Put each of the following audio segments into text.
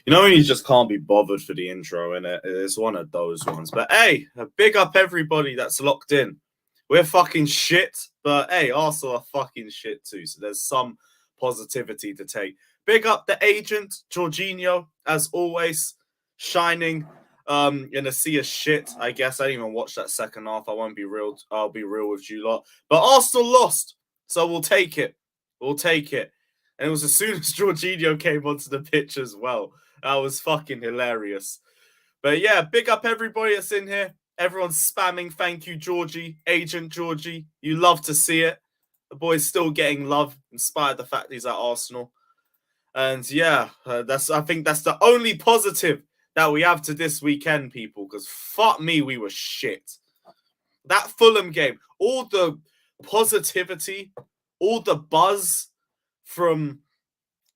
You know when you just can't be bothered for the intro, innit? It's one of those ones. But hey, big up everybody that's locked in. We're fucking shit, but hey, Arsenal are fucking shit too. So there's some positivity to take. Big up the agent, Jorginho, as always, shining in a sea of shit. I guess I didn't even watch that second half. I won't be real. I'll be real with you lot. But Arsenal lost, so we'll take it. We'll take it. And it was as soon as Jorginho came onto the pitch as well. That was fucking hilarious. But yeah, big up everybody that's in here. Everyone's spamming. Thank you, Georgie. Agent Georgie. You love to see it. The boy's still getting love in spite of the fact he's at Arsenal. And yeah, I think that's the only positive that we have to this weekend, people. Because fuck me, we were shit. That Fulham game, all the positivity, all the buzz from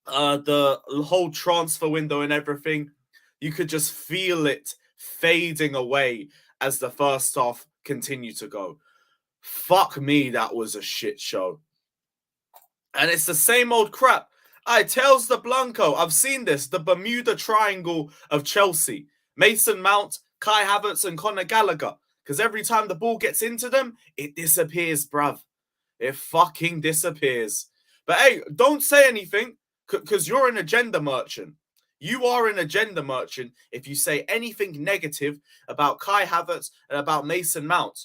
the whole transfer window and everything, you could just feel it fading away as the first half continued to go. Fuck me, that was a shit show. And it's the same old crap. Tells the Blanco, I've seen this, the Bermuda Triangle of Chelsea. Mason Mount, Kai Havertz and Conor Gallagher. Because every time the ball gets into them, it disappears, bruv. It fucking disappears. But hey, don't say anything, because you're an agenda merchant. You are an agenda merchant if you say anything negative about Kai Havertz and about Mason Mount.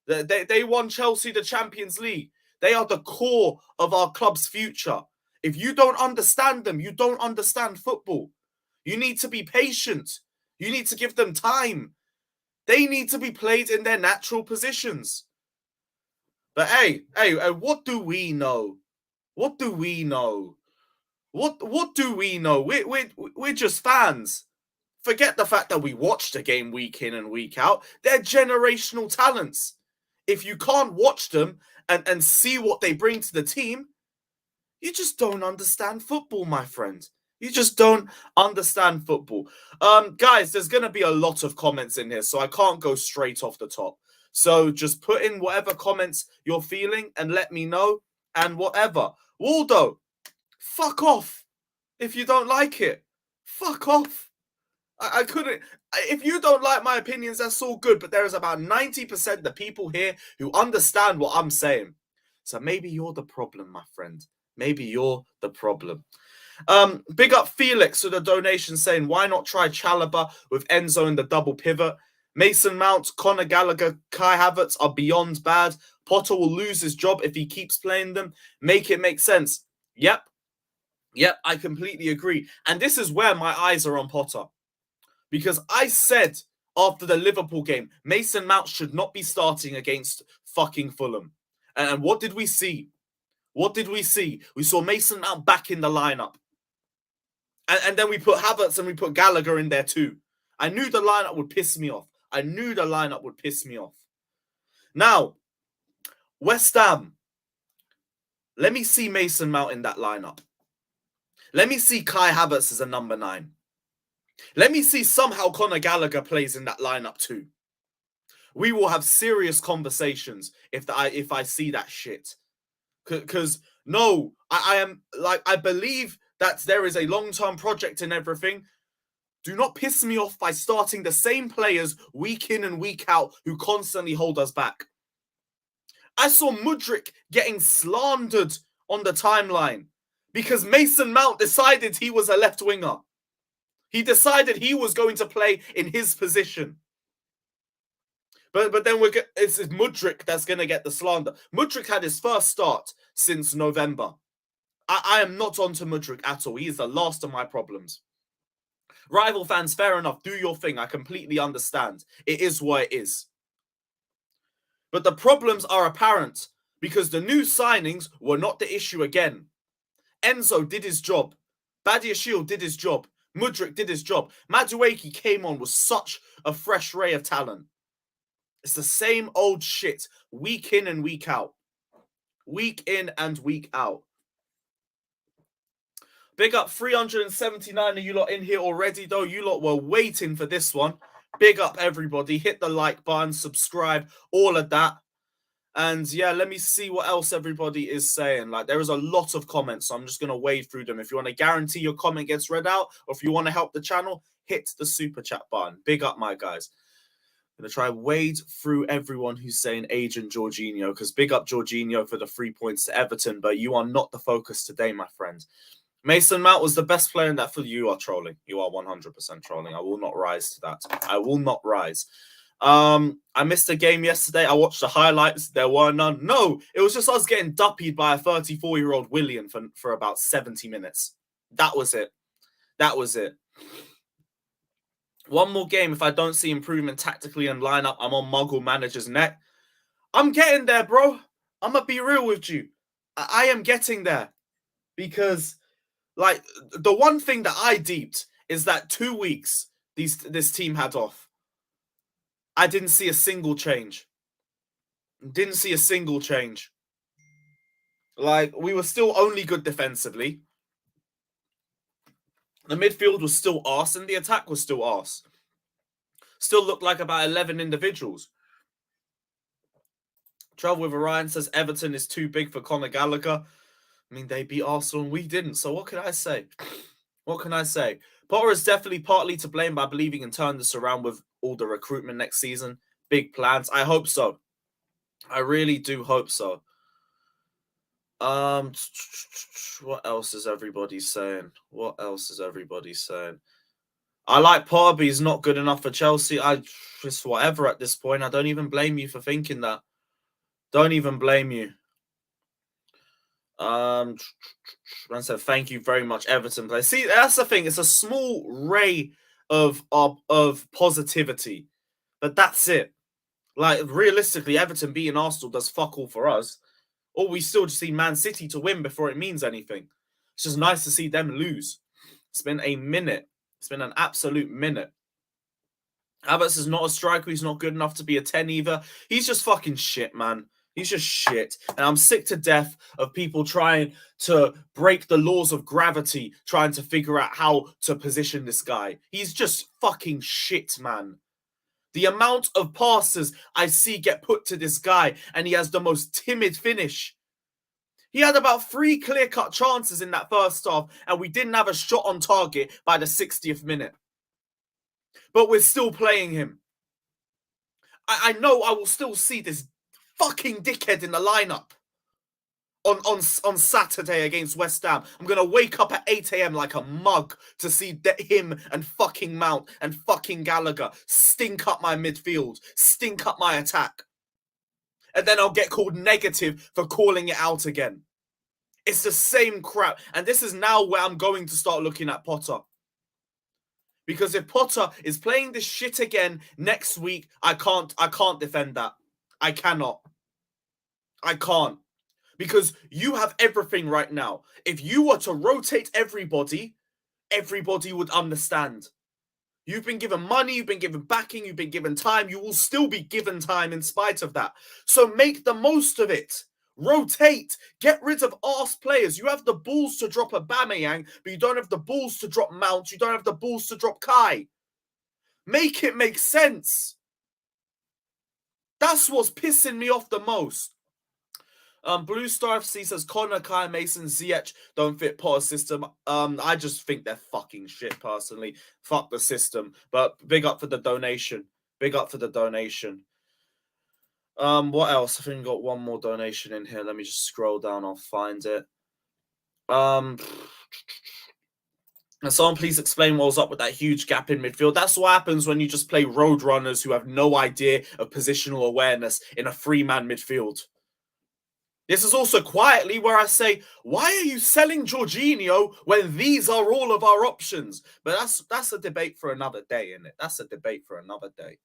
They won Chelsea the Champions League. They are the core of our club's future. If you don't understand them, you don't understand football. You need to be patient. You need to give them time. They need to be played in their natural positions. But hey, what do we know? What do we know? What do we know? We're just fans. Forget the fact that we watch the game week in and week out. They're generational talents. If you can't watch them and see what they bring to the team, you just don't understand football, my friend. You just don't understand football. Guys, there's going to be a lot of comments in here, so I can't go straight off the top. So just put in whatever comments you're feeling and let me know and whatever. Waldo, fuck off. If you don't like it, fuck off. I couldn't. If you don't like my opinions, that's all good. But there is about 90% of the people here who understand what I'm saying. So maybe you're the problem, my friend. Maybe you're the problem. Big up Felix with a donation saying, why not try Chalobah with Enzo in the double pivot? Mason Mount, Conor Gallagher, Kai Havertz are beyond bad. Potter will lose his job if he keeps playing them. Make it make sense. Yep, I completely agree. And this is where my eyes are on Potter. Because I said after the Liverpool game, Mason Mount should not be starting against fucking Fulham. And what did we see? What did we see? We saw Mason Mount back in the lineup. And then we put Havertz and we put Gallagher in there too. I knew the lineup would piss me off. Now, West Ham. Let me see Mason Mount in that lineup. Let me see Kai Havertz as a number 9. Let me see somehow Conor Gallagher plays in that lineup too. We will have serious conversations if I see that shit. Because no, I believe that there is a long-term project and everything. Do not piss me off by starting the same players week in and week out who constantly hold us back. I saw Mudryk getting slandered on the timeline because Mason Mount decided he was a left winger. He decided he was going to play in his position. But then it's Mudryk that's going to get the slander. Mudryk had his first start since November. I am not onto Mudryk at all. He is the last of my problems. Rival fans, fair enough. Do your thing. I completely understand. It is what it is. But the problems are apparent because the new signings were not the issue again. Enzo did his job. Badiashile did his job. Mudryk did his job. Madueke came on with such a fresh ray of talent. It's the same old shit week in and week out. Week in and week out. Big up 379 of you lot in here already, though. You lot were waiting for this one. Big up everybody. Hit the like button, subscribe, all of that. And yeah, let me see what else everybody is saying. Like, there is a lot of comments, so I'm just going to wade through them. If you want to guarantee your comment gets read out, or if you want to help the channel, hit the super chat button. Big up, my guys. I'm going to try and wade through everyone who's saying Agent Jorginho, because big up Jorginho for the 3 points to Everton, but you are not the focus today, my friend. Mason Mount was the best player in that field. You are trolling. You are 100% trolling. I will not rise to that. I will not rise. I missed a game yesterday. I watched the highlights. There were none. No, it was just us getting duppied by a 34-year-old Willian for about 70 minutes. That was it. That was it. One more game. If I don't see improvement tactically and lineup, I'm on Muggle Manager's neck. I'm getting there, bro. I'm going to be real with you. I am getting there. Because, like, the one thing that I deeped is that 2 weeks this team had off. I didn't see a single change. Didn't see a single change. Like, we were still only good defensively. The midfield was still arse, and the attack was still arse. Still looked like about 11 individuals. Trouble with Orion says Everton is too big for Conor Gallagher. I mean, they beat Arsenal and we didn't, so what can I say? What can I say? Potter is definitely partly to blame by believing he can turn this around with all the recruitment next season. Big plans. I hope so. I really do hope so. What else is everybody saying? What else is everybody saying? I like Potter, but he's not good enough for Chelsea. It's whatever at this point. I don't even blame you for thinking that. Don't even blame you. Man said, thank you very much, Everton player. See, that's the thing. It's a small ray of positivity, but that's it. Like, realistically, Everton beating Arsenal does fuck all for us. Or we still just see Man City to win before it means anything. It's just nice to see them lose. It's been a minute. It's been an absolute minute. Havertz is not a striker. He's not good enough to be a 10 either. He's just fucking shit, man. He's just shit. And I'm sick to death of people trying to break the laws of gravity, trying to figure out how to position this guy. He's just fucking shit, man. The amount of passes I see get put to this guy, and he has the most timid finish. He had about 3 clear-cut chances in that first half, and we didn't have a shot on target by the 60th minute. But we're still playing him. I know I will still see this fucking dickhead in the lineup on Saturday against West Ham. I'm going to wake up at 8 a.m. like a mug to see him and fucking Mount and fucking Gallagher stink up my midfield, stink up my attack. And then I'll get called negative for calling it out again. It's the same crap. And this is now where I'm going to start looking at Potter. Because if Potter is playing this shit again next week, I can't defend that. I cannot. I can't. Because you have everything right now. If you were to rotate everybody, everybody would understand. You've been given money, you've been given backing, you've been given time. You will still be given time in spite of that. So make the most of it. Rotate. Get rid of arse players. You have the balls to drop a Aubameyang, but you don't have the balls to drop Mount. You don't have the balls to drop Kai. Make it make sense. That's what's pissing me off the most. Blue Star FC says Connor, Kai, Mason, Ziyech don't fit Potter's system. I just think they're fucking shit personally. Fuck the system. But big up for the donation. Big up for the donation. What else? I think we got one more donation in here. Let me just scroll down. I'll find it. And someone please explain what was up with that huge gap in midfield. That's what happens when you just play road runners who have no idea of positional awareness in a 3-man midfield. This is also quietly where I say, why are you selling Jorginho when these are all of our options? But that's a debate for another day, isn't it? That's a debate for another day.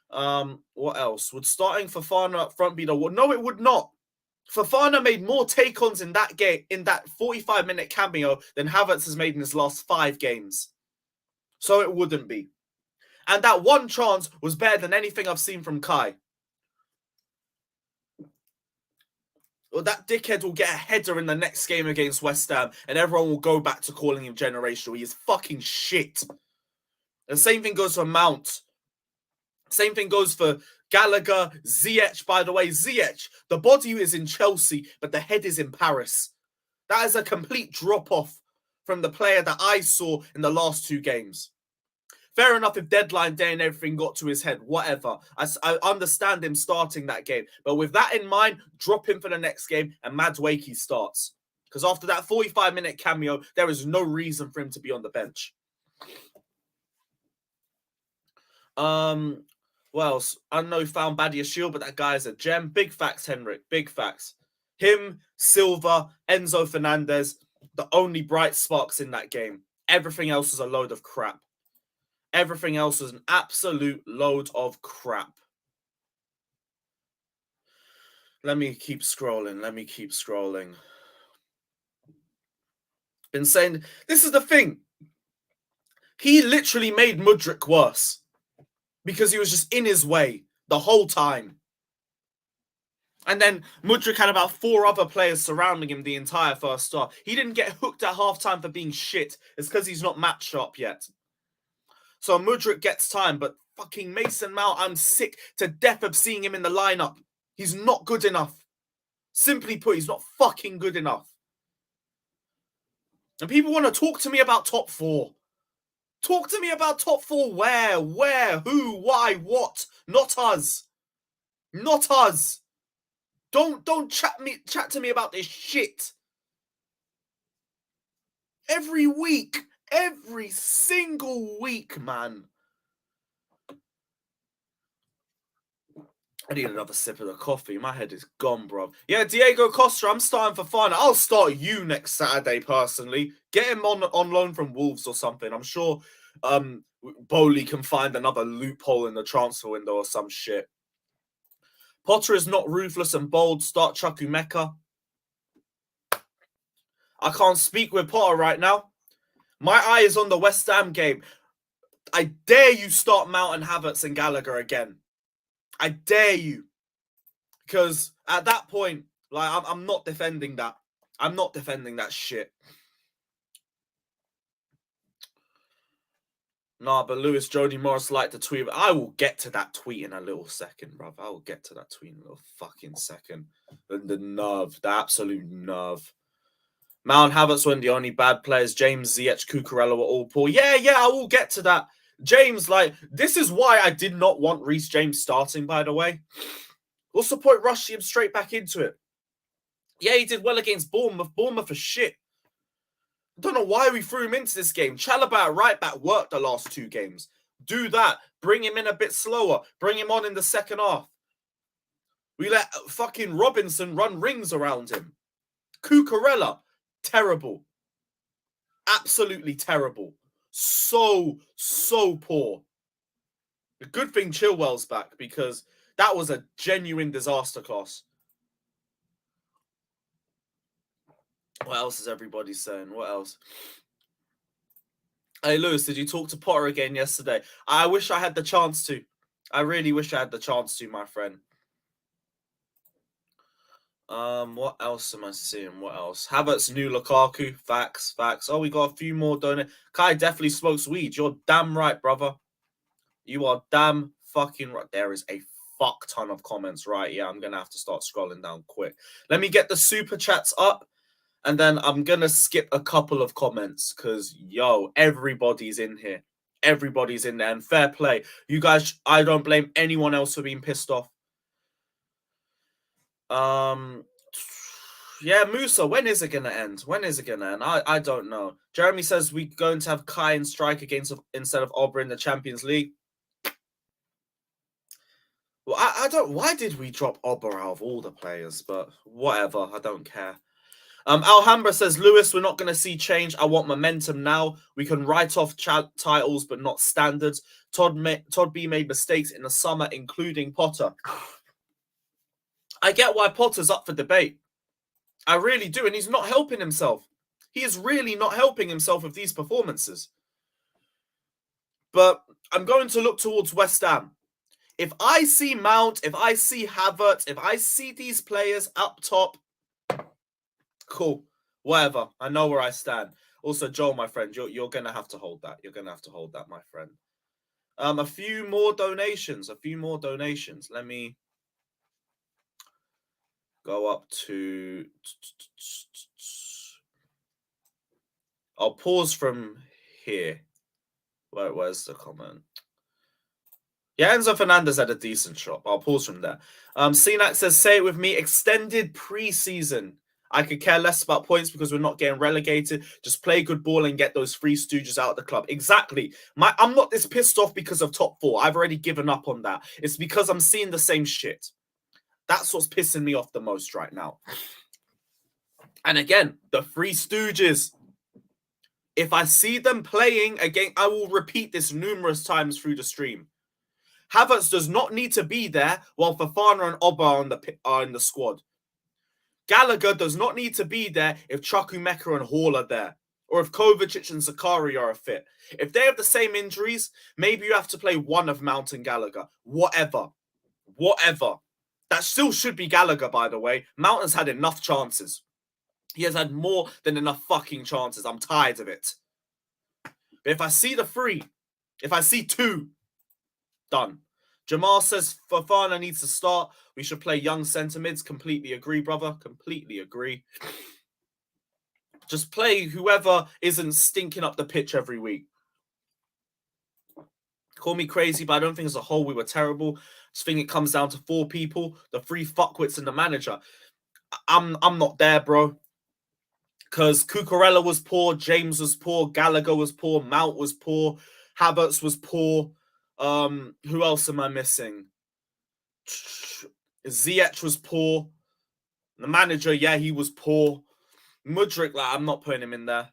What else? Would starting Fofana up front be the one? No, it would not. Fofana made more take-ons in that game, in that 45-minute cameo, than Havertz has made in his last 5 games. So it wouldn't be. And that one chance was better than anything I've seen from Kai. Well, that dickhead will get a header in the next game against West Ham, and everyone will go back to calling him generational. He is fucking shit. The same thing goes for Mount. Same thing goes for Gallagher, Ziyech, by the way. Ziyech, the body is in Chelsea, but the head is in Paris. That is a complete drop-off from the player that I saw in the last 2 games. Fair enough if deadline day and everything got to his head, whatever. I understand him starting that game. But with that in mind, drop him for the next game and Mads Wakey starts. Because after that 45-minute cameo, there is no reason for him to be on the bench. What else? I don't know who found Badia Shield, but that guy is a gem. Big facts, Henrik. Big facts. Him, Silva, Enzo Fernandez, the only bright sparks in that game. Everything else is a load of crap. Everything else is an absolute load of crap. Let me keep scrolling. Been saying, this is the thing. He literally made Mudryk worse. Because he was just in his way the whole time. And then Mudryk had about 4 other players surrounding him the entire first half. He didn't get hooked at halftime for being shit. It's because he's not match sharp yet. So Mudryk gets time, but fucking Mason Mount, I'm sick to death of seeing him in the lineup. He's not good enough. Simply put, he's not fucking good enough. And people want to talk to me about top 4. Talk to me about top 4 where, who, why, what. Not us. Not us. Don't chat to me about this shit. Every week. Every single week, man. I need another sip of the coffee. My head is gone, bro. Yeah, Diego Costa, I'm starting for fun. I'll start you next Saturday, personally. Get him on loan from Wolves or something. I'm sure Bowley can find another loophole in the transfer window or some shit. Potter is not ruthless and bold. Start Chukwuemeka. I can't speak with Potter right now. My eye is on the West Ham game. I dare you start Mount and Havertz and Gallagher again. I dare you. Because at that point, like, I'm not defending that. I'm not defending that shit. Nah, but Lewis Jody Morris liked the tweet. I will get to that tweet in a little second, bruv. I will get to that tweet in a little fucking second. The nerve. The absolute nerve. Mount Havertz weren't the only bad players. James, Ziyech, Cucurella were all poor. Yeah, I will get to that. James, like, this is why I did not want Reece James starting, by the way. What's the point rushing him straight back into it? Yeah, he did well against Bournemouth. Bournemouth are shit. I don't know why we threw him into this game. Chalobah at right back worked the last 2 games. Do that. Bring him in a bit slower. Bring him on in the second half. We let fucking Robinson run rings around him. Cucurella, terrible. Absolutely terrible. So poor. A good thing Chilwell's back because that was a genuine disaster class. What else is everybody saying? What else? Hey, Lewis, did you talk to Potter again yesterday? I wish I had the chance to. I really wish I had the chance to, my friend. What else am I seeing? What else? Havertz, new Lukaku. Facts. Oh, we got a few more, don't it? Kai definitely smokes weed. You're damn right, brother. You are damn fucking right. There is a fuck ton of comments, right? Yeah, I'm going to have to start scrolling down quick. Let me get the super chats up, and then I'm going to skip a couple of comments because, yo, everybody's in here. Everybody's in there, and fair play. You guys, I don't blame anyone else for being pissed off. Yeah, Musa, when is it going to end? I don't know. Jeremy says we're going to have Kai and strike instead of Aubrey in the Champions League. Well, I don't... Why did we drop Aubrey out of all the players? But whatever, I don't care. Alhambra says, Lewis, we're not going to see change. I want momentum now. We can write off titles, but not standards. Todd B made mistakes in the summer, including Potter. I get why Potter's up for debate. I really do, and he's not helping himself. He is really not helping himself with these performances. But I'm going to look towards West Ham. If I see Mount, if I see Havertz, if I see these players up top, cool. Whatever. I know where I stand. Also, Joel, my friend, you're going to have to hold that. You're going to have to hold that, my friend. A few more donations. Let me go up to... I'll pause from here. Where's the comment? Yeah, Enzo Fernandez had a decent shot. I'll pause from there. CNAC says, say it with me, extended preseason. I could care less about points because we're not getting relegated. Just play good ball and get those three stooges out of the club. Exactly. I'm not this pissed off because of top four. I've already given up on that. It's because I'm seeing the same shit. That's what's pissing me off the most right now. And again, the three stooges. If I see them playing again, I will repeat this numerous times through the stream. Havertz does not need to be there while Fofana and Oba are in the squad. Gallagher does not need to be there if Chukwuemeka and Hall are there, or if Kovacic and Zakari are fit. If they have the same injuries, maybe you have to play one of Mount and Gallagher. Whatever. That still should be Gallagher, by the way. Mount has had enough chances. He has had more than enough fucking chances. I'm tired of it. But if I see the three, if I see two, done. Jamal says Fofana needs to start. We should play young centre mids. Completely agree, brother. Completely agree. Just play whoever isn't stinking up the pitch every week. Call me crazy, but I don't think as a whole we were terrible. I just think it comes down to four people, the three fuckwits and the manager. I'm not there, bro. Because Cucurella was poor, James was poor, Gallagher was poor, Mount was poor, Havertz was poor. Who else am I missing? Ziyech was poor. The manager, yeah, he was poor. Mudryk, like, I'm not putting him in there.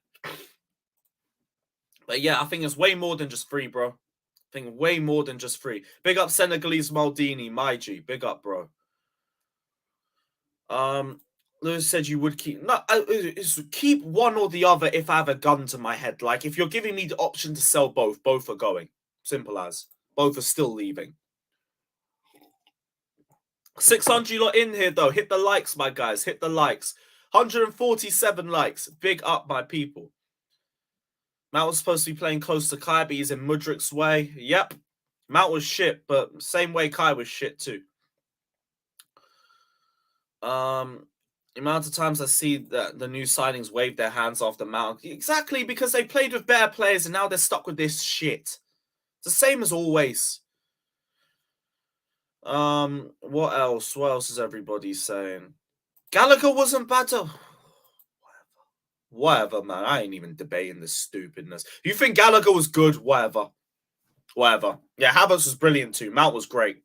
But yeah, I think it's way more than just three, bro. I think way more than just three. Big up Senegalese Maldini, my G. Big up, bro. Lewis said you would keep... No, keep one or the other if I have a gun to my head. Like, if you're giving me the option to sell both are going. Simple as. Both are still leaving. 600 lot in here, though. Hit the likes, my guys. Hit the likes. 147 likes. Big up, my people. Mount was supposed to be playing close to Kai, but he's in Mudryk's way. Yep. Mount was shit, but same way Kai was shit, too. The amount of times I see that the new signings wave their hands off the Mount. Exactly, because they played with better players and now they're stuck with this shit. It's the same as always. What else? What else is everybody saying? Gallagher wasn't bad. Whatever, man. I ain't even debating this stupidness. You think Gallagher was good? Whatever. Yeah, Havertz was brilliant too. Mount was great.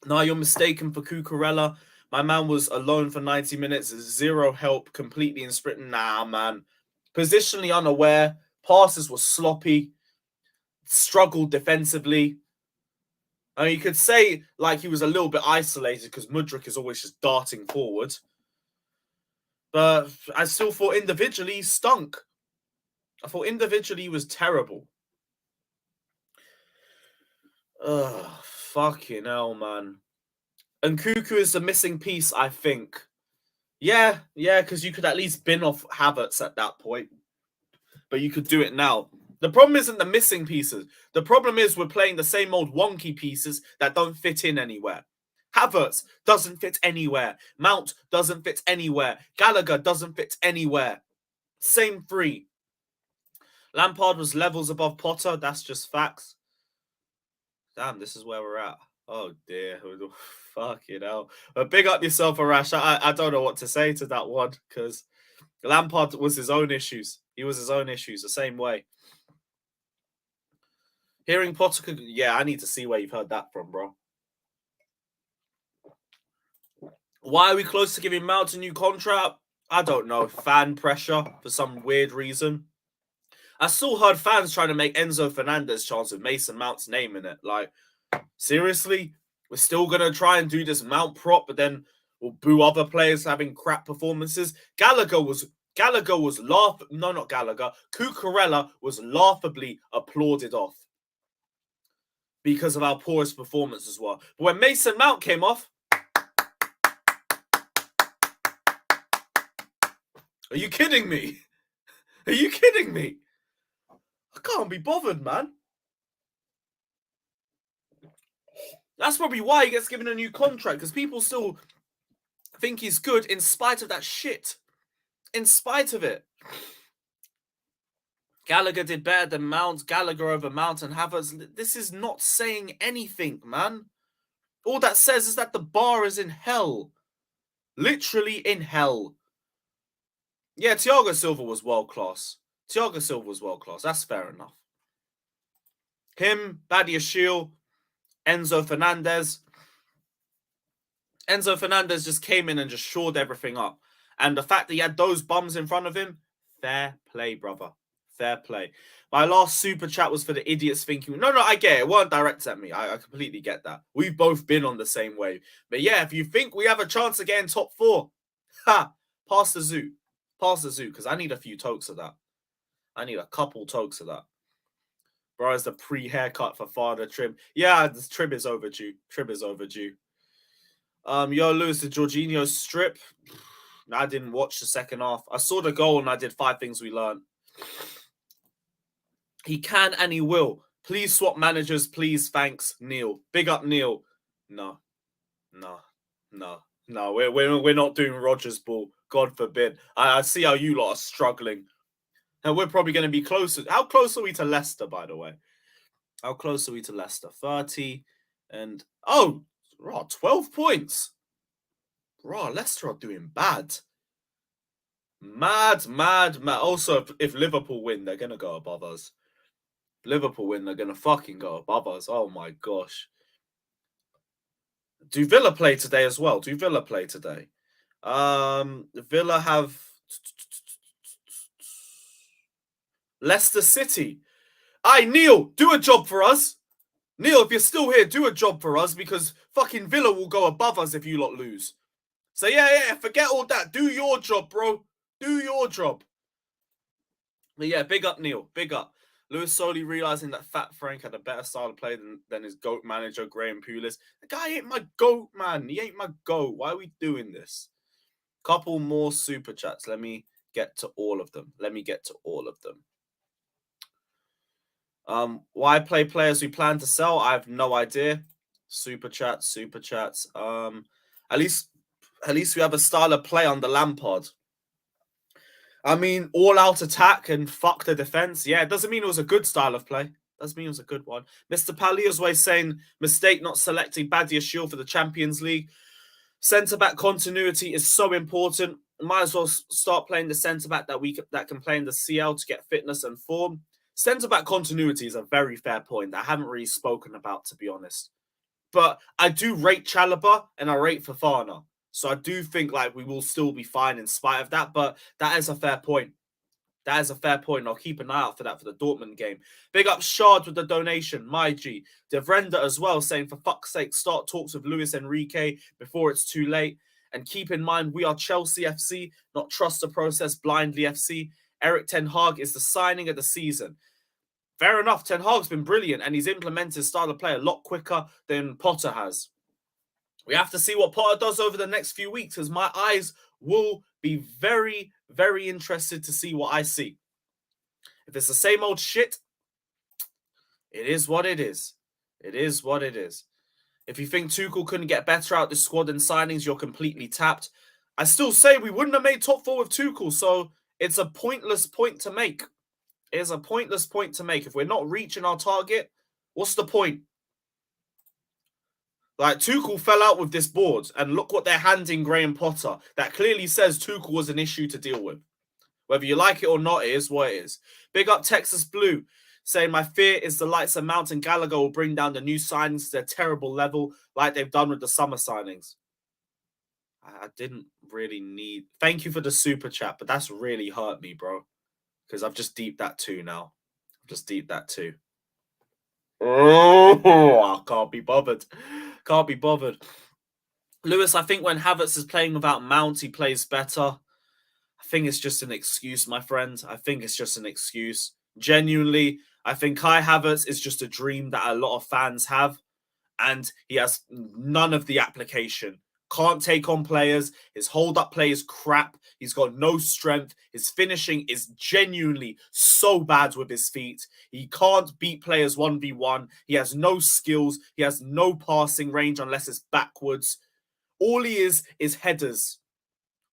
No, you're mistaken for Cucurella. My man was alone for 90 minutes. Zero help. Completely in sprint. Nah, man. Positionally unaware. Passes were sloppy. Struggled defensively. I mean, you could say like he was a little bit isolated because Mudryk is always just darting forward. But I still thought individually he stunk. I thought individually he was terrible. Ugh, fucking hell, man. And Cuckoo is the missing piece, I think. Yeah, because you could at least bin off Havertz at that point. But you could do it now. The problem isn't the missing pieces. The problem is we're playing the same old wonky pieces that don't fit in anywhere. Havertz doesn't fit anywhere. Mount doesn't fit anywhere. Gallagher doesn't fit anywhere. Same three. Lampard was levels above Potter. That's just facts. Damn, this is where we're at. Oh, dear. Fucking hell. But big up yourself, Arash. I don't know what to say to that one because Lampard was his own issues. He was his own issues the same way. Hearing Potter could... Yeah, I need to see where you've heard that from, bro. Why are we close to giving Mount a new contract? I don't know. Fan pressure for some weird reason. I still heard fans trying to make Enzo Fernandez chance with Mason Mount's name in it. Like, seriously? We're still going to try and do this Mount prop, but then we'll boo other players having crap performances. Cucurella was laughably applauded off because of our poorest performance as well. But when Mason Mount came off, are you kidding me? Are you kidding me? I can't be bothered, man. That's probably why he gets given a new contract, because people still think he's good in spite of that shit. In spite of it. Gallagher did better than Mount. Gallagher over Mount and Havertz. This is not saying anything, man. All that says is that the bar is in hell. Literally in hell. Yeah, Thiago Silva was world class. Thiago Silva was world class. That's fair enough. Him, Badiashile, Enzo Fernandez. Enzo Fernandez just came in and just shored everything up. And the fact that he had those bums in front of him, fair play, brother. Fair play. My last super chat was for the idiots thinking, no, I get it. It weren't directed at me. I completely get that. We've both been on the same wave. But yeah, if you think we have a chance of getting top 4, pass the zoo. Pass the zoo, because I need a few tokes of that. I need a couple tokes of that. Bro, it's the pre-haircut for father trim. Yeah, the trim is overdue. Trim is overdue. Yo, Lewis, the Jorginho strip. I didn't watch the second half. I saw the goal and I did 5 things we learned. He can and he will. Please swap managers, please. Thanks, Neil. Big up, Neil. No. We're not doing Rogers ball. God forbid. I see how you lot are struggling. And we're probably going to be closer. How close are we to Leicester, by the way? How close are we to Leicester? 30 and... Oh, 12 points. Bro, Leicester are doing bad. Mad. Also, if Liverpool win, they're going to go above us. If Liverpool win, they're going to fucking go above us. Oh, my gosh. Do Villa play today as well? Villa have... Leicester City. Aye, Neil, do a job for us. Neil, if you're still here, do a job for us, because fucking Villa will go above us if you lot lose. So yeah, forget all that. Do your job, bro. Do your job. But yeah, big up, Neil. Big up. Lewis solely realizing that Fat Frank had a better style of play than his GOAT manager, Graham Pulis. The guy ain't my GOAT, man. He ain't my GOAT. Why are we doing this? Couple more super chats. Let me get to all of them. Why play players we plan to sell? I have no idea. Super chats. At least we have a style of play under Lampard. I mean, all-out attack and fuck the defense. Yeah, it doesn't mean it was a good style of play. Doesn't mean it was a good one. Mr. Palia's way saying, mistake not selecting Badiashile for the Champions League. Centre-back continuity is so important. Might as well start playing the centre-back that can play in the CL to get fitness and form. Centre-back continuity is a very fair point that I haven't really spoken about, to be honest. But I do rate Chalobah and I rate Fofana. So I do think like we will still be fine in spite of that. But that is a fair point. I'll keep an eye out for that for the Dortmund game. Big up Shard with the donation. My G. Devrenda as well saying, for fuck's sake, start talks with Luis Enrique before it's too late. And keep in mind, we are Chelsea FC, not trust the process blindly FC. Eric Ten Hag is the signing of the season. Fair enough, Ten Hag's been brilliant and he's implemented his style of play a lot quicker than Potter has. We have to see what Potter does over the next few weeks, because my eyes will be very, very interested to see what I see. If it's the same old shit, it is what it is. If you think Tuchel couldn't get better out the squad and signings, you're completely tapped. I still say we wouldn't have made top 4 with Tuchel, so it's a pointless point to make. If we're not reaching our target, what's the point? Like, Tuchel fell out with this board, and look what they're handing Graham Potter. That clearly says Tuchel was an issue to deal with. Whether you like it or not, it is what it is. Big up Texas Blue, saying, my fear is the likes of Mount and Gallagher will bring down the new signings to their terrible level, like they've done with the summer signings. I didn't really need... Thank you for the super chat, but that's really hurt me, bro. Because I've just deeped that too now. Oh, I can't be bothered. Lewis, I think when Havertz is playing without Mount, he plays better. I think it's just an excuse, my friend. Genuinely, I think Kai Havertz is just a dream that a lot of fans have. And he has none of the application Can't take on players. His hold-up play is crap. He's got no strength. His finishing is genuinely so bad with his feet. He can't beat players 1v1. He has no skills. He has no passing range unless it's backwards. All he is headers.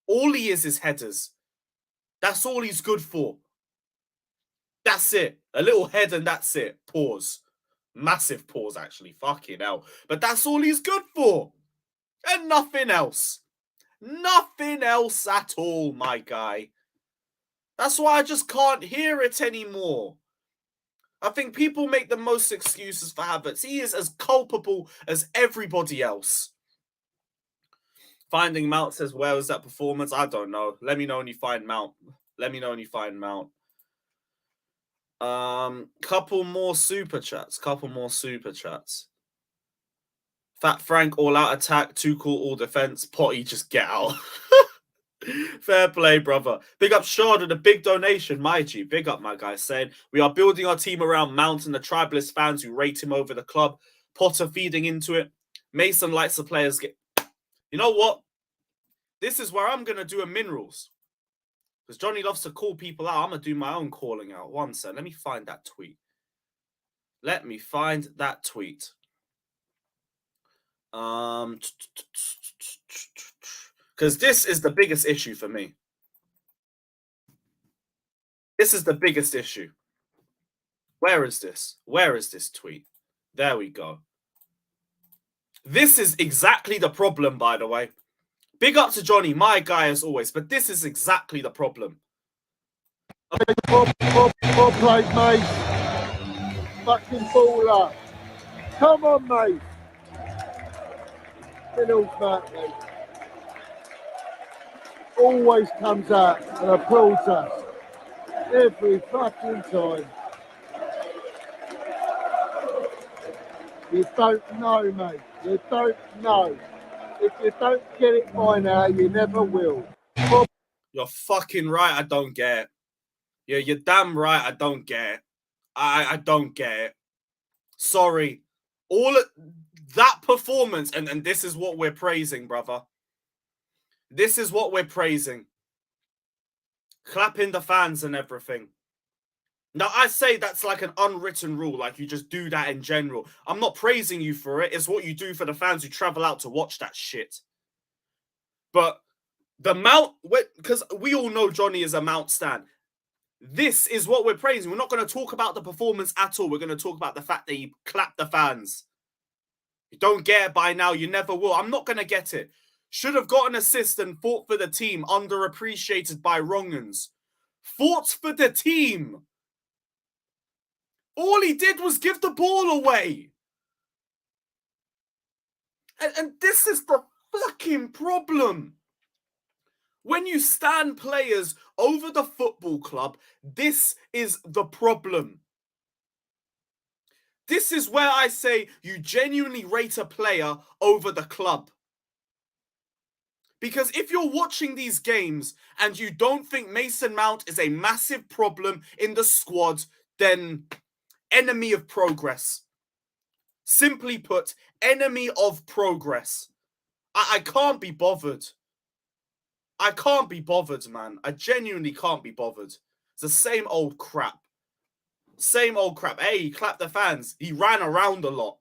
All he is headers. That's all he's good for. That's it. A little head and that's it. Pause. Massive pause, actually. Fucking hell. But that's all he's good for. And nothing else. Nothing else at all, my guy. That's why I just can't hear it anymore. I think people make the most excuses for Havertz. He is as culpable as everybody else. Finding Mount says, where was that performance? I don't know. Let me know when you find Mount. Let me know when you find Mount. Couple more super chats. Fat Frank, all out attack. Tuchel, all defense. Potty, just get out. Fair play, brother. Big up Shard with a big donation. My G, big up, my guy, saying we are building our team around Mount and the tribalist fans who rate him over the club. Potter feeding into it. Mason likes the players get. You know what? This is where I'm gonna do a minerals. Because Johnny loves to call people out. I'm gonna do my own calling out. One sec. Let me find that tweet. Because this is the biggest issue for me. This is the biggest issue. Where is this? Where is this tweet? There we go. This is exactly the problem, by the way. Big up to Johnny, my guy as always, but this is exactly the problem. Well played, mate. Fucking baller. Come on, mate. Middle back, mate. Always comes out and applauds us. Every fucking time. You don't know, mate. You don't know. If you don't get it by now, you never will. You're fucking right, I don't get it. Yeah, you're damn right, I don't get it. I don't get it. Sorry. All of that performance, and this is what we're praising, brother. This is what we're praising. Clapping the fans and everything. Now, I say that's like an unwritten rule, like you just do that in general. I'm not praising you for it. It's what you do for the fans who travel out to watch that shit. But the Mount, because we all know Johnny is a Mount stan. This is what we're praising. We're not going to talk about the performance at all. We're going to talk about the fact that he clapped the fans. You don't get it by now. You never will. I'm not going to get it. Should have got an assist and fought for the team. Underappreciated by wrong'uns. Fought for the team. All he did was give the ball away. And this is the fucking problem. When you stand players over the football club, this is the problem. This is where I say you genuinely rate a player over the club. Because if you're watching these games and you don't think Mason Mount is a massive problem in the squad, then enemy of progress. Simply put, enemy of progress. I can't be bothered. I can't be bothered, man. I genuinely can't be bothered. It's the same old crap. Same old crap. Hey, he clapped the fans. He ran around a lot.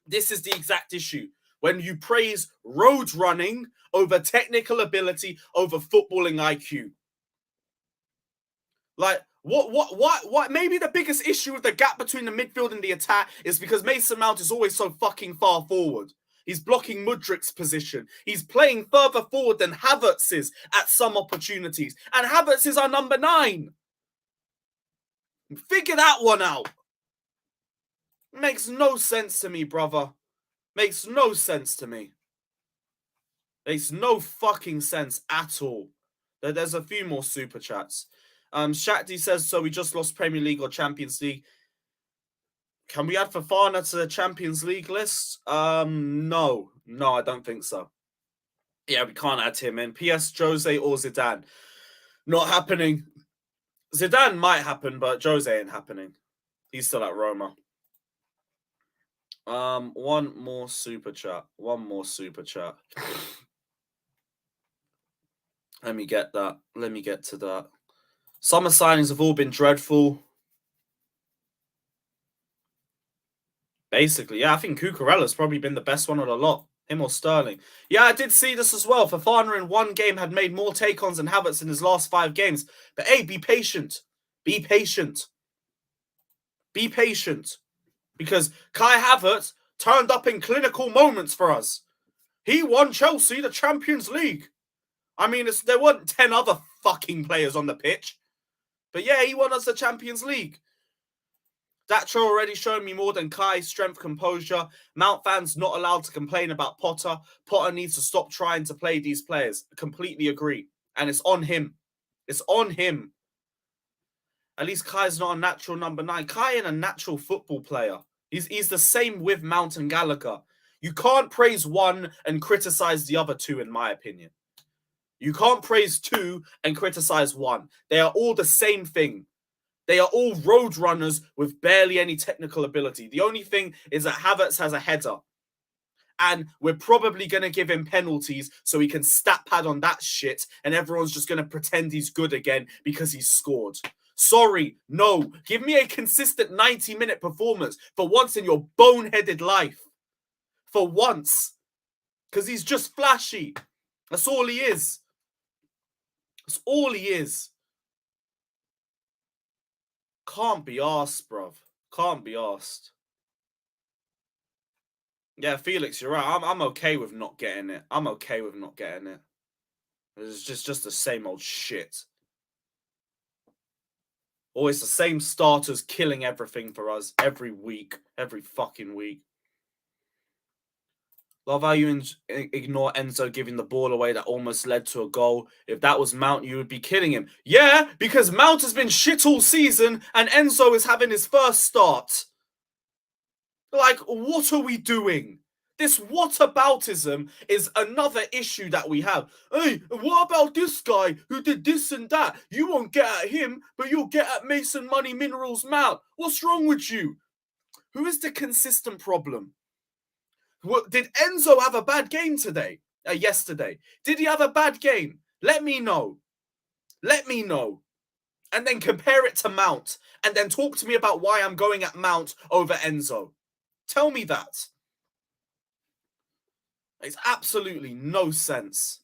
This is the exact issue. When you praise road running over technical ability, over footballing IQ. Like, what? Maybe the biggest issue with the gap between the midfield and the attack is because Mason Mount is always so fucking far forward. He's blocking Mudrik's position. He's playing further forward than Havertz is at some opportunities. And Havertz is our number 9. Figure that one out. Makes no sense to me, brother. Makes no sense to me. Makes no fucking sense at all. There's a few more super chats. Shakti says, so we just lost Premier League or Champions League. Can we add Fofana to the Champions League list? No, I don't think so. Yeah, we can't add him in. PS, Jose or Zidane? Not happening. Zidane might happen, but Jose ain't happening. He's still at Roma. One more super chat. One more super chat. Let me get that. Let me get to that. Summer signings have all been dreadful. Basically, yeah, I think Cucurella's probably been the best one of the lot. Him or Sterling. Yeah, I did see this as well. Fofana in one game had made more take-ons than Havertz in his last 5 games. But hey, be patient. Be patient. Be patient. Because Kai Havertz turned up in clinical moments for us. He won Chelsea the Champions League. I mean, there weren't 10 other fucking players on the pitch. But yeah, he won us the Champions League. Datro already showed me more than Kai, strength, composure. Mount fans not allowed to complain about Potter. Potter needs to stop trying to play these players. Completely agree. And it's on him. It's on him. At least Kai's not a natural number 9. Kai is a natural football player. He's the same with Mount and Gallagher. You can't praise one and criticize the other two, in my opinion. You can't praise two and criticize one. They are all the same thing. They are all road runners with barely any technical ability. The only thing is that Havertz has a header. And we're probably going to give him penalties so he can stat pad on that shit. And everyone's just going to pretend he's good again because he's scored. Sorry, no. Give me a consistent 90-minute performance for once in your boneheaded life. For once. Because he's just flashy. That's all he is. That's all he is. Can't be arsed, bruv. Can't be arsed. Yeah, Felix, you're right. I'm okay with not getting it. I'm okay with not getting it. It's just the same old shit. Always the same starters killing everything for us every week. Every fucking week. Love how you ignore Enzo giving the ball away that almost led to a goal. If that was Mount, you would be killing him. Yeah, because Mount has been shit all season and Enzo is having his first start. Like, what are we doing? This whataboutism is another issue that we have. Hey, what about this guy who did this and that? You won't get at him, but you'll get at Mason Money Minerals Mount. What's wrong with you? Who is the consistent problem? Did Enzo have a bad game today? Yesterday? Did he have a bad game? Let me know. Let me know. And then compare it to Mount. And then talk to me about why I'm going at Mount over Enzo. Tell me that. Makes absolutely no sense.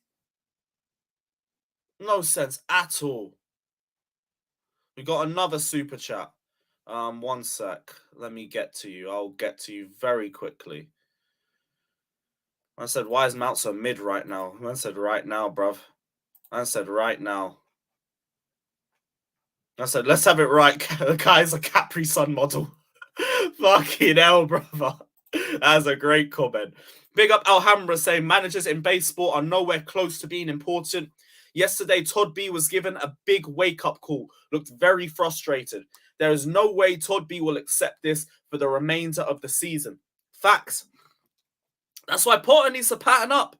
No sense at all. We got another super chat. One sec. Let me get to you. I'll get to you very quickly. I said, why is Mount so mid right now? I said, right now, bruv. I said, right now. I said, let's have it right. The guy's a Capri Sun model. Fucking hell, brother. That's a great comment. Big up Alhambra saying, managers in baseball are nowhere close to being important. Yesterday, Todd B was given a big wake-up call. Looked very frustrated. There is no way Todd B will accept this for the remainder of the season. Facts. That's why Potter needs to pattern up.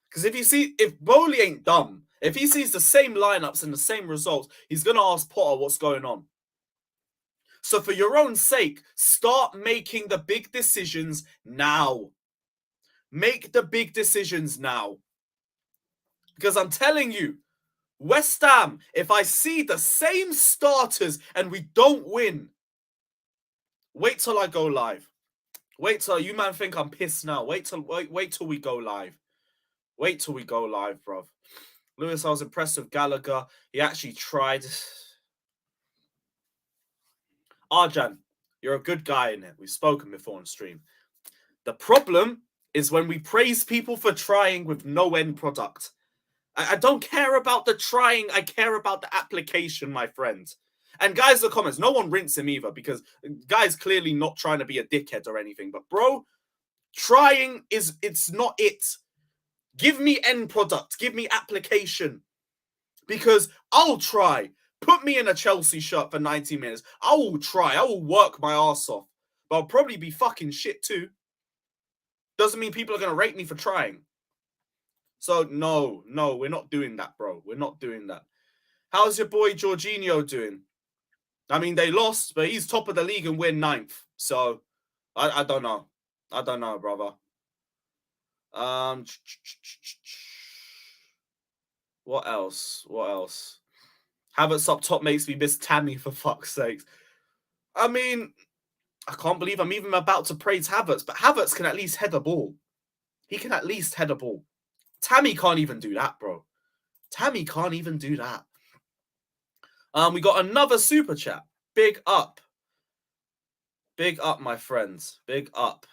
Because if Bowley ain't dumb, if he sees the same lineups and the same results, he's going to ask Potter what's going on. So for your own sake, start making the big decisions now. Make the big decisions now. Because I'm telling you, West Ham, if I see the same starters and we don't win, wait till I go live. Wait till you man think I'm pissed now. Wait till we go live. Wait till we go live, bruv. Lewis, I was impressed with Gallagher. He actually tried. Arjan, you're a good guy in it. We've spoken before on stream. The problem is when we praise people for trying with no end product. I don't care about the trying. I care about the application, my friend. And guys, the comments, no one rinse him either because guy's clearly not trying to be a dickhead or anything. But bro, trying it's not it. Give me end product. Give me application. Because I'll try. Put me in a Chelsea shirt for 90 minutes. I will try. I will work my ass off. But I'll probably be fucking shit too. Doesn't mean people are going to rate me for trying. So, no, we're not doing that, bro. We're not doing that. How's your boy Jorginho doing? I mean, they lost, but he's top of the league and we're 9th. So, I don't know. I don't know, brother. What else? What else? Havertz up top makes me miss Tammy, for fuck's sake. I mean, I can't believe I'm even about to praise Havertz, but Havertz can at least head a ball. He can at least head a ball. Tammy can't even do that, bro. Tammy can't even do that. We got another super chat. Big up. Big up, my friends. Big up.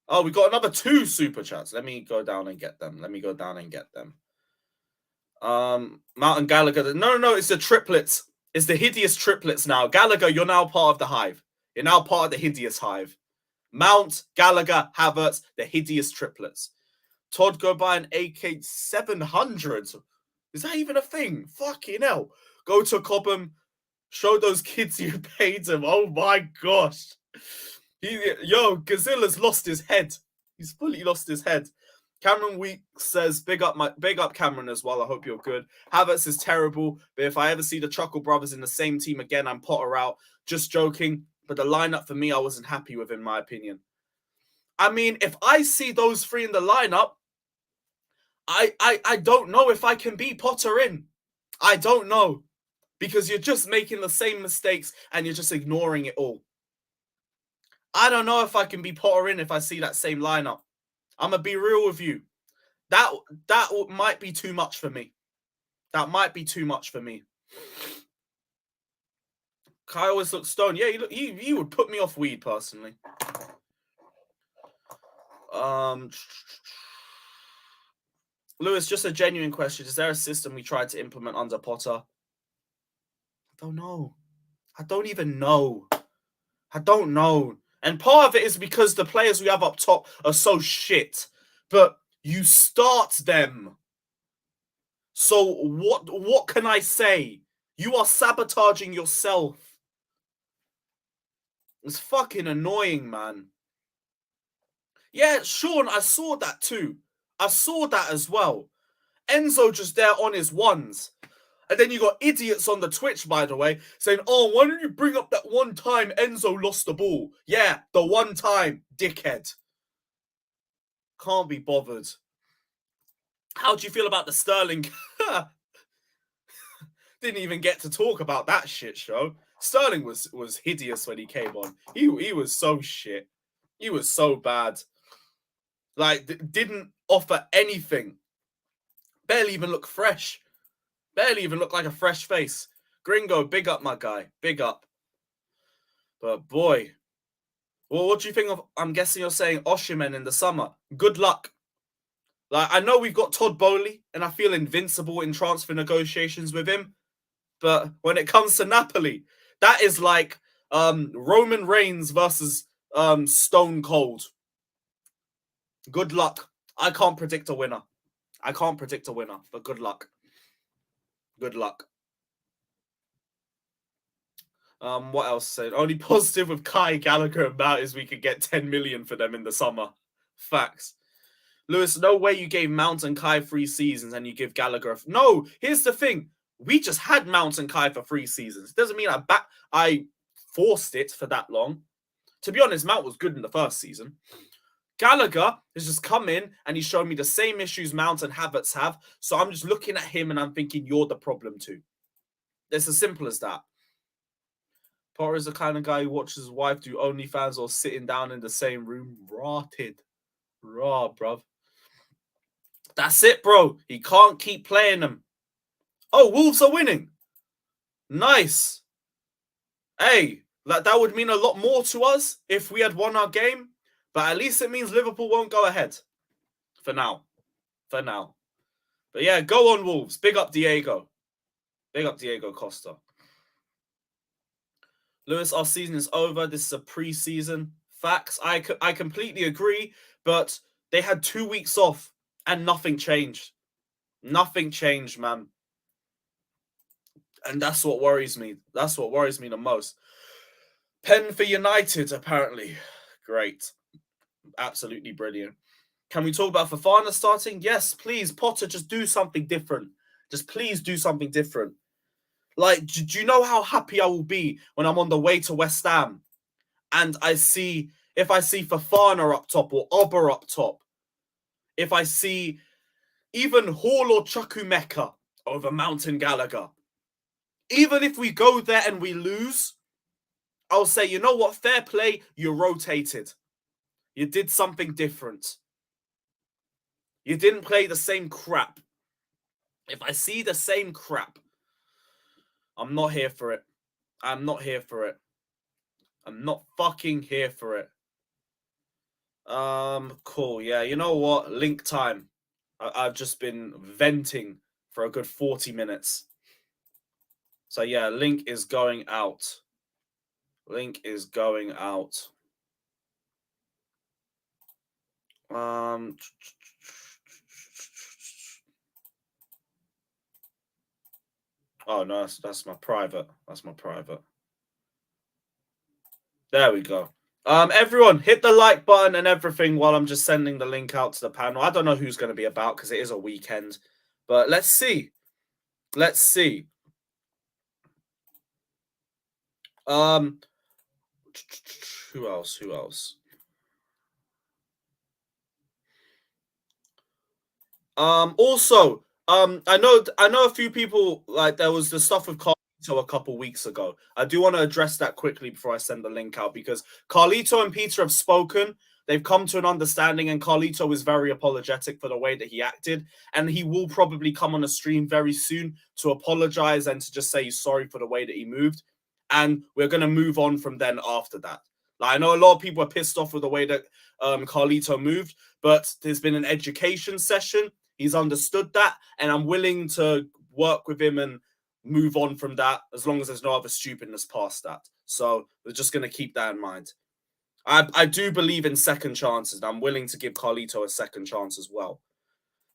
Oh, we got another 2 super chats. Let me go down and get them. Mountain Gallagher. No, it's the triplets. It's the hideous triplets now. Gallagher, you're now part of the hive. You're now part of the hideous hive. Mount, Gallagher, Havertz, the hideous triplets. Todd, go buy an AK 700. Is that even a thing? Fucking hell. Go to Cobham. Show those kids you paid them. Oh my gosh. Gazilla's lost his head. He's fully lost his head. Cameron Weeks says, big up Cameron as well. I hope you're good. Havertz is terrible, but if I ever see the Chuckle brothers in the same team again, I'm Potter out. Just joking. But the lineup for me, I wasn't happy with, in my opinion. I mean, if I see those 3 in the lineup, I don't know if I can be Potter in. I don't know. Because you're just making the same mistakes and you're just ignoring it all. I don't know if I can be Potter in if I see that same lineup. I'm going to be real with you. That might be too much for me. That might be too much for me. Kai always looks stoned. Yeah, he would put me off weed, personally. Lewis, just a genuine question. Is there a system we tried to implement under Potter? I don't know. I don't even know. I don't know. And part of it is because the players we have up top are so shit. But you start them. So what can I say? You are sabotaging yourself. It's fucking annoying, man. Yeah, Sean, I saw that too. I saw that as well. Enzo just there on his ones. And then you got idiots on the Twitch, by the way, saying, oh, why don't you bring up that one time Enzo lost the ball? Yeah, the one time, dickhead. Can't be bothered. How do you feel about the Sterling? Didn't even get to talk about that shit show. Sterling was hideous when he came on. He was so shit. He was so bad. Like, didn't offer anything. Barely even look fresh. Barely even look like a fresh face. Gringo, big up, my guy. Big up. But boy. Well, what do you think of, I'm guessing you're saying Osimhen in the summer. Good luck. Like, I know we've got Todd Bowley, and I feel invincible in transfer negotiations with him. But when it comes to Napoli, that is like Roman Reigns versus Stone Cold. Good luck. I can't predict a winner. But good luck. Good luck. What else said? Only positive with Kai, Gallagher, and Mount is we could get 10 million for them in the summer. Facts. Lewis, no way you gave Mount and Kai 3 seasons and you give Gallagher... No, here's the thing. We just had Mount and Kai for 3 seasons. It doesn't mean I forced it for that long. To be honest, Mount was good in the first season. Gallagher has just come in and he's shown me the same issues Mount and Havertz have. So I'm just looking at him and I'm thinking, you're the problem too. It's as simple as that. Potter is the kind of guy who watches his wife do OnlyFans or sitting down in the same room. Rotted. Raw, bruv. That's it, bro. He can't keep playing them. Oh, Wolves are winning. Nice. Hey, that would mean a lot more to us if we had won our game. But at least it means Liverpool won't go ahead. For now. But yeah, go on, Wolves. Big up Diego. Big up Diego Costa. Lewis, our season is over. This is a pre-season. Facts. I completely agree. But they had 2 weeks off and nothing changed. Nothing changed, man. And that's what worries me. That's what worries me the most. Pen for United, apparently. Great. Absolutely brilliant. Can we talk about Fofana starting? Yes, please. Potter, just do something different. Just please do something different. Like, do you know how happy I will be when I'm on the way to West Ham and I see if I see Fofana up top or Oba up top, if I see even Hall or Chukwuemeka over Mountain Gallagher, even if we go there and we lose, I'll say, you know what, fair play, you rotated. You did something different. You didn't play the same crap. If I see the same crap, I'm not here for it. I'm not here for it. I'm not fucking here for it. Cool. Yeah, you know what? Link time. I've just been venting for a good 40 minutes. So yeah, link is going out. Link is going out. Oh no, that's my private. That's my private. There we go. Everyone, hit the like button and everything while I'm just sending the link out to the panel. I don't know who's going to be about because it is a weekend, but let's see. Let's see. Who else? Who else? Also, I know a few people, like, there was the stuff with Carlito a couple weeks ago. I do want to address that quickly before I send the link out, because Carlito and Peter have spoken. They've come to an understanding, and Carlito is very apologetic for the way that he acted, and he will probably come on a stream very soon to apologize and to just say he's sorry for the way that he moved. And we're going to move on from then after that. Like, I know a lot of people are pissed off with the way that Carlito moved, but there's been an education session. He's understood that, and I'm willing to work with him and move on from that as long as there's no other stupidness past that. So we're just going to keep that in mind. I do believe in second chances, and I'm willing to give Carlito a second chance as well.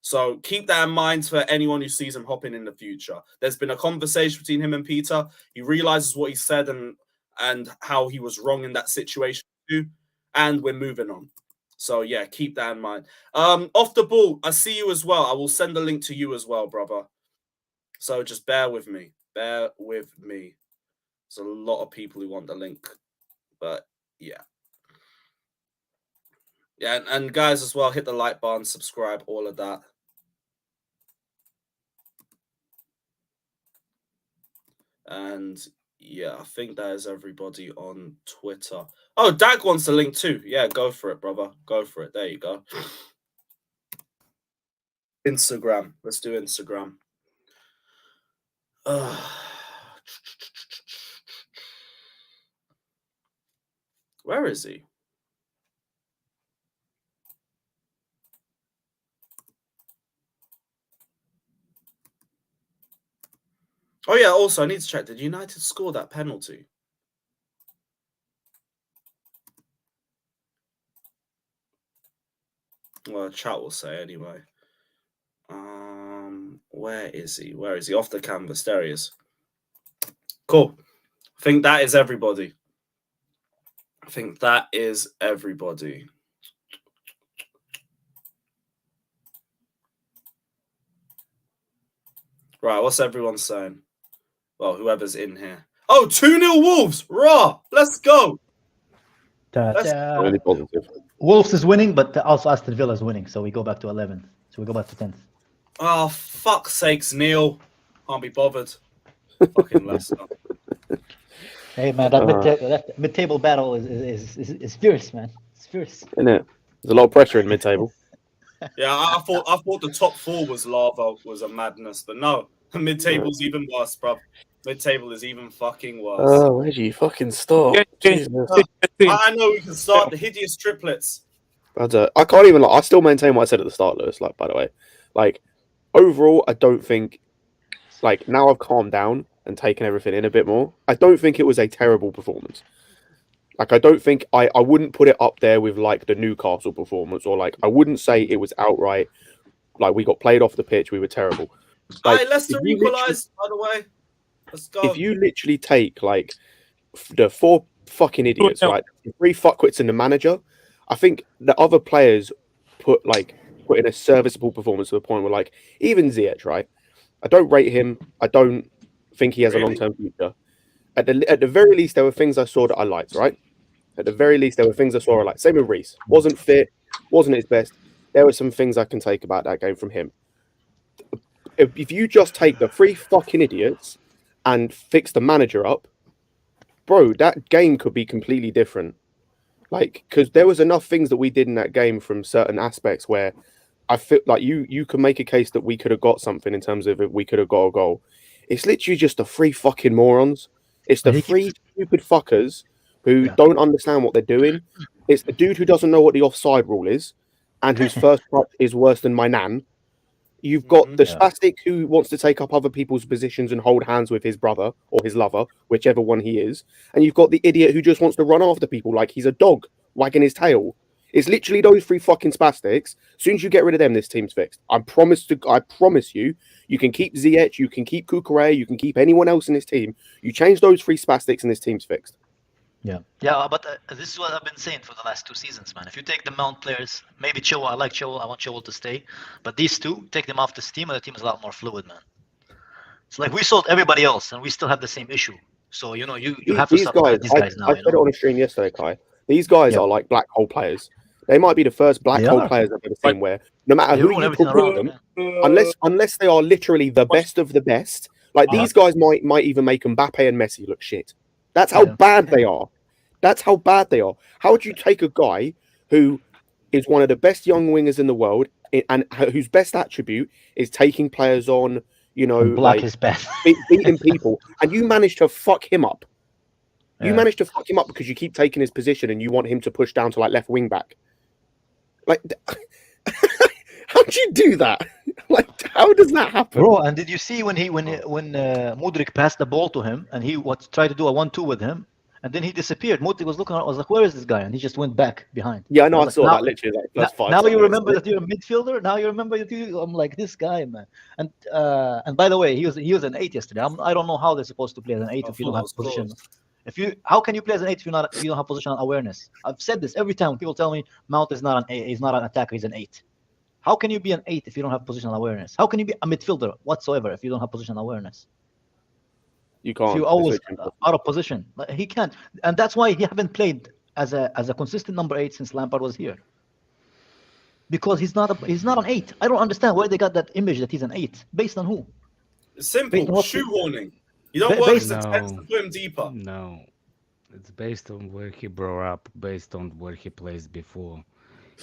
So keep that in mind for anyone who sees him hopping in the future. There's been a conversation between him and Peter. He realizes what he said and how he was wrong in that situation too, and we're moving on. So yeah, keep that in mind. Off the ball, I see you as well. I will send the link to you as well, brother. So just bear with me. Bear with me. There's a lot of people who want the link, but yeah. Yeah, and guys as well, hit the like button, subscribe, all of that. And yeah, I think that is everybody on Twitter. Oh, Dag wants the link too. Yeah, go for it, brother. Go for it. There you go. Instagram. Let's do Instagram. Where is he? Oh yeah, also I need to check. Did United score that penalty? Well, chat will say anyway. Where is he? Where is he? Off the canvas. There he is. Cool. I think that is everybody. I think that is everybody. Right, what's everyone saying? Well, whoever's in here. Oh, 2-0 Wolves! Raw! Let's go! Really positive. Wolves is winning, but also Aston Villa is winning, so we go back to 11th. So we go back to 10th. Oh, fuck's sakes, Neil. Can't be bothered. Fucking Leicester. Hey, man, that mid-table battle is fierce, man. It's fierce. Isn't it? There's a lot of pressure in mid-table. Yeah, I thought the top four was lava, was a madness, but no, mid-table's even worse, bro. Mid-table is even fucking worse. Oh, where'd you fucking start? I know we can start the hideous triplets. I can't even. I still maintain what I said at the start, Lewis. Like, by the way, like overall, I don't think. Like, now I've calmed down and taken everything in a bit more. I don't think it was a terrible performance. Like, I don't think I wouldn't put it up there with like the Newcastle performance, or like I wouldn't say it was outright like we got played off the pitch. We were terrible. Like, Leicester equalised, by the way. Let's go. If you literally take like the four fucking idiots, right? 3 fuckwits and the manager, I think the other players put in a serviceable performance to the point where, like, even Ziyech, right? I don't rate him. I don't think he has a long-term future. At the very least, there were things I saw that I liked, right? At the very least, there were things I saw like same with Reece. Wasn't fit, wasn't his best. There were some things I can take about that game from him. If you just take the 3 fucking idiots and fix the manager up, bro, that game could be completely different. Like, because there was enough things that we did in that game from certain aspects where I feel like you can make a case that we could have got something in terms of if we could have got a goal. It's literally just the 3 fucking morons. It's the 3 stupid fuckers who don't understand what they're doing. It's the dude who doesn't know what the offside rule is and whose first touch is worse than my nan. You've got the spastic who wants to take up other people's positions and hold hands with his brother or his lover, whichever one he is. And you've got the idiot who just wants to run after people like he's a dog wagging his tail. It's literally those 3 fucking spastics. As soon as you get rid of them, this team's fixed. I promise you, you can keep Ziyech, you can keep Kukure, you can keep anyone else in this team. You change those 3 spastics and this team's fixed. Yeah, but this is what I've been saying for the last 2 seasons, man. If you take the Mount players, maybe Chilwell, I like Chilwell, I want Chilwell to stay. But these 2, take them off this team, and the team is a lot more fluid, man. It's like we sold everybody else, and we still have the same issue. So, you have to stop these guys now. I said it on a stream yesterday, Kai. These guys are like black hole players. They might be the first black hole players I've ever seen where no matter who you put them, unless they are literally the best of the best, like these guys might even make Mbappe and Messi look shit. That's how bad they are. That's how bad they are. How would you take a guy who is one of the best young wingers in the world and whose best attribute is taking players on, black is best, beating people, and you manage to fuck him up? You manage to fuck him up because you keep taking his position and you want him to push down to like left wing back. Like, how do you do that? Like, how does that happen, bro? And did you see when Mudryk passed the ball to him and he tried to do a 1-2 with him, and then he disappeared? Mudryk was looking. I was like, "Where is this guy?" And he just went back behind. Yeah, I know. I saw that literally. Like, that's fine. Now you remember that you're a midfielder. Now you remember that I'm like this guy, man. And by the way, he was an 8 yesterday. I don't know how they're supposed to play as an 8 if you don't have position. How can you play as an 8 if you don't have positional awareness? I've said this every time. People tell me Mount is not an 8. He's not an attacker. He's an 8. How can you be an 8 if you don't have positional awareness? How can you be a midfielder whatsoever if you don't have positional awareness? You can't. If you're always out of position. He can't, and that's why he haven't played as a consistent number 8 since Lampard was here. Because he's not an 8. I don't understand where they got that image that he's an 8. Based on who? Simple shoehorning. You don't work as a 10 to put him deeper. No, it's based on where he grew up, based on where he plays before.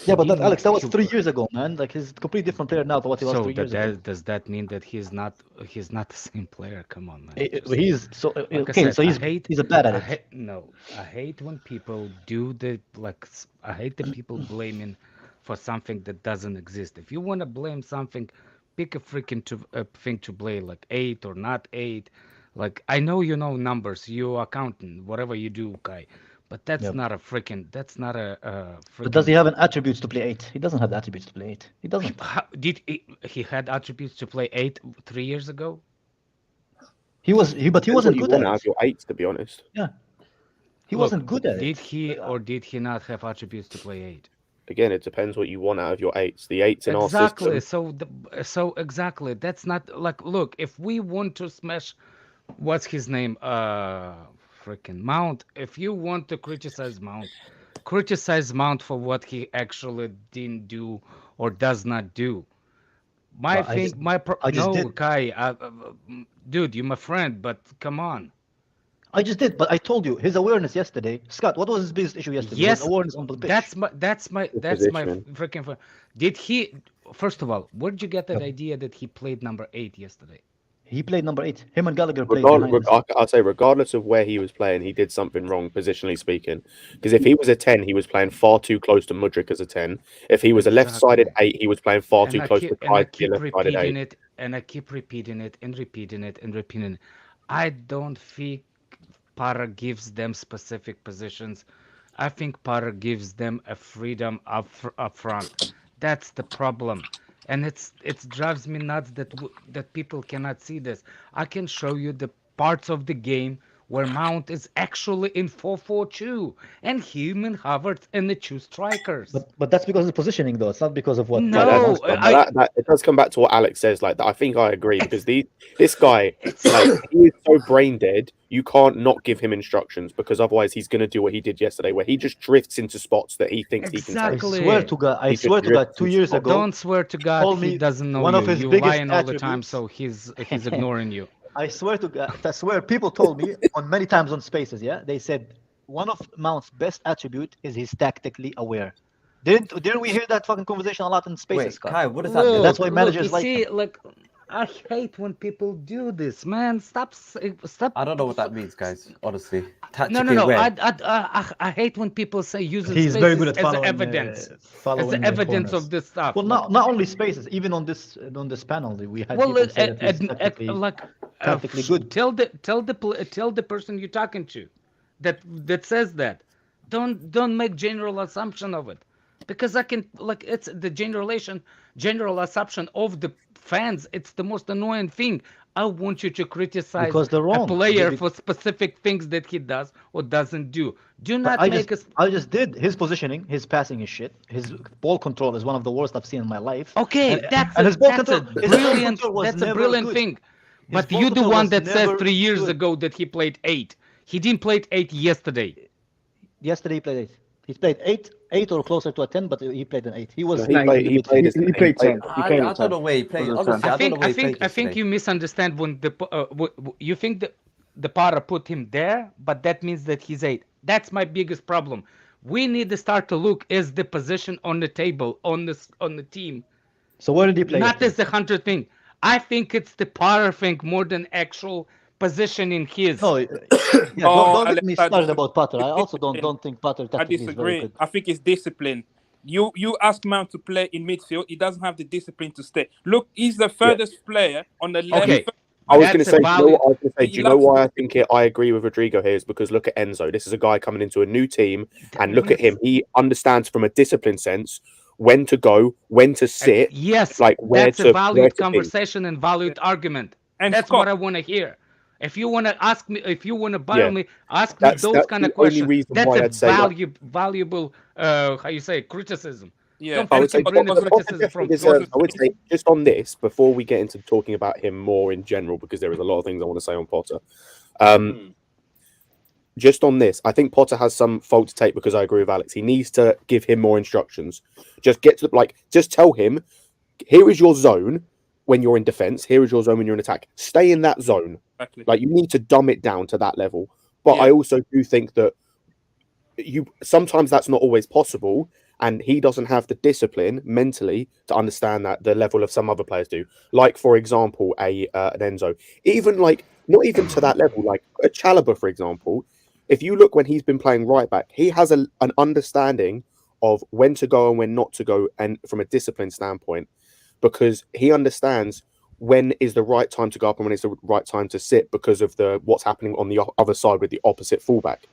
Yeah, but Alex, that was 3 years ago, man. Like, he's a completely different player now than what he was 3 years ago. Does that mean that he's not the same player? Come on, man. He's a bad at it. I hate when people do I hate the people blaming for something that doesn't exist. If you want to blame something, pick a freaking thing to blame, like 8 or not 8. Like, I know you know numbers, you're accountant, whatever you do, Kai. But that's not a freaking. But does he have an attributes to play 8? He doesn't have the attributes to play 8. He doesn't. He had attributes to play 8 3 years ago? He wasn't good at it. Out of your 8s, to be honest. Yeah. He wasn't good at it. Did he or did he not have attributes to play 8? Again, it depends what you want out of your 8s. The 8s in our system. Exactly. So exactly. That's not like, look, if we want to smash, what's his name? Freaking Mount. If you want to criticize Mount for what he actually didn't do or does not do. Kai, dude, you're my friend, but come on. I just did, but I told you his awareness yesterday. Scott, what was his biggest issue yesterday? Yes, awareness on the pitch. That's my freaking. Did he? First of all, where did you get that idea that he played number 8 yesterday? He played number 8. Him and Gallagher played. I'll say, regardless of where he was playing, he did something wrong, positionally speaking. Because if he was a 10, he was playing far too close to Mudryk as a 10. If he was a left-sided 8, he was playing far too close to Kai to be a left-sided 8. And I keep repeating it and repeating it and repeating it. I don't think Para gives them specific positions. I think Para gives them a freedom up front. That's the problem. And it drives me nuts that people cannot see this. I can show you the parts of the game where Mount is actually in 4-4-2 and him and Havertz and the two strikers. But that's because of the positioning, though. It's not because of what. No, that's, that it does come back to what Alex says. Like, I think I agree because this guy, like, he is so brain dead. You can't not give him instructions because otherwise he's going to do what he did yesterday, where he just drifts into spots that he thinks he can take. Exactly. I swear to God, 2 years ago. Don't swear to God, told he me doesn't know one you. of his You're biggest lying all the time, attributes- so he's ignoring you. I swear to God, I swear people told me on many times on Spaces, yeah, they said one of Mount's best attribute is he's tactically aware. Didn't we hear that fucking conversation a lot in Spaces, Wait, Scott? Kai, what does that Look, mean? That's why managers you like see, like, I hate when people do this, man. Stop. I don't know what that means, guys. Honestly, No. tactically aware. I hate when people say using He's spaces very good at as following, evidence, following as the evidence corners. of this stuff. Well, not only Spaces, even on this panel, we had Well, people say that he's tactically good. Tell the person you're talking to, that says that. Don't make general assumption of it, because I can, like, it's the general assumption of the fans. It's the most annoying thing. I want you to criticize Because they're a wrong. player They- for specific things that he does or doesn't do. Do But not make us. I just did his positioning, his passing is shit. His ball control is one of the worst I've seen in my life. Okay, And- that's and a, his ball that's a control- his ball brilliant. control was That's a never brilliant good. thing. His But ball you're the control one was that says never 3 years good. ago that he played 8. He didn't play 8 yesterday. Yesterday he played 8. He played 8 or closer to a 10, but he played an 8. He was. He played. He played. his- He played 10. He I played don't 10. know where he played. Was it Honestly, 10? I don't know where he played I think yesterday. you misunderstand when you think that the Potter put him there, but that means that he's 8. That's my biggest problem. We need to start to look as the position on the table on the team, So where did he play? not as the 100 thing. I think it's the Potter thing more than actual position in his. No, don't get me started about Potter. I also don't think Potter I tactically is very disagree. good. I think it's discipline. You ask Mount to play in midfield, he doesn't have the discipline to stay. Look, he's the furthest player on the left. Okay. I was That's going to a say, do you know valid- what I was going to say? Do you know He why I think I agree with Rodrigo here? Is because look at Enzo. This is a guy coming into a new team, and look at him. He understands from a discipline sense when to go, when to sit. Yes, like where that's to a where valued to be. conversation and valued argument. And That's Scott, what I want to hear. If you want to ask me, if you want to battle Yeah. me, ask me That's those kind the of only questions. reason That's why a I'd say that. valuable, how you say, criticism. yeah, Don't I would fucking say bring the Potter criticism from. I would say just on this before we get into talking about him more in general, because there is a lot of things I want to say on Potter. Just on this, I think Potter has some fault to take because I agree with Alex. He needs to give him more instructions. Just get to just tell him, here is your zone when you're in defense. Here is your zone when you're in attack. Stay in that zone. exactly. Like, you need to dumb it down to that level. But Yeah. I also do think that sometimes that's not always possible, and he doesn't have the discipline mentally to understand that the level of some other players do. Like, for example, an Enzo. Even not even to that level. Like a Chalobah, for example. If you look when he's been playing right back, he has an understanding of when to go and when not to go, and from a discipline standpoint, because he understands when is the right time to go up and when is the right time to sit because of what's happening on the other side with the opposite fullback.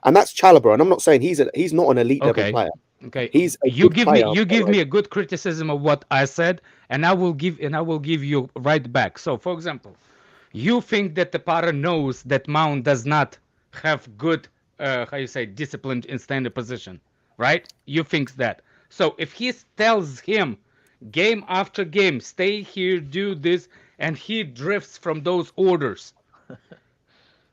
And that's Chalobah, and I'm not saying he's not an elite level player. Okay, He's a you good give player, me you but, give me a good criticism of what I said, and I will give you right back. So, for example, you think that the Potter knows that Mount does not have good how you say discipline in standing position, right? You think that. So if he tells him game after game, stay here, do this, and he drifts from those orders,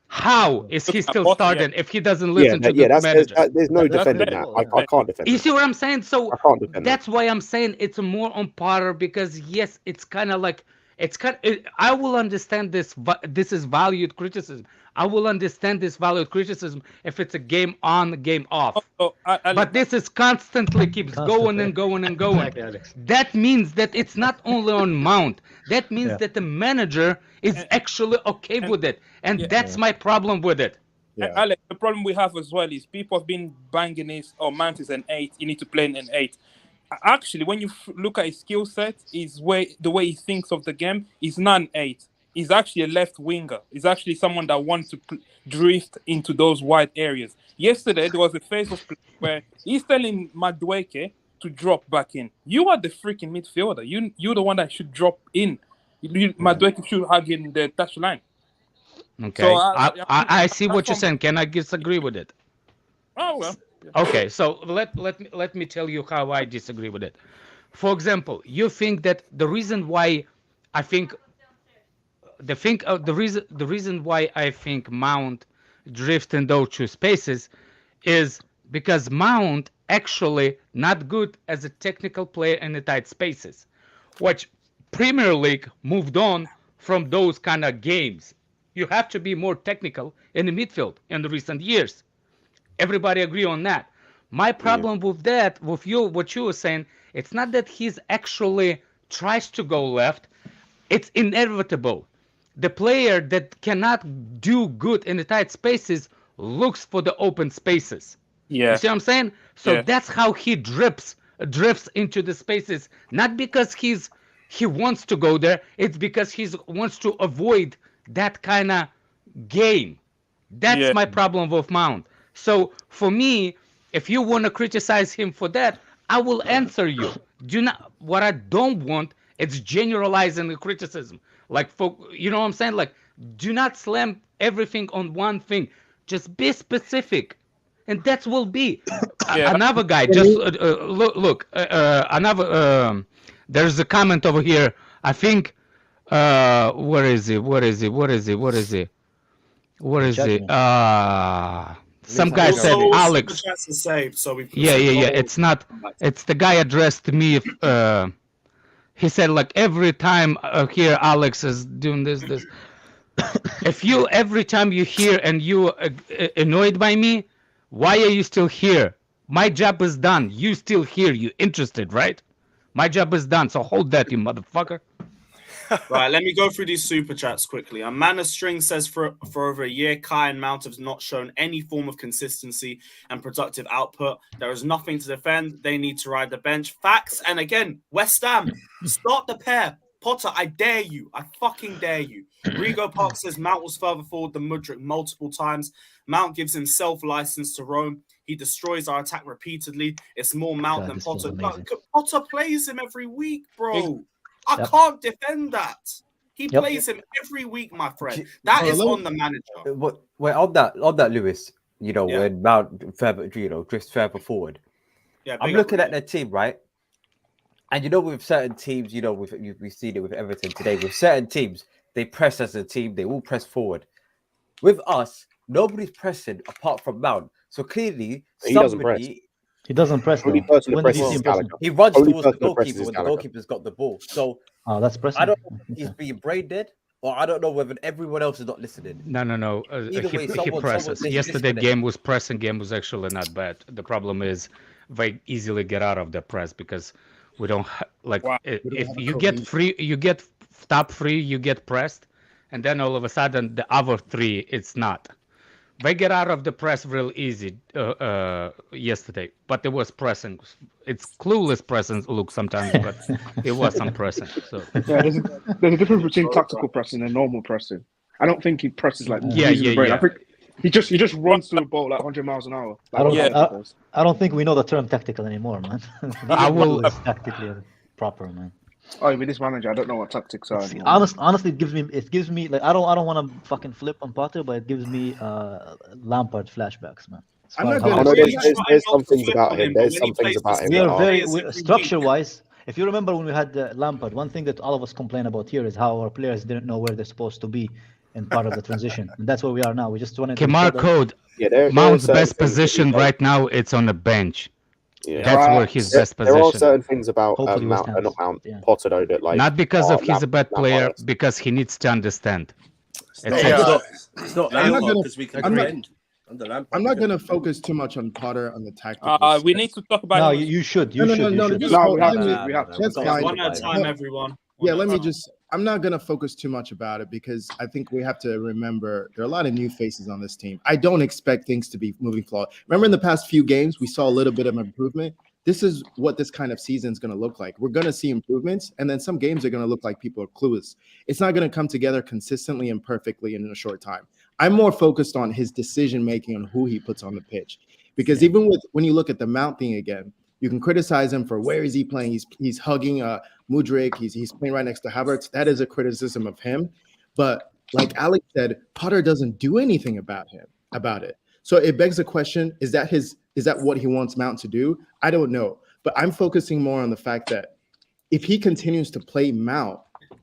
how is he still starting if he doesn't listen to the manager? There's no That's defending their that. fault. I can't defend You it. see what I'm saying? So I can't defend that's why I'm saying it's more on Potter, because yes, it's kind of like I will understand this. This is valued criticism. I will understand this valued criticism if it's a game on, game off. But this is constantly keeps going and going and going. Exactly, Alex. That means that it's not only on Mount. That means that the manager is actually okay with it, and that's my problem with it. Alex, the problem we have as well is people have been banging this, Mount is an 8, you need to play in an 8. Actually, when you look at his skill set, the way he thinks of the game, he's not an 8. He's actually a left winger. He's actually someone that wants to drift into those wide areas. Yesterday, there was a phase of play where he's telling Madueke to drop back in. You are the freaking midfielder. You're the one that should drop in. Madueke should hug in the touchline. Okay, So I see what you're from- saying. Can I disagree with it? Oh well. Okay, so let me tell you how I disagree with it. For example, you think that the reason why I think the reason why I think Mount drift in those two spaces is because Mount actually not good as a technical player in the tight spaces, which Premier League moved on from those kind of games. You have to be more technical in the midfield in the recent years. Everybody agree on that. My problem with that, with you, what you were saying, it's not that he's actually tries to go left. It's inevitable. The player that cannot do good in the tight spaces looks for the open spaces. Yeah. You see what I'm saying? So Yeah. that's how he drifts into the spaces. Not because he wants to go there. It's because he wants to avoid that kind of game. That's Yeah. my problem with Mount. So for me, if you want to criticize him for that, I will answer you. Do not. What I don't want is generalizing the criticism. Like, for you know what I'm saying? Like, do not slam everything on one thing. Just be specific, and that will be Yeah. another guy. Just look. Another. There's a comment over here. I think. Where is it? What is it? What is it? What is it? What is it? Some guy Also, said all Alex. super chats are saved, so we Yeah. It's not. It's the guy addressed me. He said like every time here Alex is doing this. If you every time you hear and you annoyed by me, why are you still here? My job is done. You still here. You interested, right? My job is done. So hold that, you motherfucker. Right, let me go through these super chats quickly. A Man of String says for over a year, Kai and Mount have not shown any form of consistency and productive output. There is nothing to defend. They need to ride the bench. Facts. And again, West Ham, start the pair. Potter, I dare you. I fucking dare you. Rigo Park says Mount was further forward than Mudryk multiple times. Mount gives himself license to roam. He destroys our attack repeatedly. It's more Mount than this was Potter. amazing. Potter plays him every week, bro. I can't defend that. He plays him every week, my friend. That is on the manager. Wait, on that, Lewis, when Mount further, drifts further forward. Yeah, I'm looking at their team, right? And with certain teams, we've seen it with Everton today. With certain teams, they press as a team, they all press forward. With us, nobody's pressing apart from Mount. So clearly, He doesn't press. He doesn't press. Only Though. person that When did presses you see is him pressing? Gallagher. he runs Only towards the person that presses goalkeeper is when the Gallagher. goalkeeper's got the ball. So That's pressing. I don't know if he's being brain dead, or I don't know whether everyone else is not listening. No. Either way, He someone presses. needs to Yesterday disconnect. pressing game was actually not bad. The problem is they easily get out of the press because we don't if you get free, you get top free, you get pressed, and then all of a sudden the other three it's not. They get out of the press real easy yesterday, but there was pressing. It's clueless pressing look sometimes, but it was some pressing. So Yeah, there's a difference between tactical pressing and normal pressing. I don't think he presses like Yeah. I think he just runs through the ball like 100 miles an hour. Like I don't think we know the term tactical anymore, man. I will tactically proper, man. Oh, with this manager, I don't know what tactics are. anymore. Honestly, it gives me like I don't want to fucking flip on Potter, but it gives me Lampard flashbacks, man. I'm not I gonna know Really there's trying some not to things flip about on him. him, but There's when some he things plays about the him. We that are are- very Players every structure-wise. If you remember when we had Lampard, one thing that all of us complain about here is how our players didn't know where they're supposed to be in part of the transition, and that's where we are now. We just wanted to Kemar show that- Code. Yeah, there are Mount's certain best things that he position does. right now it's on the bench. Yeah. That's where his best There are position. certain things about Hopefully West Mount, not Mount, Ham's, Potter though that like Not because of he's a bad player, Lampard. because he needs to understand. It's not I'm not Lampard gonna- because we can I'm not- defend under Lampard. I'm not going to focus too much on Potter on the tactical. We need to talk about. No, him. you should. No, You should. no, You should. just No, we have let me- to. We have to. That's We fine. One at a time, everyone. Yeah, let me just. I'm not going to focus too much about it because I think we have to remember there are a lot of new faces on this team. I don't expect things to be moving flawed. Remember in the past few games, we saw a little bit of improvement. This is what this kind of season is going to look like. We're going to see improvements, and then some games are going to look like people are clueless. It's not going to come together consistently and perfectly in a short time. I'm more focused on his decision making on who he puts on the pitch, because even when you look at the Mount thing again, you can criticize him for where is he playing. He's hugging Mudryk. He's playing right next to Havertz. That is a criticism of him. But like Alex said, Potter doesn't do anything about it. So it begs the question: is that what he wants Mount to do? I don't know, but I'm focusing more on the fact that if he continues to play Mount,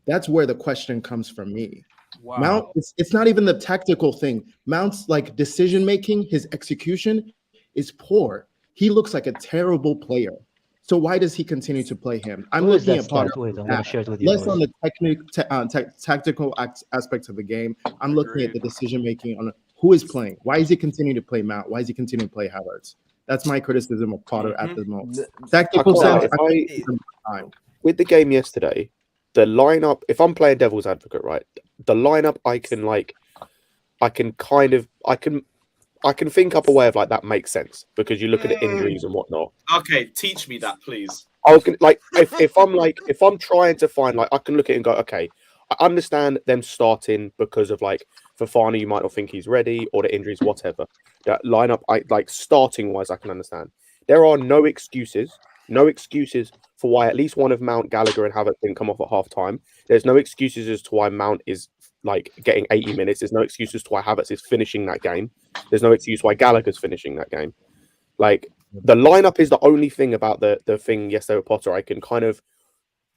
that's where the question comes from me. Wow. Mount, it's not even the tactical thing. Mount's like decision making, his execution is poor. He looks like a terrible player. So why does he continue to play him? I'm Who is looking that at Potter stat? Wait, I'm gonna share it with you. less on the tactical aspects of the game. I'm looking at the decision making on who is playing. Why is he continuing to play Mount? Why is he continuing to play Havertz? That's my criticism of Potter at the moment. Tactical sense, with the game yesterday, the lineup. If I'm playing devil's advocate, right, the lineup I can think up a way of like that makes sense because you look at the injuries and whatnot. Okay, teach me that, please. I was gonna like if I'm trying to find like I can look at it and go, okay, I understand them starting because of like Fofana, you might not think he's ready or the injuries, whatever. That lineup, I like starting wise, I can understand. There are no excuses for why at least one of Mount, Gallagher, and Havertz didn't come off at half time. There's no excuses as to why Mount is like getting 80 minutes. There's no excuses to why Havertz is finishing that game. There's no excuse why Gallagher's finishing that game. Like the lineup is the only thing about the thing yesterday with Potter I can kind of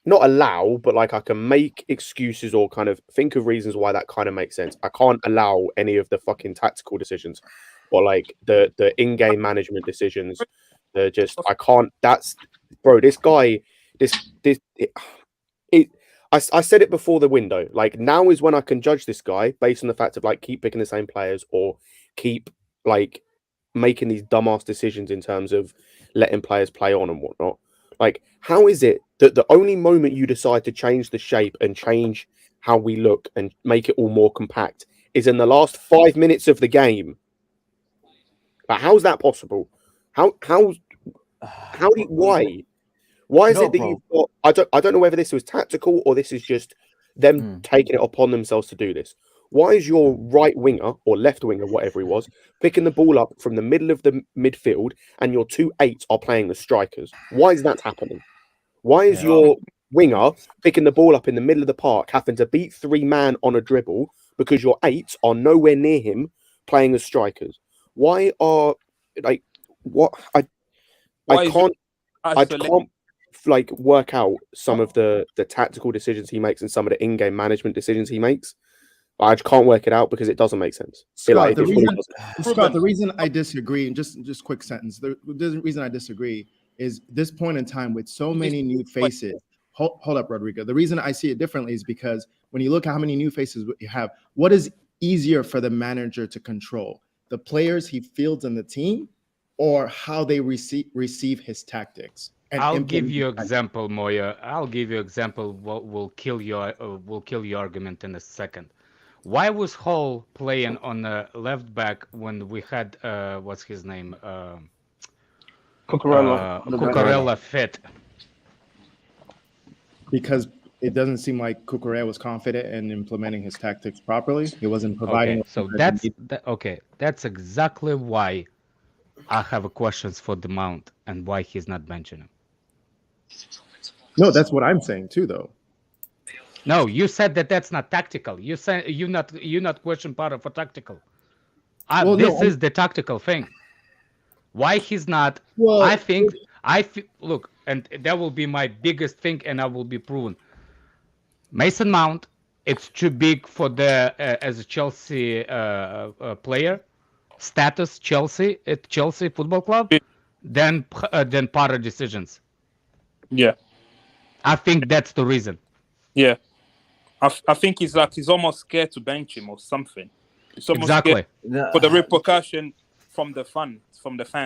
not allow, but like I can make excuses or kind of think of reasons why that kind of makes sense. I can't allow any of the fucking tactical decisions or like the in-game management decisions. They're just I can't. That's bro. This guy. I said it before the window. Like now is when I can judge this guy based on the fact of like keep picking the same players or keep like making these dumbass decisions in terms of letting players play on and whatnot. Like, how is it that the only moment you decide to change the shape and change how we look and make it all more compact is in the last 5 minutes of the game? Like, how's that possible? Why is it that you've got? I don't know whether this was tactical or this is just them taking it upon themselves to do this. Why is your right winger or left winger, whatever he was, picking the ball up from the middle of the midfield and your 2 8s are playing the strikers? Why is that happening? Why is your winger picking the ball up in the middle of the park, having to beat 3 man on a dribble because your 8s are nowhere near him playing as strikers? Why are like what I can't like work out some of the tactical decisions he makes and some of the in-game management decisions he makes. I just can't work it out because it doesn't make sense. Scott, the reason I disagree, and just quick sentence, the reason I disagree is this point in time with so many new faces. Hold up, Rodrigo. The reason I see it differently is because when you look at how many new faces you have, what is easier for the manager to control? The players he fields in the team or how they receive his tactics? I'll give you example, Moya. I'll give you example. What will kill your argument in a second. Why was Hall playing on the left back when we had what's his name? Cucurella fit. Because it doesn't seem like Cucurella was confident in implementing his tactics properly. He wasn't providing. Okay, so that's exactly why I have questions for the Mount and why he's not benching him. No, that's what I'm saying too, though. No, you said that's not tactical. You said you not question Potter for tactical. This is the tactical thing. Why he's not? Well, look, and that will be my biggest thing, and I will be proven. Mason Mount, it's too big for the as a Chelsea player status. Chelsea Football Club. Then Potter decisions. Yeah, I think that's the reason. Yeah, I think he's almost scared to bench him or something. It's almost exactly for the repercussion from the fans.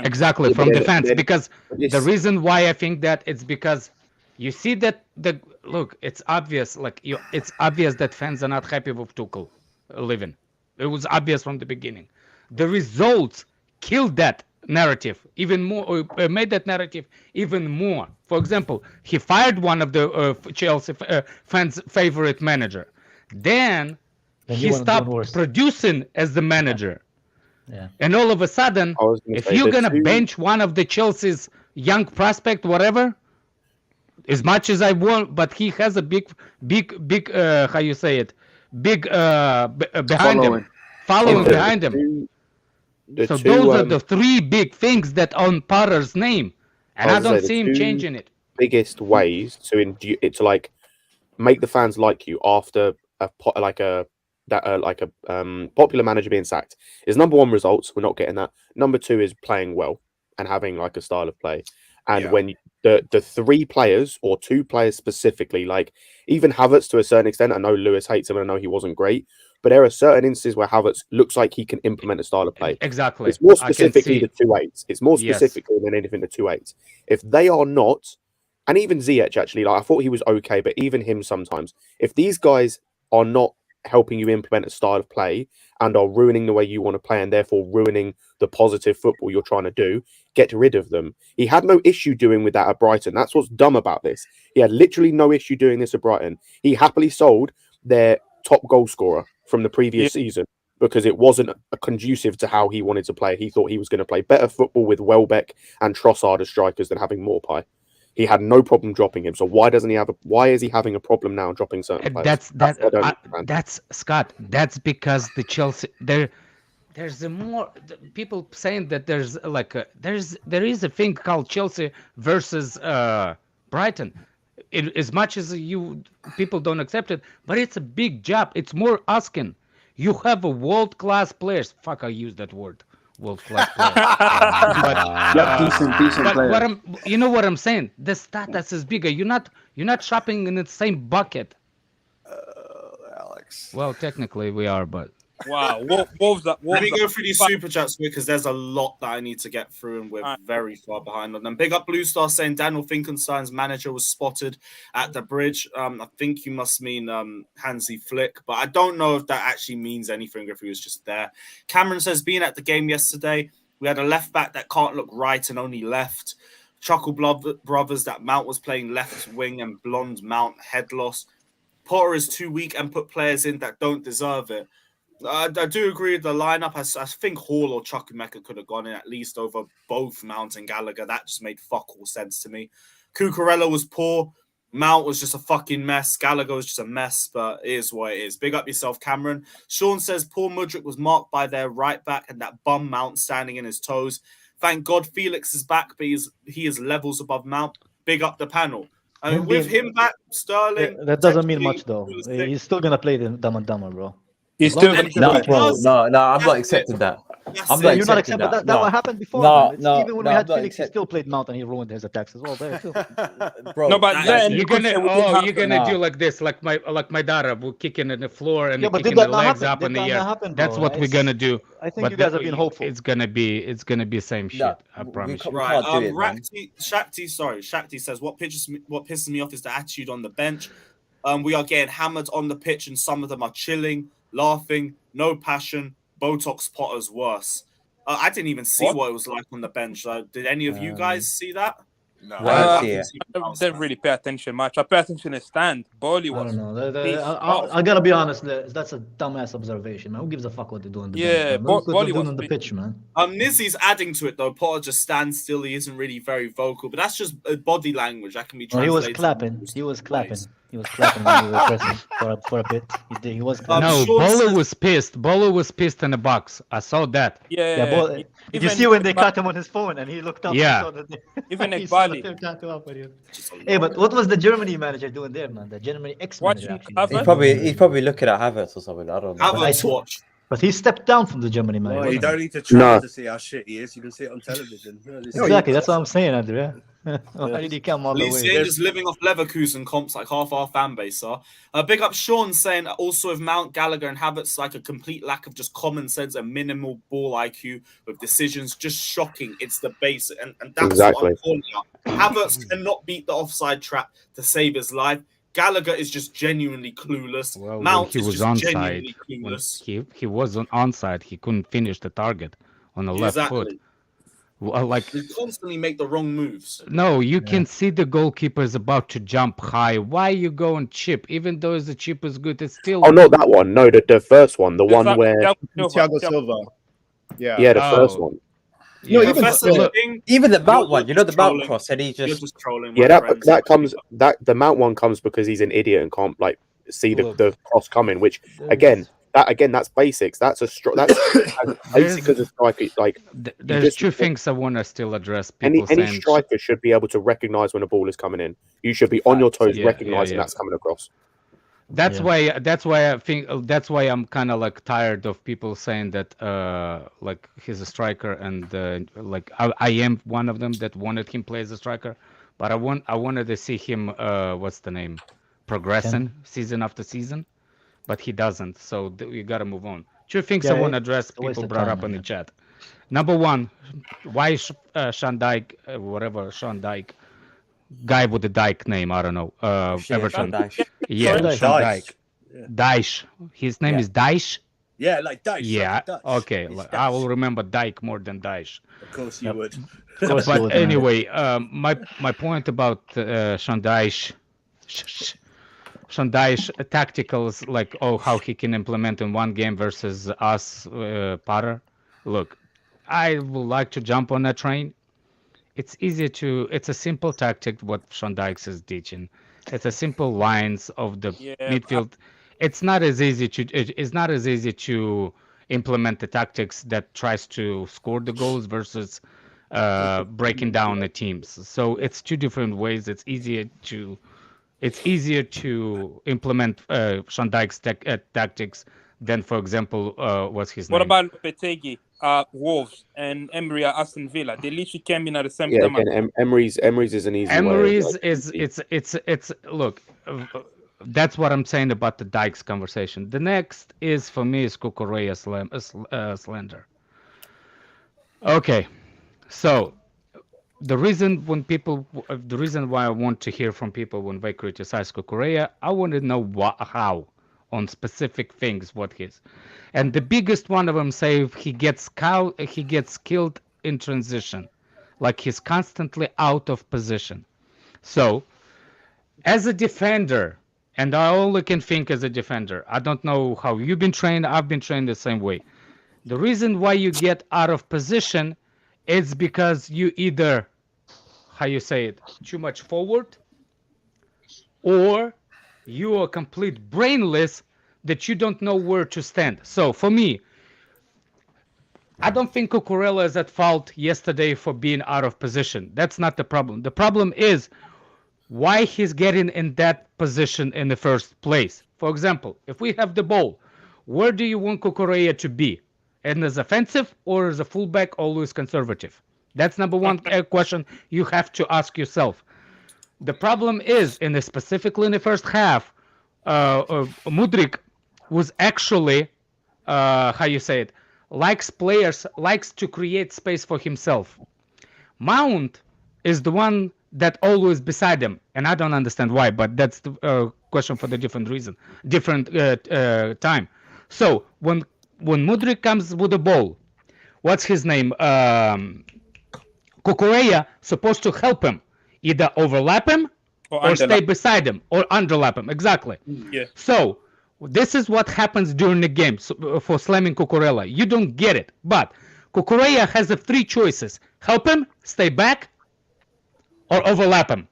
Exactly, from the fans. Because the reason why I think that it's because you see that it's obvious. It's obvious that fans are not happy with Tuchel leaving. It was obvious from the beginning. The results killed that narrative even more, made that narrative even more. For example, he fired one of the Chelsea fans' favorite manager. Then he stopped producing as the manager. Yeah. And all of a sudden, if you're going to bench one of the Chelsea's young prospect, whatever, as much as I want, but he has a big, how you say it, big behind him, following The behind him. So those are the three big things that on Potter's name, and I don't see him changing it. Biggest ways to like make the fans like you after a popular manager being sacked is number one, results. We're not getting that. Number two is playing well and having like a style of play. And when the three players or two players specifically, like even Havertz to a certain extent, I know Lewis hates him and I know he wasn't great, but there are certain instances where Havertz looks like he can implement a style of play. Exactly. It's more specifically the 2-8s. It's more specifically than anything the 2-8s. If they are not, and even Ziyech actually, like I thought he was okay, but even him sometimes, if these guys are not helping you implement a style of play and are ruining the way you want to play and therefore ruining the positive football you're trying to do, get rid of them. He had no issue doing with that at Brighton. That's what's dumb about this. He had literally no issue doing this at Brighton. He happily sold their top goal scorer from the previous season because it wasn't conducive to how he wanted to play. He thought he was going to play better football with Welbeck and Trossard as strikers than having Maupay. He had no problem dropping him. So why doesn't he have why is he having a problem now dropping certain players? That's Scott. That's because the Chelsea there's more people saying that there's like there is a thing called Chelsea versus Brighton. As much as people don't accept it, but it's a big job. It's more asking. You have a world-class players. Fuck, I use that word. World-class players. Decent players. You know what I'm saying? The status is bigger. You're not shopping in the same bucket. Alex. Well, technically we are, but wow. What was that? Let me go through these super chats because there's a lot that I need to get through, and we're very far behind on them. Big up Blue Star saying Daniel Finkenstein's manager was spotted at the bridge. I think you must mean Hansi Flick, but I don't know if that actually means anything if he was just there. Cameron says being at the game yesterday, we had a left back that can't look right and only left. Chuckle Brothers that Mount was playing left wing and blonde Mount head loss. Potter is too weak and put players in that don't deserve it. I do agree with the lineup. I think Hall or Chukwuemeka could have gone in at least over both Mount and Gallagher. That just made fuck all sense to me. Cucurella was poor. Mount was just a fucking mess. Gallagher was just a mess, but it is what it is. Big up yourself, Cameron. Sean says Paul Mudryk was marked by their right back and that bum Mount standing in his toes. Thank God Felix is back, but he is levels above Mount. Big up the panel. I mean, with him back, Sterling... That doesn't mean much, though. He's still going to play the Dumb and Dumber, bro. He's still no, bro. No, I'm not accepting that. You're not accepting that. That what happened before. No, even when we had Felix, he still played Mount and he ruined his attacks as well. There too. Bro, no, but then you're gonna do like this, like my daughter will kicking in the floor and kicking the legs up in the air. That's what we're gonna do. I think you guys are being hopeful. It's gonna be same shit. I promise you. Right. Shakti says what pisses me off is the attitude on the bench. We are getting hammered on the pitch and some of them are chilling, laughing, no passion. Botox Potter's worse. I didn't even see what it was like on the bench. Did any of you guys see that? No. I didn't really pay attention much. I pay attention to stand. Bowley was. I don't know. I gotta be honest. That's a dumbass observation, man. Who gives a fuck what they do on the bench? Bowley was on the pitch, man. Nizzy's adding to it though. Potter just stands still. He isn't really very vocal, but that's just body language. That can be translated. He was clapping. He was clapping when he was pressing for a bit. He was clapping. No, Bolo was pissed. Bolo was pissed in the box. I saw that. Yeah. Did you see when they cut him on his phone and he looked up? Yeah. Even Ekbali. Hey, but what was the Germany manager doing there, man? The Germany ex-manager. He's probably looking at Havertz or something. I don't know. Havertz watch. But he stepped down from the Germany manager. Well, you don't need to try to see how shit he is. You can see it on television. Exactly, that's what I'm saying, Andrea. How did he come all the way? They're just living off Leverkusen comps like half our fan base are. Big up Sean saying also with Mount, Gallagher and Havertz like a complete lack of just common sense and minimal ball IQ with decisions. Just shocking. It's the base. And that's what I'm calling out. Havertz cannot beat the offside trap to save his life. Gallagher is just genuinely clueless. Well, Mount he is was just genuinely clueless. He was onside. He couldn't finish the target on the left foot. Well, they constantly make the wrong moves. No, you can see the goalkeeper is about to jump high. Why you going chip? Even though the chip is good, it's still. Oh, not that one. No, the first one, the one where Thiago Silva. Yeah, the first one. No, even the Mount one, the Mount cross, and he just trolling. Yeah, that comes the Mount one comes because he's an idiot and can't see Look, the cross coming. Which there's that's basics. That's as basic as a striker. Like there's two things I want to still address. any People saying striker should be able to recognize when a ball is coming in. You should be on your toes, recognizing that's coming across. That's why I think that's why I'm kind of like tired of people saying that like he's a striker and like I am one of them that wanted him play as a striker, but I wanted to see him what's the name progressing season after season, but he doesn't. So we got to move on. Two things I want to address. People brought up in the chat. Number one, why Sean Dyke, Sean Dyke, guy with the Dyke name, I don't know, Everton. Yeah, Sean Dyke. Dyche. His name is Dyche? Yeah, like Dyche. Yeah, like okay. Like, I will remember Dyke more than Dyche. Of course you would. But anyway, my point about Sean Dyche tacticals, like, how he can implement in one game versus us, Potter. Look, I would like to jump on that train. It's a simple tactic what Sean Dykes is teaching. It's a simple lines of the midfield. It's not as easy to implement the tactics that tries to score the goals versus breaking down the teams. So it's two different ways. It's easier to implement Sean Dykes tactics than, for example, what's his name? What about Lopetegui, Wolves, and Emery at Aston Villa? They literally came in at the same time. Yeah, again, Emery's is an easy Emery's way. It's look, that's what I'm saying about the Dykes conversation. The next is for me is Cucurella slander. Okay, so the reason why I want to hear from people when they criticize Cucurella, I want to know how. On specific things, what his, and the biggest one of them say he gets killed in transition, like he's constantly out of position. So, as a defender, and I only can think as a defender. I don't know how you've been trained. I've been trained the same way. The reason why you get out of position is because you either, too much forward, or you are complete brainless that you don't know where to stand. So for me, I don't think Cucurella is at fault yesterday for being out of position. That's not the problem. The problem is why he's getting in that position in the first place. For example, if we have the ball, where do you want Cucurella to be? And as offensive or as a fullback, always conservative? That's number one question you have to ask yourself. The problem is, specifically in the first half, Mudryk was actually, likes to create space for himself. Mount is the one that always beside him, and I don't understand why, but that's the question for the different time. So when Mudryk comes with the ball, what's his name? Cucurella supposed to help him. Either overlap him or stay beside him or underlap him. Exactly. Yeah. So this is what happens during the game for slamming Cucurella. You don't get it. But Cucurella has the three choices. Help him, stay back, or overlap him.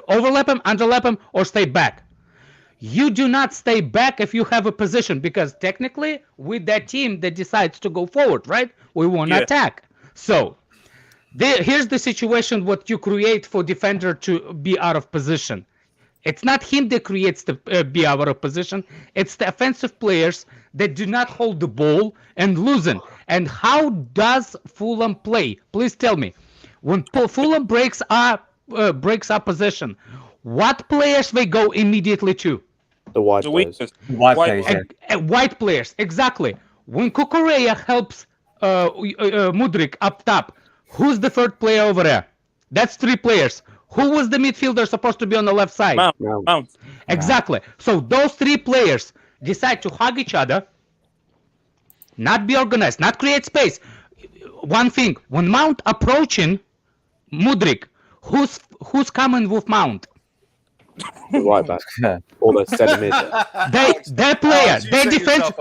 Overlap him, underlap him, or stay back. You do not stay back if you have a position, because technically with that team that decides to go forward, right? We want to attack. So here's the situation what you create for defender to be out of position. It's not him that creates the be out of position. It's the offensive players that do not hold the ball and losing. And how does Fulham play? Please tell me. When Fulham breaks up possession, what players they go immediately to? The wide players. White players, exactly. When Cucurella helps Mudryk up top, who's the third player over there? That's three players. Who was the midfielder supposed to be on the left side? Mount. Exactly. So those three players decide to hug each other, not be organized, not create space. One thing, when Mount approaching Mudryk, who's coming with Mount? The right back. Or the centre mid. They player. They defensive.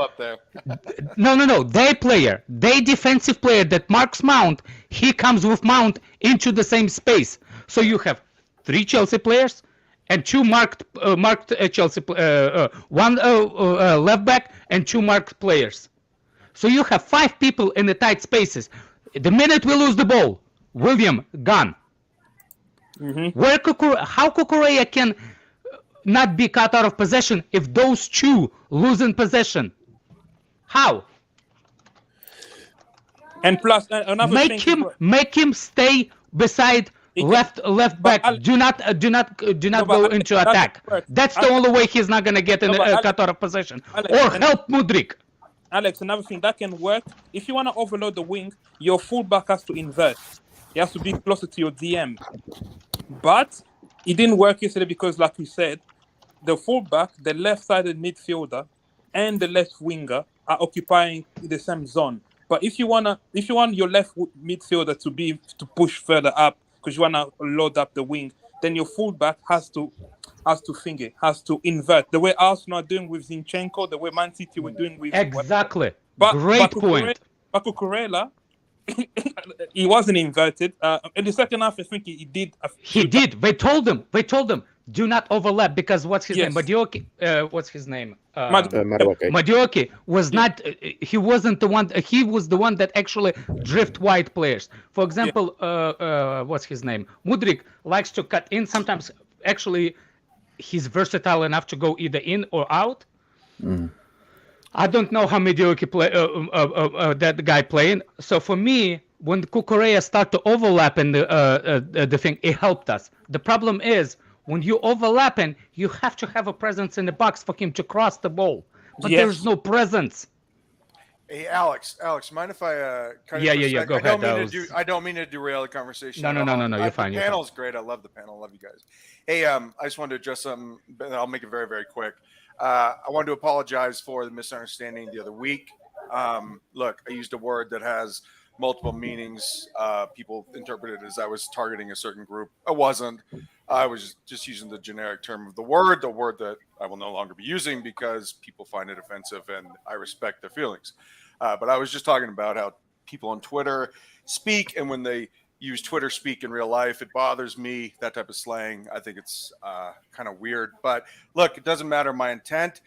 No. They player. They defensive player that marks Mount. He comes with Mount into the same space. So you have three Chelsea players and two marked Chelsea, one left back and two marked players. So you have 5 people in the tight spaces. The minute we lose the ball, William gone. Where how Kukureya can not be cut out of possession if those two lose in possession? How? And plus another make him stay beside left back. Do not go into attack. That's the only way he's not gonna get in cut out of possession. Or help Mudryk. Alex, another thing that can work, if you want to overload the wing, your fullback has to invert. He has to be closer to your DM. But it didn't work yesterday because, like we said, the fullback, the left-sided midfielder, and the left winger are occupying the same zone. But if you want your left midfielder to push further up because you want to load up the wing, then your fullback has to invert the way Arsenal are doing with Zinchenko, the way Man City were doing with exactly. Great point. But Cucurella, he wasn't inverted. In the second half, I think he did. He did. They told him. Do not overlap because what's his name? Madioki. What's his name? Madioki was not. He wasn't the one. He was the one that actually drift wide players. For example, what's his name? Mudryk likes to cut in. Sometimes, actually, he's versatile enough to go either in or out. I don't know how Madioki play that guy playing. So for me, when Kukureya start to overlap in the thing, it helped us. The problem is, when you overlapping, you have to have a presence in the box for him to cross the ball. But there's no presence. Hey, Alex, mind if I cut in? Yeah. Go ahead. I don't mean to derail the conversation. No. You're fine. The panel's great. I love the panel. I love you guys. Hey, I just wanted to address something. I'll make it very, very quick. I wanted to apologize for the misunderstanding the other week. Look, I used a word that has multiple meanings. People interpreted it as I was targeting a certain group. I wasn't. I was just using the generic term of the word that I will no longer be using because people find it offensive and I respect their feelings. But I was just talking about how people on Twitter speak, and when they use Twitter speak in real life, it bothers me, that type of slang. I think it's kind of weird. But look, it doesn't matter my intent.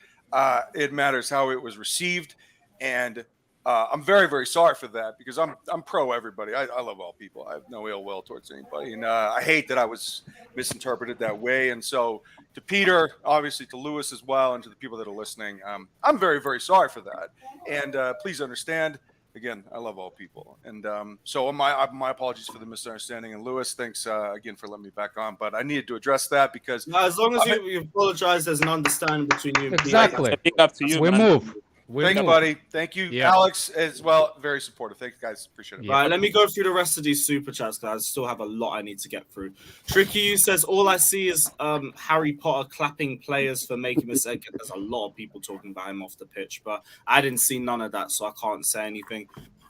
It matters how it was received. And I'm very, very sorry for that because I'm pro everybody. I love all people. I have no ill will towards anybody. And I hate that I was misinterpreted that way. And so to Peter, obviously to Lewis as well, and to the people that are listening, I'm very, very sorry for that. And please understand, again, I love all people. And so my apologies for the misunderstanding. And Lewis, thanks again for letting me back on. But I needed to address that because as long as you apologize, there's an understanding between you and exactly. Peter. Up to you, we move. Thank you, buddy. Thank you, Alex, as well. Very supportive. Thank you, guys. Appreciate it. Right, let me go through the rest of these super chats because I still have a lot I need to get through. Tricky says, all I see is Harry Potter clapping players for making mistakes. There's a lot of people talking about him off the pitch, but I didn't see none of that, so I can't say anything.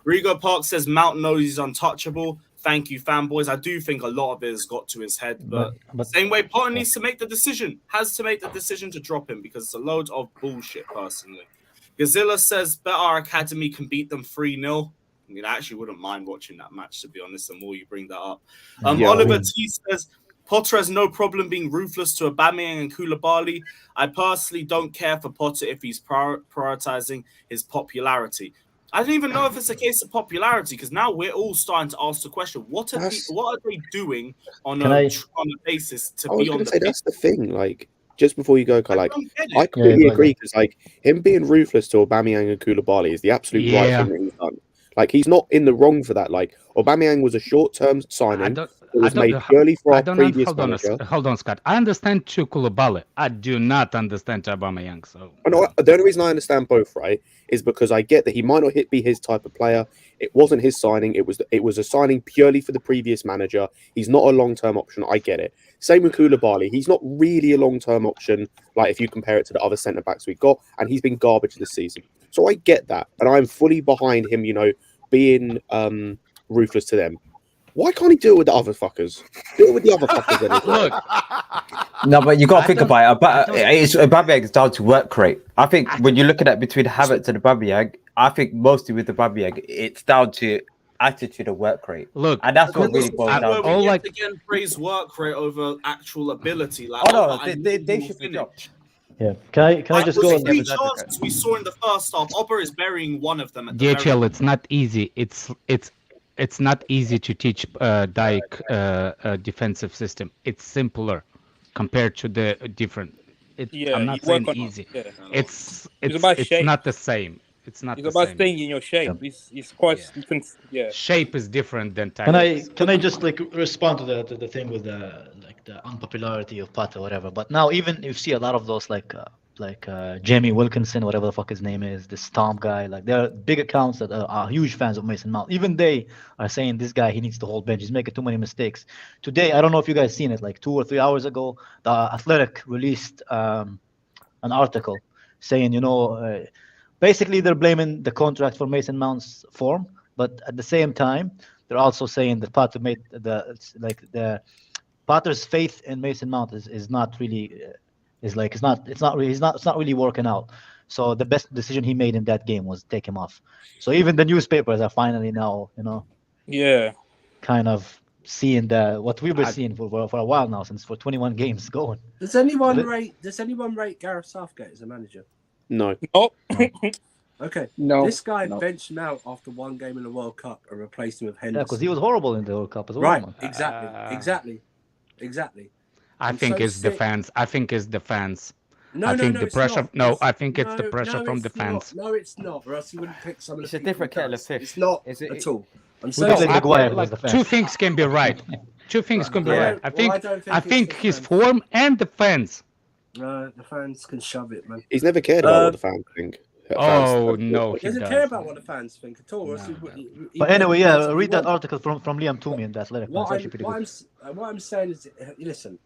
Rigo Park says, Mount knows he's untouchable. Thank you, fanboys. I do think a lot of it has got to his head, but same way Potter needs to make the decision, to drop him because it's a load of bullshit, personally. Gazilla says, bet our academy can beat them 3-0. I mean, I actually wouldn't mind watching that match, to be honest, the more you bring that up. Oliver T says, Potter has no problem being ruthless to Aubameyang and Koulibaly. I personally don't care for Potter if he's prioritizing his popularity. I don't even know if it's a case of popularity because now we're all starting to ask the question: what are they doing on a basis to be on the pitch? That's the thing, like. Just before you go, I completely agree because, him being ruthless to Aubameyang and Koulibaly is the absolute right thing that he's done. Like, he's not in the wrong for that. Like, Aubameyang was a short-term signing. It was made purely for our previous manager. Hold on, Scott. I understand to Koulibaly. I do not understand to Aubameyang. So the only reason I understand both, right, is because I get that he might not be his type of player. It wasn't his signing. It was a signing purely for the previous manager. He's not a long-term option. I get it. Same with Koulibaly. He's not really a long-term option, like if you compare it to the other centre-backs we've got, and he's been garbage this season. So I get that, and I'm fully behind him, being ruthless to them. Why can't he do it with the other fuckers? Do it with the other fuckers. Look. No, but you got to think about it. Aubameyang is down to work rate. I think when you're looking at between Havertz and Aubameyang, I think mostly with Aubameyang, it's down to attitude and work rate. Look, And that's what Because really boils that's down where to. we all yet like- again praise work rate over actual ability. Like, Oh no, Oba, I they need more should be dropped. Yeah. Can I just go the on three that? chances we saw in the first half, Oba is burying one of them at the very DHL, it's not easy. It's not easy to teach Dyke defensive system. It's simpler compared to the different. Yeah, I'm not you work saying on- easy. yeah. It's about shape. not the same. It's not It's the about same. staying in your shape. It's quite. Yeah. You can, yeah. Shape is different than Can I tactics. just like respond to the thing with the unpopularity of Pat or whatever? But now even you see a lot of those like Jamie Wilkinson, whatever the fuck his name is, this Tom guy, like there are big accounts that are huge fans of Mason Mount. Even they are saying this guy, he needs to hold bench. He's making too many mistakes. Today, I don't know if you guys seen it, like 2 or 3 hours ago, the Athletic released an article saying, basically they're blaming the contract for Mason Mount's form, but at the same time, they're also saying that Potter made the Potter's faith in Mason Mount is not really it's not really working out. So the best decision he made in that game was take him off. So even the newspapers are finally now, Yeah. kind of seeing what we've been seeing for a while now, since for 21 games going. Does anyone But- rate Gareth Southgate as a manager? No. Oh. Okay. No. This guy no. benched him out after one game in the World Cup and replaced him with Henderson. Yeah, because he was horrible in the World Cup as well. right. Man. Exactly. I I'm think so it's the sick. fans. I think it's the fans. No, I no, think no, the it's pressure. not. No, It's- I think it's the no, pressure no, from the it's not. fans. No, it's not, or else he wouldn't pick some of the It's a people different he kettle of does. fish. It's not Is it- at all. I'm We so don't sick. think Maguire was like the fans. two things can be right. Two things can be Yeah. right. I Well, think. I don't I think think it's the his fans. form and the fans. No, the fans can shove it, man. He's never cared about what the fans think. Oh, no, He he doesn't does. care about what the fans think at all. or else No, he would- he But would- anyway, read that what- article from Liam Toomey in the Athletic. It's actually pretty good. What I'm saying is, listen,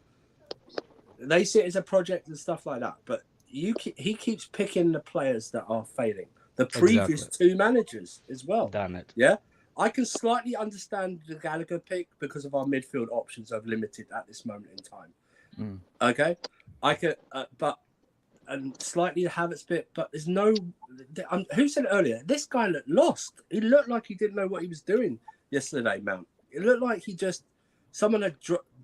they see it as a project and stuff like that, but he keeps picking the players that are failing. The previous two managers as well. Damn it. Yeah, I can slightly understand the Gallagher pick because of our midfield options are limited at this moment in time. Okay, I could, and slightly the Havertz bit, but there's no. Who said it earlier? This guy looked lost. He looked like he didn't know what he was doing yesterday, Mount. It looked like someone had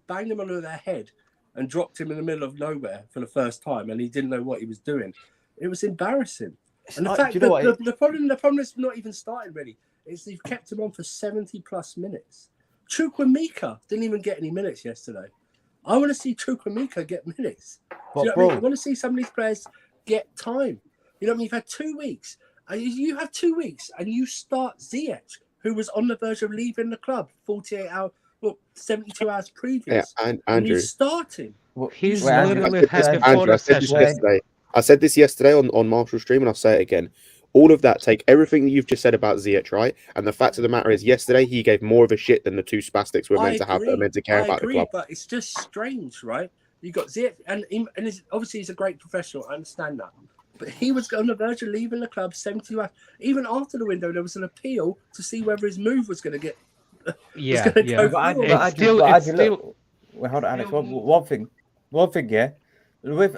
banged him under their head and dropped him in the middle of nowhere for the first time, and he didn't know what he was doing. It was embarrassing. And the fact that the problem is not even starting really. Is they've kept him on for 70+ minutes. Chukwuemeka didn't even get any minutes yesterday. I want to see Chukwuemeka get minutes. Do you know what I mean? I want to see some of these players get time. You know what I mean? You've had 2 weeks. You have 2 weeks and you start Ziyech, who was on the verge of leaving the club 48 hours, 72 hours previous. Yeah, and And Andrew. you start him. He's Well, literally had the Andrew, photo I said this session. yesterday. I said this yesterday on Marshall's stream, and I'll say it again. All of that, take everything that you've just said about Ziyech, right? And the fact of the matter is, yesterday he gave more of a shit than the two spastics we're meant to have that are meant to care about the club. But it's just strange, right? You got Ziyech, and obviously he's a great professional. I understand that, but he was on the verge of leaving the club 70 hours. Even after the window, there was an appeal to see whether his move was going to get. Yeah, yeah. But It's still. Wait, hold on, Alex. One thing, yeah. With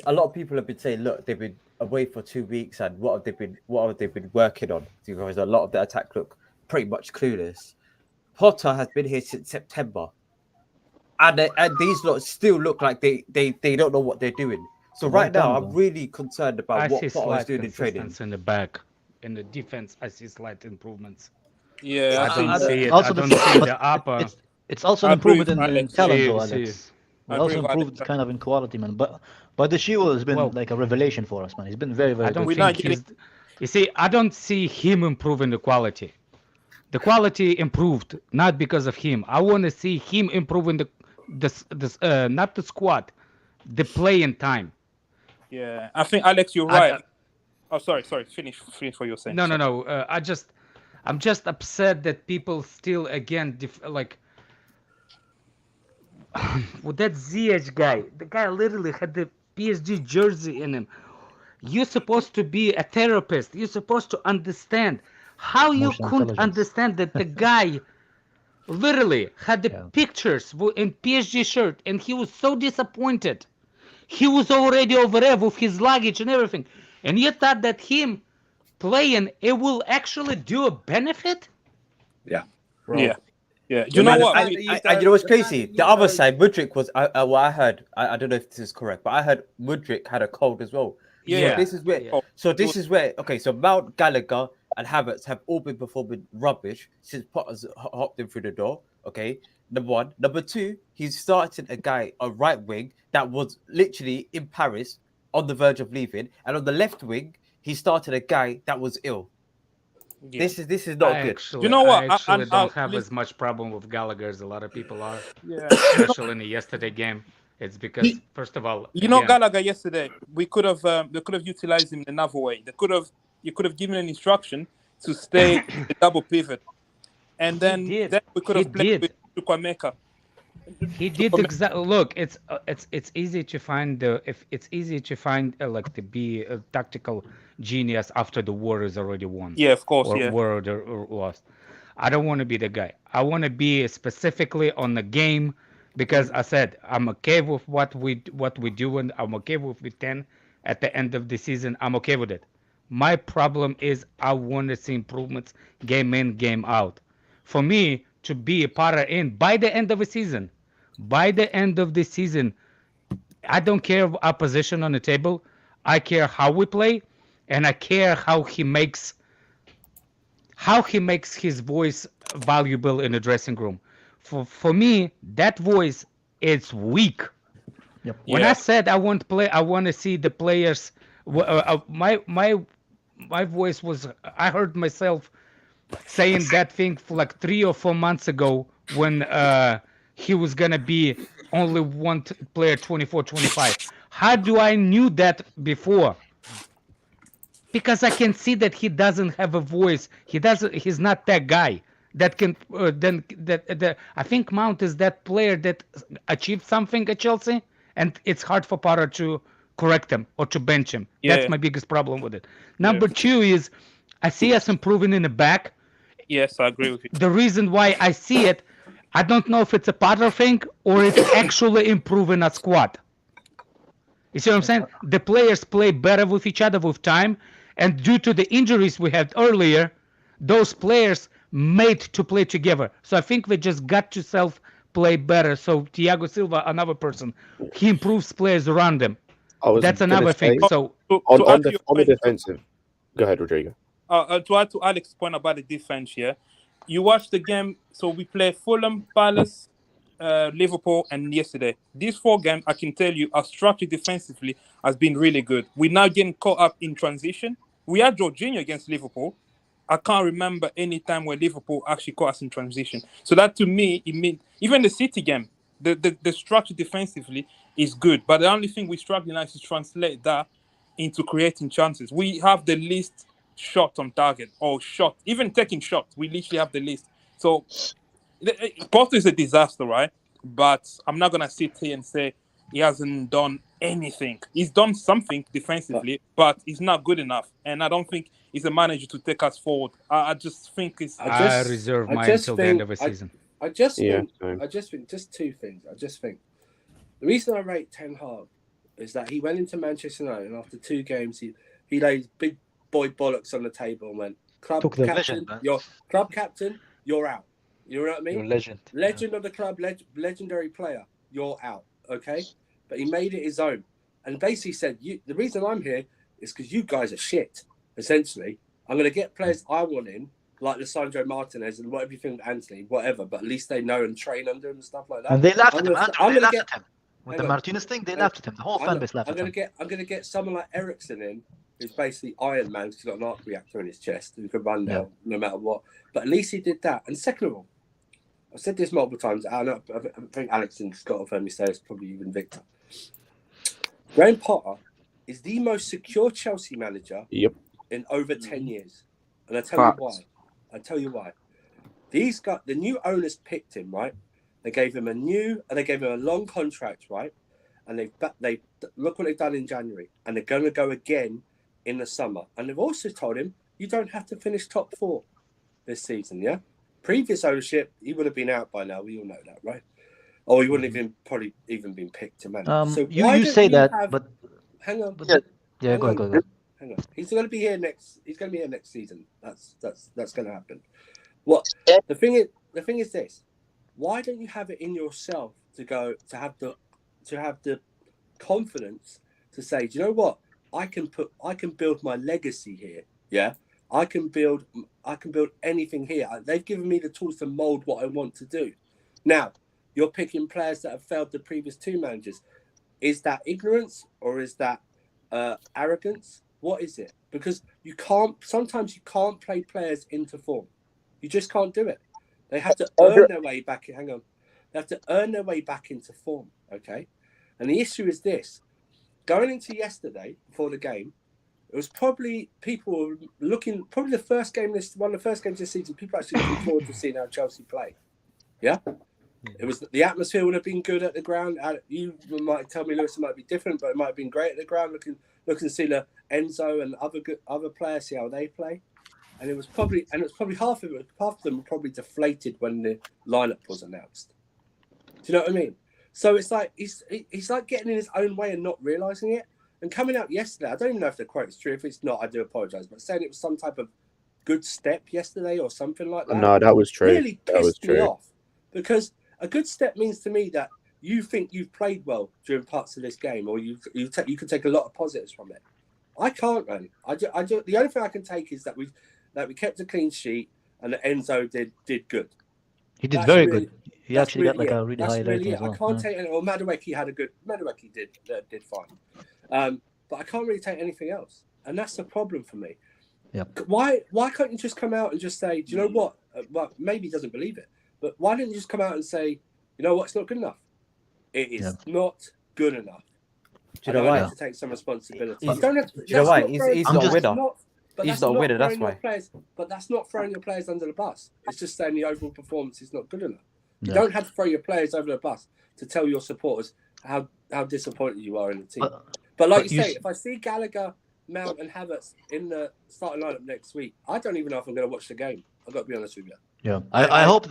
a lot of people have been saying, look, they've been away for 2 weeks, and what have they been working on? Because a lot of the attack look pretty much clueless. Potter has been here since September, and these lot still look like they don't know what they're doing. So right now, I'm really concerned about what Potter's doing in training. In the back, in the defense, I see slight improvements. Yeah, I don't see it. Also I don't the- see but the upper. It's also an I agree improvement with in Alex. talent, though, See, Alex. see. It I also agree with improved Alex. kind of in quality, man. But the Shield has been Well, like a revelation for us, man. He's been very, very I don't good. not think he's. You see, I don't see him improving the quality. The quality improved not because of him. I want to see him improving not the squad, the playing time. Yeah, I think Alex, you're right. Sorry. Finish what you're saying. No. I'm just upset that people still again with that Ziyech guy. The guy literally had the PSG jersey in him. You're supposed to be a therapist. You're supposed to understand how you Emotional couldn't intelligence. understand that the guy literally had the pictures in PSG shirt, and he was so disappointed. He was already over there with his luggage and everything, and you thought that him playing, it will actually do a benefit. Bro. Yeah. Yeah. You know what? And you know what's crazy? The other side, Mudryk was. Well, I heard. I don't know if this is correct, but I heard Mudryk had a cold as well. Yeah. So this is where. Yeah. So this is where. Okay. So Mount, Gallagher, and Havertz have all been performing rubbish since Potter's hopped in through the door. Okay. Number one. Number two. He's starting a guy on right wing that was literally in Paris on the verge of leaving, and on the left wing he started a guy that was ill. Yeah. This is not good. Actually, You know what? I actually I'll don't have listen- as much problem with Gallagher as a lot of people are, Yeah. especially in the yesterday game. It's because, first of all, You know, again, Gallagher yesterday, they could have utilized him another way. You could have given an instruction to stay the double pivot, and then did. we could He have played did. with Chukwuemeka. he did exactly. Look, it's easy to find like to be a tactical genius after the war is already won. Yeah, of course. Or Yeah. war or lost. I don't want to be the guy. I want to be specifically on the game because I said I'm okay with what we do, and I'm okay with 10 at the end of the season. I'm okay with it. My problem is I want to see improvements game in, game out. For me to be a Potter in by the end of the season, I don't care our position on the table. I care how we play, and I care how he makes his voice valuable in the dressing room. For me, that voice is weak. When I said I want to see the players. My voice was. I heard myself saying that thing for like 3 or 4 months ago when he was gonna be only one player 24-25. How do I knew that before? Because I can see that he doesn't have a voice. He's not that guy that can. I think Mount is that player that achieved something at Chelsea, and it's hard for Potter to correct him or to bench him. Yeah. That's my biggest problem with it. Number two is I see us improving in the back. Yes, I agree with you. The reason why I see it, I don't know if it's a Potter thing or it's actually improving a squad. You see what I'm saying? The players play better with each other with time, and due to the injuries we had earlier, those players made to play together. So I think they just got to self-play better. So Thiago Silva, another person, he improves players around him. That's another thing. So on the defensive, go ahead, Rodrigo. To add to Alex's point about the defense here, you watch the game. So we play Fulham, Palace, Liverpool, and yesterday. These 4 games, I can tell you, our structure defensively has been really good. We're now getting caught up in transition. We had Jorginho against Liverpool. I can't remember any time where Liverpool actually caught us in transition. So that to me, it means even the City game, the structure defensively is good. But the only thing we're struggling now is to translate that into creating chances. We have the least shot on target or shot, even taking shots. We literally have the least. So Potter is a disaster, right? But I'm not going to sit here and say he hasn't done anything. He's done something defensively, but he's not good enough. And I don't think he's a manager to take us forward. I just think it's... I reserve mine until the end of the season. I just think just 2 things. I just think the reason I rate Ten Hag is that he went into Manchester United and after 2 games he laid big boy bollocks on the table and went, club captain, you're out. You know what I mean? You're a legend. Legend of the club, legendary player, you're out. Okay? But he made it his own. And basically said, the reason I'm here is because you guys are shit, essentially. I'm going to get players I want in, like Lissandro Martinez and whatever you think of Anthony, whatever, but at least they know and train under him and stuff like that. And they laughed at him, Andrew. They laughed get, at him. With the Martinez thing, they laughed at him. The whole fan base laughed at him. I'm going to get someone like Ericsson in, who's basically Iron Man, because he's got an arc reactor in his chest, who can run now, no matter what. But at least he did that. And second of all, I've said this multiple times. I think Alex and Scott have heard me say this, probably even Victor. Graham Potter is the most secure Chelsea manager in over 10 years. And I tell you why. These guys, the new owners picked him, right? They gave him a long contract, right? And they look what they've done in January, and they're going to go again in the summer. And they've also told him you don't have to finish top 4 this season, yeah? Previous ownership, he would have been out by now. We all know that, right? Or he wouldn't have probably even been picked to manage. So you say that, but hang on. Yeah, go ahead. Hang on. He's going to be here next. He's going to be here next season. That's going to happen. What the thing is this? Why don't you have it in yourself to have the confidence to say, do you know what? I can build my legacy here. Yeah, I can build anything here. They've given me the tools to mold what I want to do. Now, you're picking players that have failed the previous two managers. Is that ignorance or is that arrogance? What is it? Because sometimes you can't play players into form. You just can't do it. They have to earn their way back. Hang on. They have to earn their way back into form. Okay. And the issue is this. Going into yesterday, before the game, it was probably people were looking, probably one of the first games this season, people actually looking forward to seeing how Chelsea play. Yeah? It was the atmosphere would have been good at the ground. You might tell me, Lewis, it might be different, but it might have been great at the ground. Looking to see the Enzo and other players, see how they play. And it was probably half of them were probably deflated when the lineup was announced. Do you know what I mean? So it's like he's like getting in his own way and not realizing it. And coming out yesterday, I don't even know if the quote is true. If it's not, I do apologize. But saying it was some type of good step yesterday or something like that. No, that was true. Really pissed me off, because a good step means to me that you think you've played well during parts of this game, or you can take a lot of positives from it. I can't, man. The only thing I can take is that we kept a clean sheet and that Enzo did good. He did very good. He actually got like a really high rating as well. I can't take anything. Well, Madueke did fine. But I can't really take anything else. And that's the problem for me. Yep. Why can't you just come out and just say, do you know what? Well, maybe he doesn't believe it. But why didn't you just come out and say, you know what, it's not good enough. It is not good enough. Do you know why? Have to take some responsibility. Do you know why? He's not a winner. He's not a winner, that's why. But that's not throwing your players under the bus. It's just saying the overall performance is not good enough. You don't have to throw your players over the bus to tell your supporters how disappointed you are in the team. But like you say, if I see Gallagher, Mount and Havertz in the starting lineup next week, I don't even know if I'm going to watch the game. I've got to be honest with you. Yeah, I hope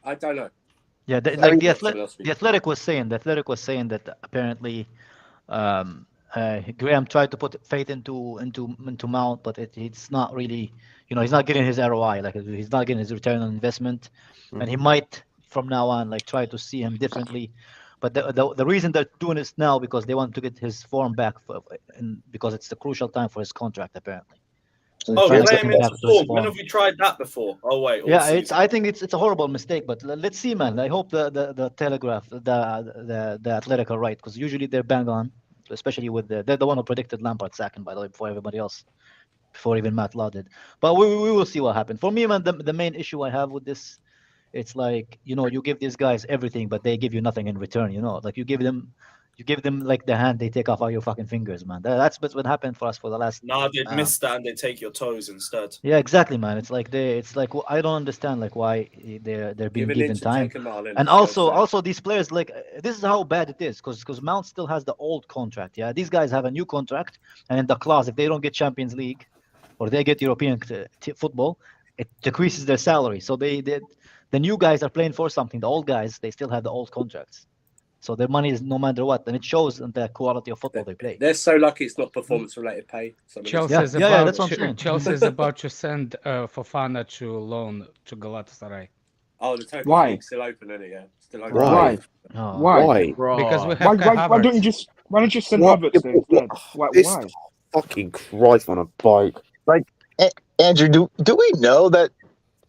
I don't know. Yeah, the Athletic was saying that apparently Graham tried to put faith into Mount, but it's not really, he's not getting his ROI, like he's not getting his return on investment, and he might from now on like try to see him differently. But the reason they're doing this now because they want to get his form back, because it's the crucial time for his contract apparently. So play him into form. When have we tried that before? Oh wait. Yeah, I think it's a horrible mistake, but let's see, man. I hope the Telegraph, the Athletic are right, because usually they're bang on, especially with they're the one who predicted Lampard sacking, by the way, before everybody else, before even Matt Law did. But we will see what happens. For me, man, the main issue I have with this, it's like, you give these guys everything, but they give you nothing in return. Like you give them like the hand, they take off all your fucking fingers, man. That's what happened for us for the last. No, they'd miss that and they take your toes instead. Yeah, exactly, man. It's like I don't understand like why they're being given time. And also these players, like, this is how bad it is, because Mount still has the old contract. Yeah, these guys have a new contract, and in the clause, if they don't get Champions League or they get European football, it decreases their salary. So the new guys are playing for something. The old guys, they still have the old contracts. So their money is no matter what, and it shows in the quality of football they play. They're so lucky it's not performance-related pay. Chelsea is about to send Fofana to loan to Galatasaray. Oh, the Turkish league's still open, isn't it? Yeah, still open. Why? Oh. Why? Because we have why don't you just send Havertz there instead? Why? Fucking Christ on a bike. Like, Andrew, do we know that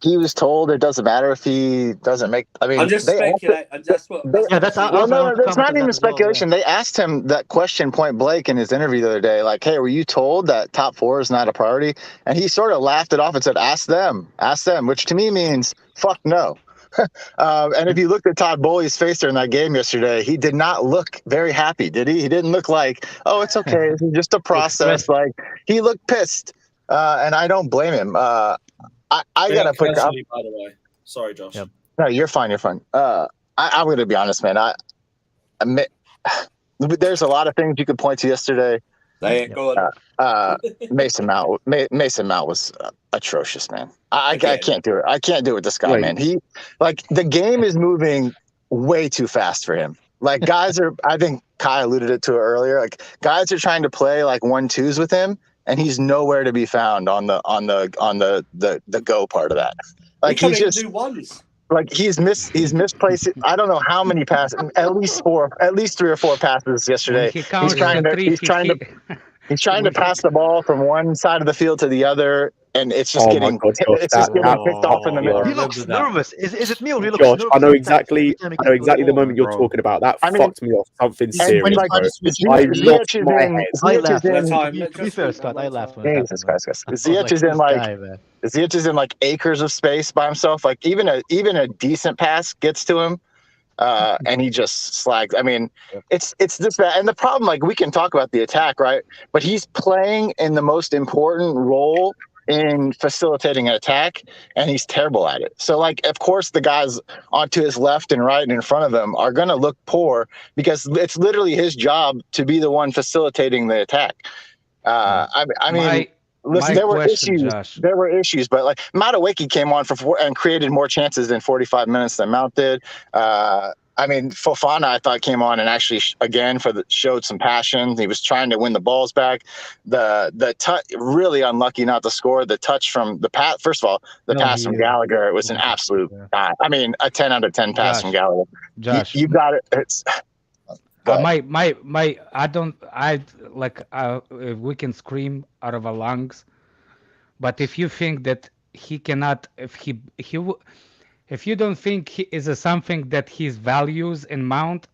he was told it doesn't matter if he doesn't make? I mean, I'm just speculating. That's not even speculation. They asked him that question point blank in his interview the other day. Like, hey, were you told that top four is not a priority? And he sort of laughed it off and said, ask them, which to me means fuck no. And if you looked at Todd Bowley's face during that game yesterday, he did not look very happy, did he? He didn't look like, oh, it's okay, it's just a process. Like, he looked pissed, and I don't blame him. I gotta put up. By the way, sorry, Josh. Yep. No, you're fine. You're fine. I'm gonna be honest, man. There's a lot of things you could point to yesterday. Mason Mount was atrocious, man. I can't do it. I can't do it with this guy, man. The game is moving way too fast for him. Like, guys are, I think Kai alluded to it earlier. Like, guys are trying to play like 1-2s with him, and he's nowhere to be found on the go part of that. Like He he's can't even just do ones. like he's misplaced. I don't know how many passes, at least 3 or 4 passes When yesterday. he He's counts trying the to three, he's trying to when he pass the ball from one side of the field to the other, and it's just Oh my getting God, Josh, it's just that getting picked off in the I middle. He remember looks that. nervous. Is it me or he looks Josh, nervous? I know every exactly time he the gets the ball, moment you're bro. talking about. That I mean, fucked me off. Something and serious, like bro. I Ziyech lost is my in head. I Ziyech is laughed. in To be fair, Scott, I laughed when it Jesus happened, Christ. man. Ziyech is in this like guy, man. Ziyech is in like acres of space by himself. Like even a decent pass gets to him, and he just slags. I mean, it's this bad. And the problem, like we can talk about the attack, right? But he's playing in the most important role in facilitating an attack, and he's terrible at it. So, like, of course, the guys onto his left and right and in front of him are going to look poor because it's literally his job to be the one facilitating the attack. I mean, listen, my there were question, issues. Josh. There were issues, but like Madueke came on and created more chances in 45 minutes than Mount did. I mean, Fofana, I thought, came on and actually showed some passion. He was trying to win the balls back. The touch, really unlucky not to score. The touch from the pass. First of all, the pass from Gallagher, it was an absolute. I mean, a 10 out of 10 pass from Gallagher. Josh, you got it. It's. We can scream out of our lungs, but if you think that he cannot, if you don't think he is something that he values in Mount,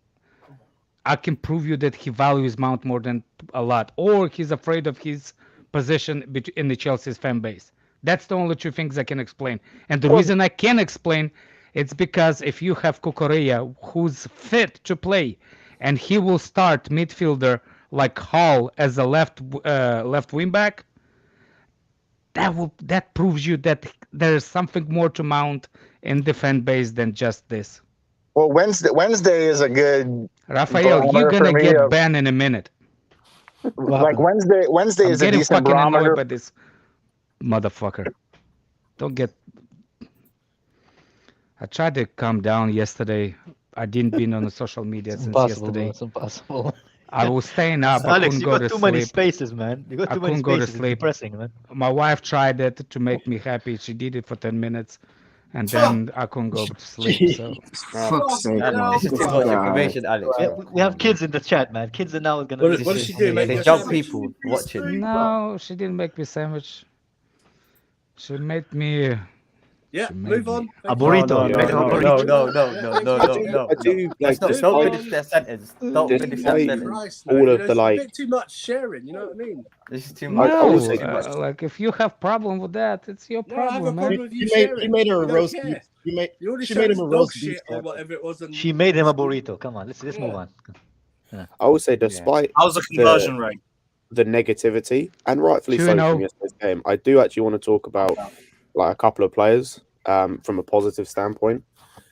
I can prove you that he values Mount more than a lot, or he's afraid of his position in the Chelsea's fan base. That's the only two things I can explain. And the reason I can explain, it's because if you have Cucurella, who's fit to play, and he will start midfielder like Hall as a left wing back, that proves you that there is something more to Mount in the fan base than just this. Well, Wednesday is a good. Rafael, you're gonna get banned in a minute. Like Wednesday is a decent barometer. By this motherfucker. Don't get. I tried to calm down yesterday. I didn't been on the social media since yesterday. It's impossible. I was staying up. Alex, I couldn't you go got to too sleep. many spaces, man. You got too many spaces. It's depressing, man. My wife tried it to make me happy. She did it for 10 minutes, and then I couldn't go to sleep. So, Fuck's sake, this is too much information, Alex. Yeah, we have kids in the chat, man. Kids are now gonna. What did she do? They jump people watching. No, she didn't make me sandwich. She made me. Yeah, move on. A burrito. No. I do like Don't finish that sentence. Don't finish that sentence. Christ, all man, of it's the a like. bit too much sharing. You know what I mean? This is too much. No, will say like if you have problem with that, it's your No, I have a problem, problem man. with you He sharing. made her We a don't roast care. beef. You already She showed made us him a dog roast shit beef. or whatever it was. She made him a burrito. Come on, let's move on. I will say, despite How's the conversion rate? the negativity, and rightfully so 2-0. from yesterday's game, I do actually want to talk about like a couple of players from a positive standpoint.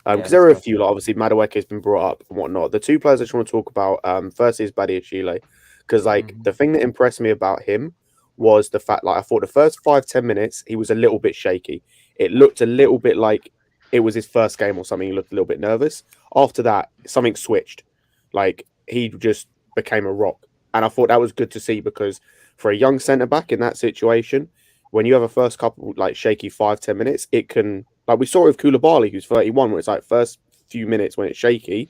Because there are a few, like obviously Madueke has been brought up and whatnot. The two players I just want to talk about, first is Badiashile, because like the thing that impressed me about him was the fact, like I thought the first 5-10 minutes he was a little bit shaky. It looked a little bit like it was his first game or something. He looked a little bit nervous. After that, something switched. Like he just became a rock, and I thought that was good to see because for a young centre back in that situation, when you have a first couple like shaky 5-10 minutes, it can. Like we saw with Koulibaly, who's 31, where it's like first few minutes when it's shaky,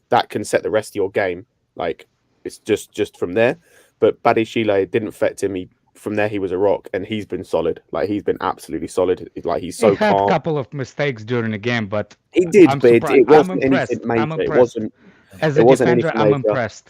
that can set the rest of your game. Like it's just from there. But Badiashile didn't affect him. From there, he was a rock, and he's been solid. Like he's been absolutely solid. Like he's so He had calm. a couple of mistakes during the game, but He did, I'm but it wasn't I'm impressed. anything major. I'm It impressed. wasn't. As it a wasn't defender, anything I'm major. impressed.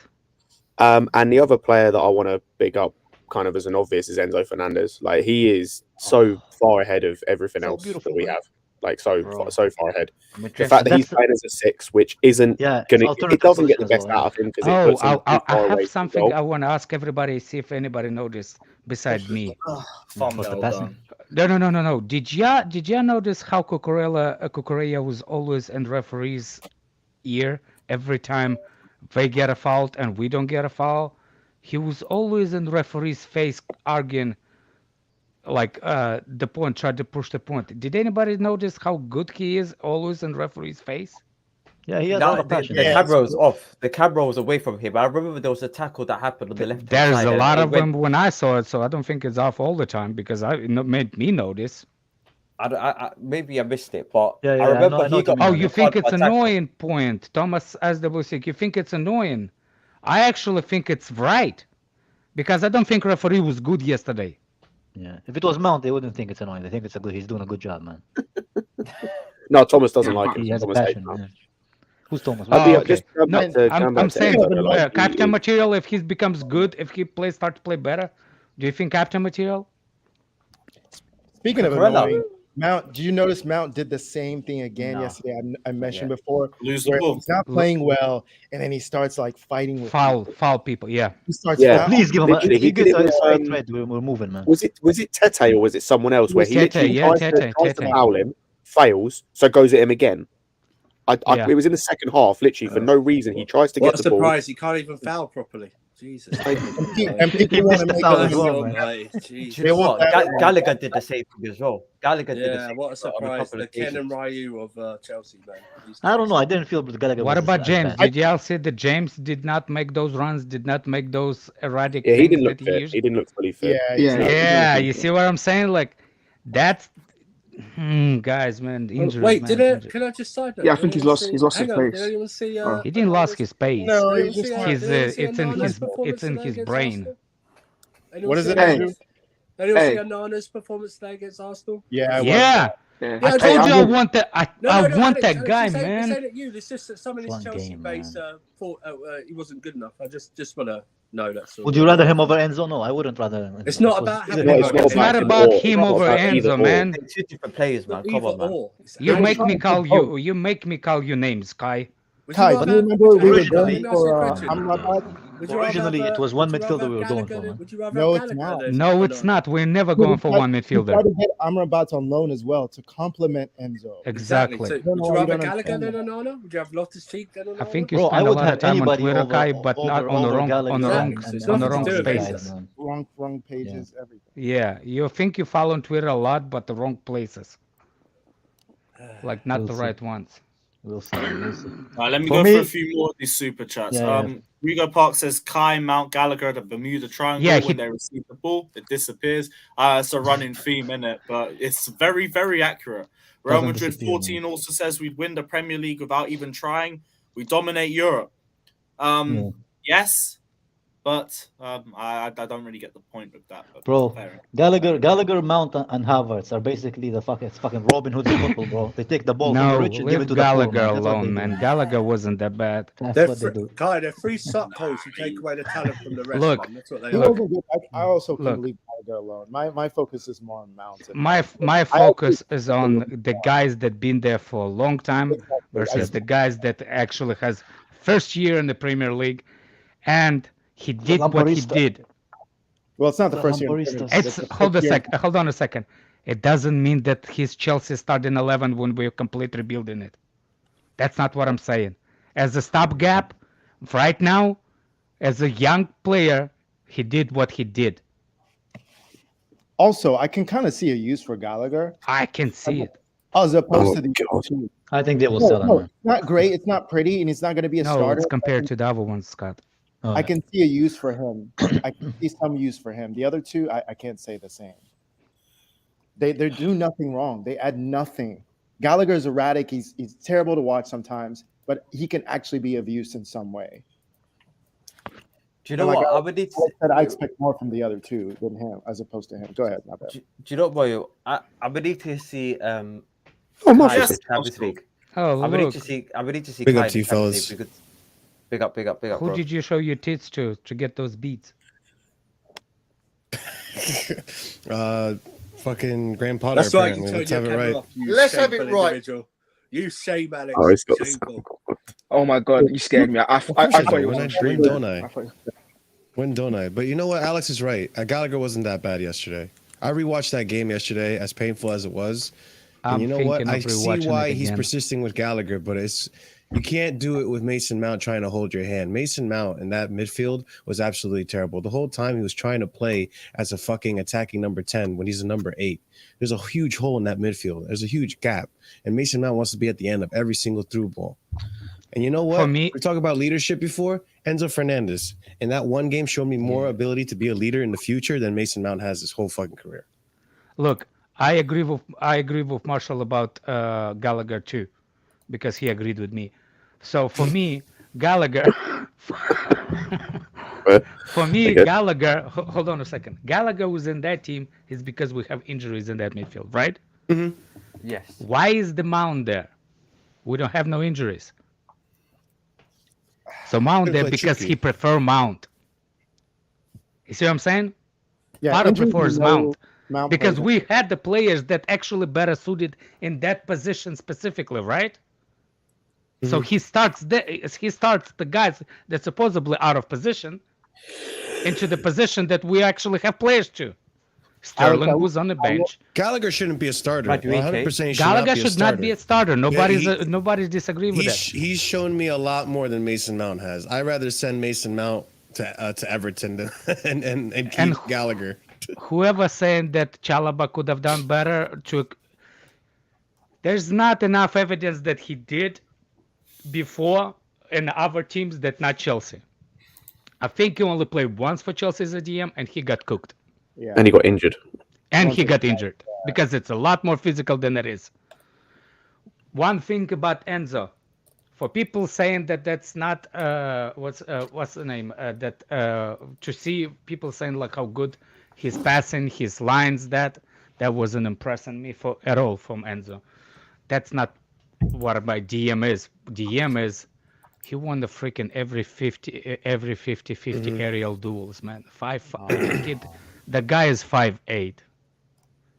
And the other player that I want to big up, kind of as an obvious, is Enzo Fernandez. Like he is so far ahead of everything else that we have. Like so far ahead. The fact that he's playing as a 6, which isn't gonna, it doesn't get the best out of him because it puts him too far I away have something I want to ask everybody. See if anybody noticed besides me. No. Did ya notice how Cucurella was always in referee's ear every time they get a foul and we don't get a foul? He was always in referee's face arguing. Like the point, tried to push the point. Did anybody notice how good he is always in referee's face? Yeah, he has a Now lot of passion. the Yeah, camera was off. The camera was away from him. I remember there was a tackle that happened on the left. There's side a and lot it of them when I saw it, so I don't think it's off all the time because it made me notice. Maybe I missed it, but Yeah, I yeah, I remember know he what got. you Oh, mean. you think it's tackle. annoying? Point Thomas SW6. You think it's annoying? I actually think it's right because I don't think referee was good yesterday. Yeah, if it was Mount, they wouldn't think it's annoying. They think it's a good. He's doing a good job, man. No, Thomas doesn't like it. He has a Thomas hates passion. that. Yeah. Who's Thomas? I'll be Oh, okay. just going No, back to I'm saying Enzo, like, captain material. If he becomes good, if he starts to play better, do you think captain material? Speaking of Cucurella. annoying, Mount, did you notice Mount did the same thing again No. yesterday? I mentioned before, Lose the where ball. he's not playing well, and then he starts like fighting with Foul people. people. Yeah. He starts Yeah. foul- Please give him. Literally, If he he did gets it a straight with, red, we're moving, man. was it Tete or was it someone else where he Tete, literally yeah, tries Tete. to foul him, fails, so goes at him again. Yeah. It was in the second half, literally for no reason. He tries to What get a the ball. surprise! He can't even foul properly. Jesus. and people He want missed to the make foul it as well, easy. man. Mate, Do Jesus. you know want what? that- Gallagher did the same thing as well. Gallagher did the Yeah, same what a thing on a surprise. couple The of Ken occasions. and Ryu of Chelsea, man. These I don't guys. know. I didn't feel Gallagher. What was about as James? bad. Did y'all see that James did not make those runs? Did not make those erratic Yeah, he things didn't look that fit. used? He didn't look fully fit. Yeah, Yeah, Yeah, you see what I'm saying? Like, that's guys, man. Injuries, Wait, man. can I just side note? Yeah, I Did think he's anyone lost see- his hang on, pace. Did anyone see? He didn't lose his pace. No, Did he anyone just see, His, did anyone see it's in Onana's his performance it's in today his against brain. Arsenal? Anyone What is see it, Hey. Andrew? Anyone see Hey. Onana's performance today against Arsenal? Yeah, I was. Yeah, Yeah. I Yeah, told I you I think- want that. I want Alex, that Alex, guy, this man. ain't you. It's just that some of these One Chelsea game, base thought he wasn't good enough. I just want to know that's all. Would you rather him over Enzo? No, I wouldn't rather. It's not It was- about is having it him him over or It's not Enzo? about or. him It's not over about either Enzo, or. man. They're two different players, man. Come Either on, man. or. You I'm make trying me to call vote. you make me call you names, Kai. Would Kai, rather do you have- remember would we were Originally- going for Question. Amrabat? Would you rather Originally, have, it was one would you rather midfielder we were have going Gallagher- for, man. Would you rather No, have it's Gallagher not. than No, it's Onana? not. We're never going for one We midfielder. tried to get Amrabat on loan as well to complement Enzo. Exactly. So, don't know would why you you rather don't Gallagher understand than Onana? Would you have Loftus-Cheek than Onana? I think you Bro, I spend a would lot have of time on anybody Twitter, over, Kai, but not on the over wrong Gallagher on the wrong Exactly. So it's on the nothing wrong to do with it. spaces. man. Wrong pages, everything. Yeah, you think you follow on Twitter a lot, but the wrong places, like not We'll the see. right ones. We'll see. We'll see. Let me For go me- for a few more of these super chats. Yeah, yeah. Rigo Park says Kai, Mount Gallagher, the Bermuda Triangle. Yeah, when they receive the ball, it disappears. It's a running theme, in it, but it's very, very accurate. Real Doesn't Madrid disappear, 14 also says we'd win the Premier League without even trying. We dominate Europe. Yeah. Yes, but I don't really get the point of that. But Bro, fair Gallagher, Mount, and Havertz are basically the fucking Robin Hood of football, bro. They take the ball from No, the rich and give it leave to the poor, Gallagher man. That's what they alone, do. man. Gallagher wasn't that bad. That's They're what they do. Kai, they're free suckholes who take away the talent from the rest. Look, man. That's what they He are. wasn't good. I also Look. can leave Gallagher alone. My focus is more on Mount. and- My focus is on the guys that been there for a long time versus the guys that actually has first year in the Premier League, and he did what he Lamparista. did. Well, it's not the The first year. in the Lamparista. Premier League. It's It's the hold first year- on a second. It doesn't mean that his Chelsea starting 11 when we're complete rebuilding it. That's not what I'm saying. As a stopgap, right now, as a young player, he did what he did. Also, I can kind of see a use for Gallagher I can see it. as opposed Oh, to the God. two. I think they will No, sell him, no, man. it's not great. It's not pretty, and he's not going to be a No, starter. it's compared to the other ones, Scott. Oh, I can see a use for him. I can see some use for him. The other two, I can't say the same. They do nothing wrong. They add nothing. Gallagher's erratic. He's terrible to watch sometimes, but he can actually be of use in some way. Do you know Like what? I- I would need to. Like I said, I expect more from the other two than him, as opposed to him. Go ahead, my bad. Do you know what, Boyo? I would need to see Oh, my Kai in Yes, the Champions League. Oh, I would need look. to see. I would need to see. Big Kai up in to you, the Champions fellas. League because- Big up, Who bro. did you show your tits to get those beats? Fucking Graham Potter. That's why you apparently. turn Let's your have it camera right. off. You Let's have shameful it right. individual. You shame, Alex. Oh, he's got the Shameful. Oh my god, you scared me. I thought you When were I on stream. don't I? I thought- When don't I? But you know what? Alex is right. Gallagher wasn't that bad yesterday. I rewatched that game yesterday, as painful as it was. And I'm you know thinking what? of I see rewatching why it he's again. persisting with Gallagher, but you can't do it with Mason Mount trying to hold your hand. Mason Mount in that midfield was absolutely terrible. The whole time he was trying to play as a fucking attacking number 10 when he's a number 8. There's a huge hole in that midfield. There's a huge gap. And Mason Mount wants to be at the end of every single through ball. And you know what? For me, we talked about leadership before. Enzo Fernandez in that one game showed me more ability to be a leader in the future than Mason Mount has his whole fucking career. look, I agree with Marshall about Gallagher too, because he agreed with me. So for me, Gallagher. For me, Gallagher. Hold on a second. Gallagher was in that team is because we have injuries in that midfield, right? Mm-hmm. Yes. Why is the Mount there? We don't have no injuries. So Mount there because he prefer Mount. You see what I'm saying? Yeah, Potter injuries prefers no- Mount because we had the players that actually better suited in that position specifically, right? So he starts the guys that supposedly out of position into the position that we actually have players to. Sterling was on the bench. Gallagher shouldn't be a starter. Madueke. 100% Gallagher should not be a starter. Nobody's disagreeing with that. He's shown me a lot more than Mason Mount has. I'd rather send Mason Mount to Everton and keep Gallagher. Whoever saying that Chalaba could have done better, there's not enough evidence that he did before in other teams that not Chelsea. I think he only played once for Chelsea as a DM and he got cooked. Yeah. And he got injured. Because it's a lot more physical than it is. One thing about Enzo, for people saying that that's not what's the name to see people saying like how good his passing, his lines, that wasn't impressing me at all from Enzo. That's not what my DM is. DM is he won the freaking every 50-50 aerial duels, man. The guy is 5'8".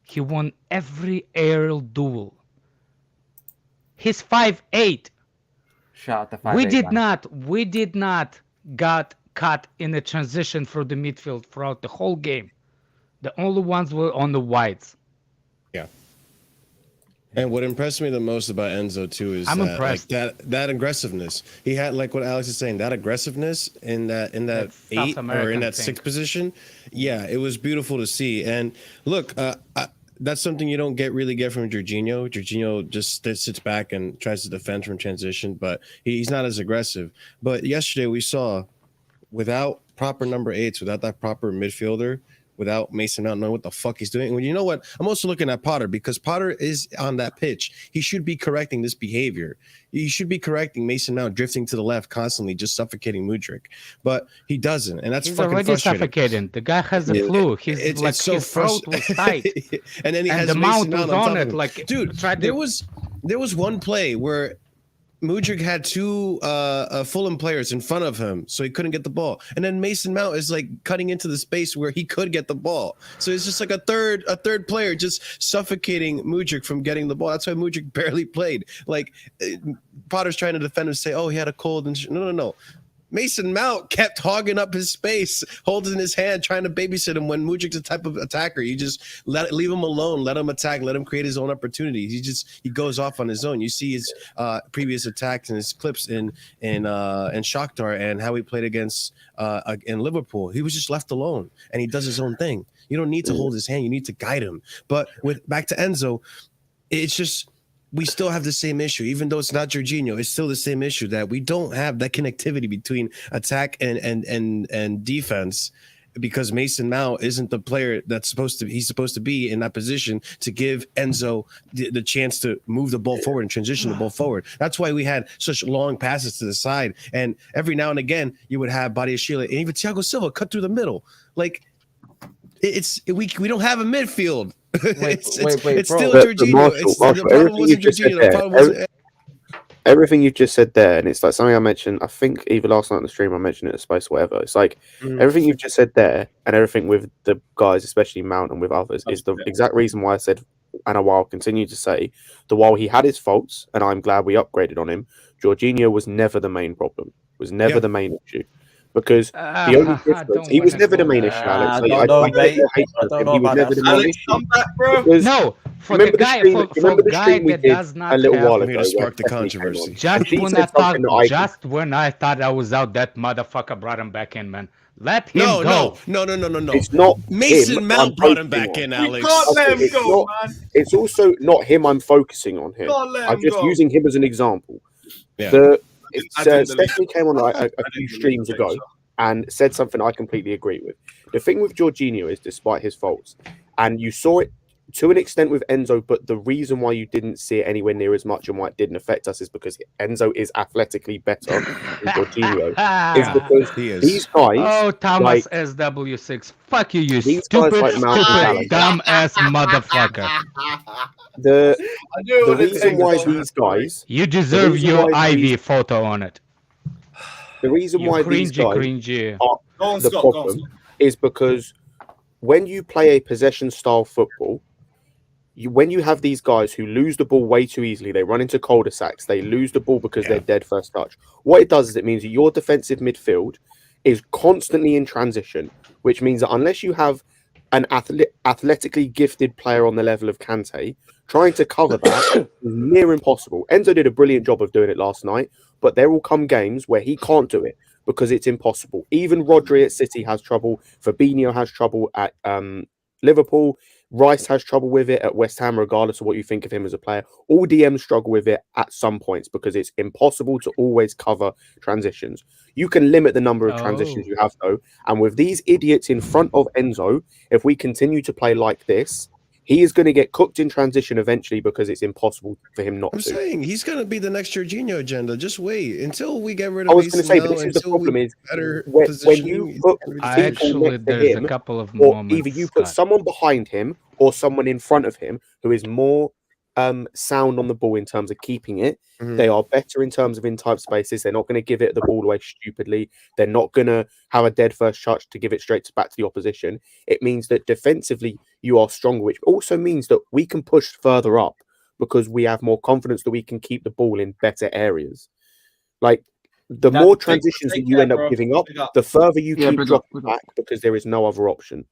He won every aerial duel. He's 5'8". Shout out to 5'8". We did not got cut in the transition for the midfield throughout the whole game. The only ones were on the wides. Yeah. And what impressed me the most about Enzo too is that aggressiveness. He had, like what Alex is saying, that aggressiveness in that 8 or in that 6 position. Yeah, it was beautiful to see. And look, that's something you don't really get from Jorginho. Jorginho just sits back and tries to defend from transition, but he's not as aggressive. But yesterday we saw, without proper number 8s, without that proper midfielder, without Mason Mount knowing what the fuck he's doing. Well, you know what? I'm also looking at Potter because Potter is on that pitch. He should be correcting this behavior. He should be correcting Mason Mount drifting to the left constantly, just suffocating Mudryk. But he doesn't, and that's fucking already frustrating. Suffocating. The guy has the flu. His so throat was tight, and then he has the Mason Mount was on it. Like, dude, there was one play where Mudryk had 2 Fulham players in front of him, so he couldn't get the ball. And then Mason Mount is like cutting into the space where he could get the ball. So it's just like a third player just suffocating Mudryk from getting the ball. That's why Mudryk barely played. Like Potter's trying to defend him, say, "Oh, he had a cold." And no. Mason Mount kept hogging up his space, holding his hand, trying to babysit him. When Mudryk's the type of attacker, you just leave him alone, let him attack, let him create his own opportunities. He goes off on his own. You see his previous attacks and his clips in Shakhtar and how he played against in Liverpool. He was just left alone, and he does his own thing. You don't need to hold his hand; you need to guide him. But back to Enzo, it's just, we still have the same issue, even though it's not Jorginho. It's still the same issue that we don't have that connectivity between attack and defense, because Mason Mount isn't the player he's supposed to be in that position to give Enzo the chance to move the ball forward and transition the ball forward. That's why we had such long passes to the side, and every now and again you would have Badiashile and even Thiago Silva cut through the middle. Like we don't have a midfield. It's still Jorginho. The problem wasn't Jorginho. The problem wasn't. Everything you've just said there, and it's like something I mentioned, I think either last night on the stream I mentioned it at Space or whatever. It's like everything you've just said there, and everything with the guys, especially Mount and with others, is the exact reason why I said, and I'll continue to say, that while he had his faults, and I'm glad we upgraded on him, Jorginho was never the main problem, was never the main issue. Because the only difference, he was never the main issue, Alex. I don't know about that. Alex, come back, bro. No, for the guy that does not a little while I'm here ago, to spark the controversy. Just when I thought I was out, that motherfucker brought him back in, man. Let him go. No. It's not Mason Mount brought him back in, Alex. You can't let him go, man. It's also not him I'm focusing on here. I'm just using him as an example. Yeah. Stephanie came on a few streams ago and said something I completely agree with. The thing with Jorginho is, despite his faults, and you saw it to an extent with Enzo, but the reason why you didn't see it anywhere near as much and why it didn't affect us is because Enzo is athletically better than Jorginho. Is because these guys. Oh, Thomas SW6. Fuck you, you stupid, dumb ass motherfucker. The reason why these guys. You deserve your Ivy photo on it. The reason why these guys are the problem is because when you play a possession style football, when you have these guys who lose the ball way too easily, they run into cul-de-sacs, they lose the ball because they're dead first touch. What it does is it means that your defensive midfield is constantly in transition, which means that unless you have an athletically gifted player on the level of Kante, trying to cover that is near impossible. Enzo did a brilliant job of doing it last night, but there will come games where he can't do it because it's impossible. Even Rodri at City has trouble. Fabinho has trouble at Liverpool. Rice has trouble with it at West Ham, regardless of what you think of him as a player. All DMs struggle with it at some points because it's impossible to always cover transitions. You can limit the number of transitions you have, though. And with these idiots in front of Enzo, if we continue to play like this, he is going to get cooked in transition eventually because it's impossible for him not to. I'm saying he's going to be the next Jorginho agenda. Just wait until we get rid of. I was going to say, but this is the problem: is when you put actually, there's a couple of moments. Either you put someone behind him or someone in front of him who is more sound on the ball in terms of keeping it. They are better in terms of in tight spaces. They're not going to give it the ball away stupidly. They're not going to have a dead first touch to give it straight back to the opposition. It means that defensively you are stronger, which also means that we can push further up because we have more confidence that we can keep the ball in better areas. Like the more transitions that you end up giving up, the further you keep dropping back because there is no other option.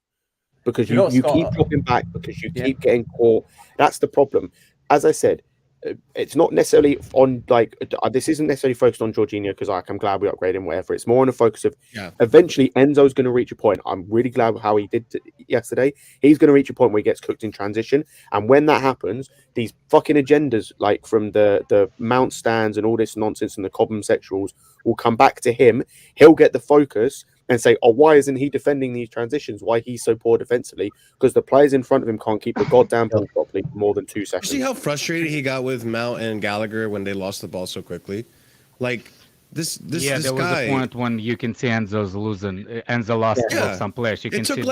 Because you keep dropping back because you keep getting caught. That's the problem. As I said, it's not necessarily on this isn't necessarily focused on Jorginho because I'm glad we upgraded him, whatever. It's more on the focus of eventually Enzo's going to reach a point. I'm really glad how he did yesterday. He's going to reach a point where he gets cooked in transition. And when that happens, these fucking agendas like from the Mount stands and all this nonsense and the Cobham sexuals will come back to him. He'll get the focus and say, oh, why isn't he defending these transitions? Why he's so poor defensively? Because the players in front of him can't keep the goddamn ball properly for more than 2 seconds. You see how frustrated he got with Mount and Gallagher when they lost the ball so quickly? Like, this there was guy... a point when you can see Enzo's losing. Enzo lost some players. You can see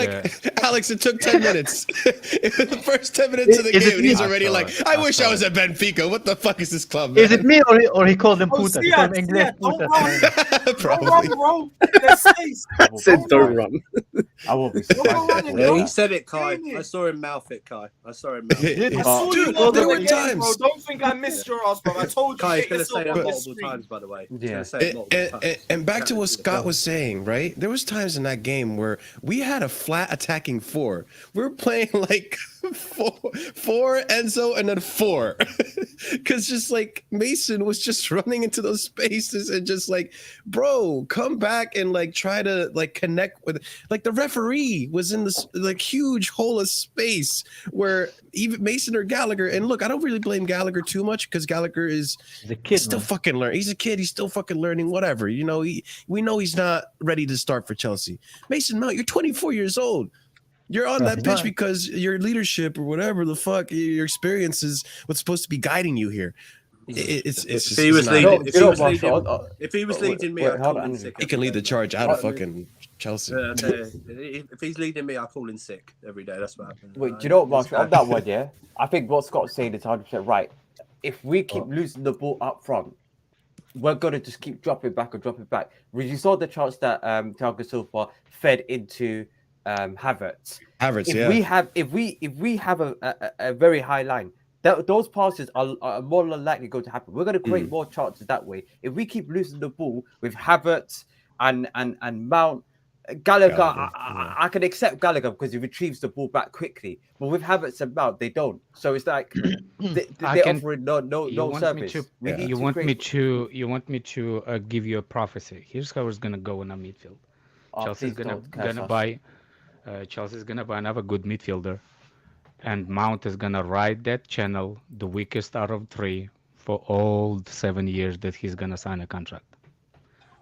Alex, it took 10 minutes. The first 10 minutes of the game, he's already like, I wish I was at Benfica. What the fuck is this club, man? Is it me or he called them putas? He called them English putas. Probably. Don't run. Said don't run. I won't be surprised. Yeah, he said it, Kai. I saw him mouth it, Kai. I saw him mouth it. Dude, there were times. Bro. Don't think I missed your ass, bro. I told you. Kai, he's going to say that multiple times, by the way. Yeah. And back to what Scott was saying, right? There was times in that game where we had a flat attacking 4. We were playing like 4 Enzo and then 4. Because just like Mason was just running into those spaces and just like, bro, come back and like try to like connect with like the referee was in this like huge hole of space where even Mason or Gallagher, and look, I don't really blame Gallagher too much because Gallagher is the kid, still fucking learning. He's a kid, he's still fucking learning, whatever. You know, we know he's not ready to start for Chelsea. Mason Mount, you're 24 years old. You're on that pitch because your leadership or whatever the fuck, your experience is what's supposed to be guiding you here. If he was leading me, I'd call in sick. He can lead the charge out of fucking Chelsea. If he's leading me, I call in sick every day. That's what happens. Wait, do you know what, Marshall? On that one, yeah, I think what Scott's saying is 100% right. If we keep losing the ball up front, we're gonna just keep dropping back. You saw the chance that Thiago Silva fed into Havertz. If we have a very high line, those passes are more likely going to happen. We're going to create more chances that way. If we keep losing the ball with Havertz and Mount, Gallagher, I can accept Gallagher because he retrieves the ball back quickly. But with Havertz and Mount, they don't. So it's like they're offering no service. You want me to give you a prophecy? Here's how it's going to go in our midfield. Chelsea's gonna buy another good midfielder, and Mount is gonna ride that channel, the weakest out of 3, for all 7 years that he's gonna sign a contract.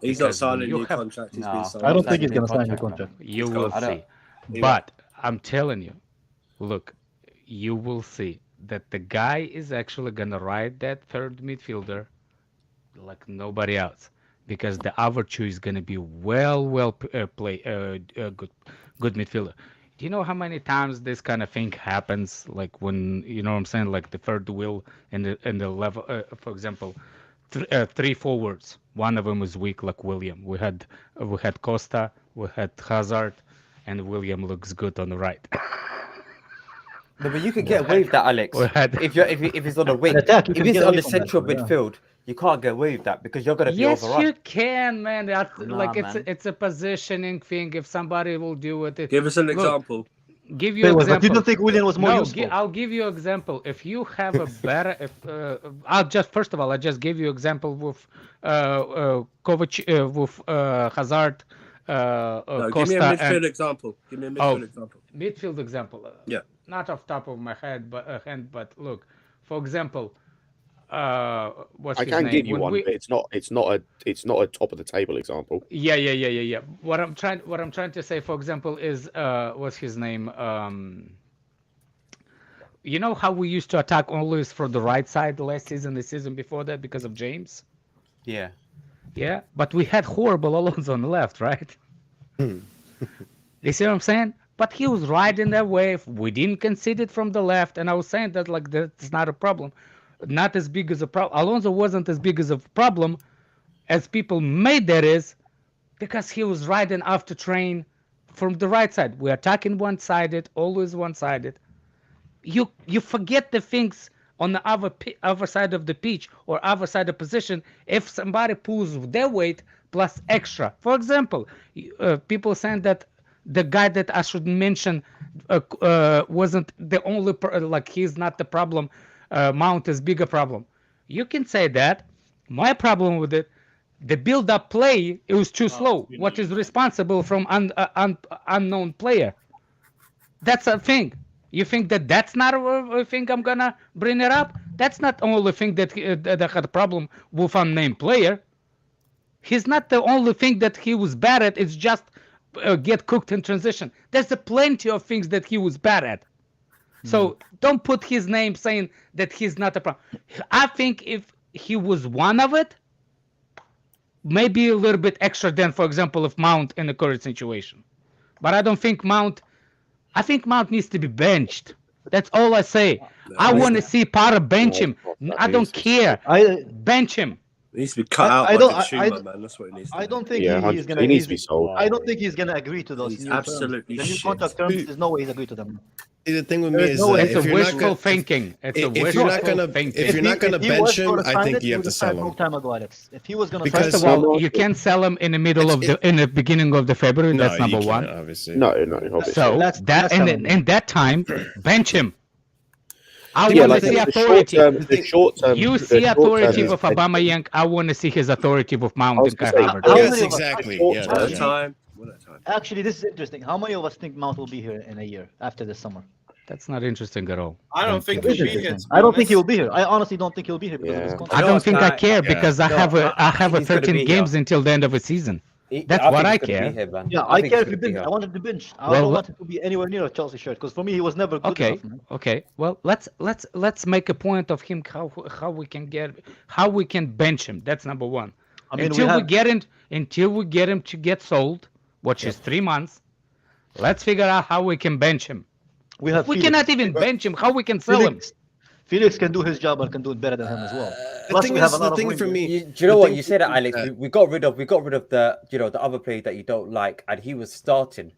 He's not Because signing a you new have- contract. He's No. been signed. I don't Sign think a he's new gonna sign a contract, contract. You He's will got- see. He But I'm telling you, look, you will see that the guy is actually gonna ride that third midfielder like nobody else, because the other two is gonna be good midfielder. Do you know how many times this kind of thing happens? Like when, you know what I'm saying, like the third wheel in the level, for example, 3 forwards. One of them is weak, like William. We had Costa, we had Hazard, and William looks good on the right. No, but you can get away with that, Alex. We had- If he's on the wing, attack, you if can he's get on away the from that, central yeah. midfield, you can't get away with that because you're gonna be Yes, overrun. you can, man. That's Nah, like man. it's a positioning thing. If somebody will do it, Give us an Look, example. give you But you example. don't think William was more No, useful? I'll give you example. If you have a better, first of all, I just give you example with Kovac, with Hazard, No, Costa, give me a midfield and example. Give me a midfield example. midfield example. Yeah. Not off top of my head, but look, for example, what's I his can name? give you When one, we- but it's not a top of the table example. Yeah. What I'm trying to say, for example, is what's his name? You know how we used to attack always from the right side last season, the season before that, because of James? Yeah. Yeah, but we had horrible Alonso on the left, right? You see what I'm saying? But he was riding that wave. We didn't concede it from the left, and I was saying that like that's not a problem, not as big as a problem. Alonso wasn't as big as a problem as people made that is, because he was riding after train from the right side. We're attacking one-sided, always one-sided. You forget the things on the other side of the pitch or other side of position if somebody pulls their weight plus extra. For example, people saying that the guy that I should mention wasn't the only like he's not the problem. Mount is bigger problem. You can say that. My problem with it, the build-up play, it was too slow. What is responsible from unknown player? That's a thing. You think that that's not a thing I'm gonna bring it up? That's not the only thing that that had a problem with unnamed player. He's not the only thing that he was bad at. It's just get cooked in transition. There's a plenty of things that he was bad at. So don't put his name saying that he's not a problem. I think if he was one of it, maybe a little bit extra than, for example, if Mount in the current situation. But I don't think Mount. I think Mount needs to be benched. That's all I say. I want to see Potter bench him. I don't care. Bench him. He needs to be cut out like a tumor, man. That's what he needs to I do. don't think Yeah, he's gonna. he needs to be sold. I don't think he's gonna agree to those He's new absolutely terms. The new shit. contract terms. There's no way he's agree to them. See, the thing with me There's is no way. that It's if a you're not wishful gonna, thinking. It's a if you're wishful not gonna, thinking. if you're not gonna If he was bench him, gonna I sign think it, you he have would to have signed sell long him. time ago, Alex. If he was gonna Because- sign First of all, you can sell him in the middle of in the beginning of the February. No, That's number you can't, one. obviously. No, obviously. So That's that how in that time, bench him. I Yeah, want like to see the authority. The short term. You see authority with Aubameyang. I want to see his authority with Mount was and Kai gonna say, Havertz. How Yes, many of us- exactly. Short Yeah, term. One at yeah. a time. One at a time. Actually, this is interesting. How many of us think Mount will be here in a year after the summer? That's not interesting at all. I don't think care. he'll be here. to be I don't think honest. he will be here. I honestly don't think he'll be here because of his Yeah. contract. I don't think I care Yeah. because I No, have I think he's gonna 13 be games here. until the end of the season. That's think what I he's gonna care. be here, man. Yeah, I think care he's if he gonna be bench. here. I want him to bench. I Well, don't want him to be anywhere near a Chelsea shirt because for me he was never good Okay, enough. Man. okay. Well, let's make a point of him how we can bench him. That's number one. I mean, until we we get him to get sold, which is 3 months. Let's figure out how we can bench him. We have We Felix. cannot even bench him. How we can sell him? Felix can do his job and can do it better than him as well. The Plus, thing we have is, a lot the of thing for wingers. me, Do you know the what thing you said, is Alex? that- We got rid of the the other player that you don't like, and he was starting.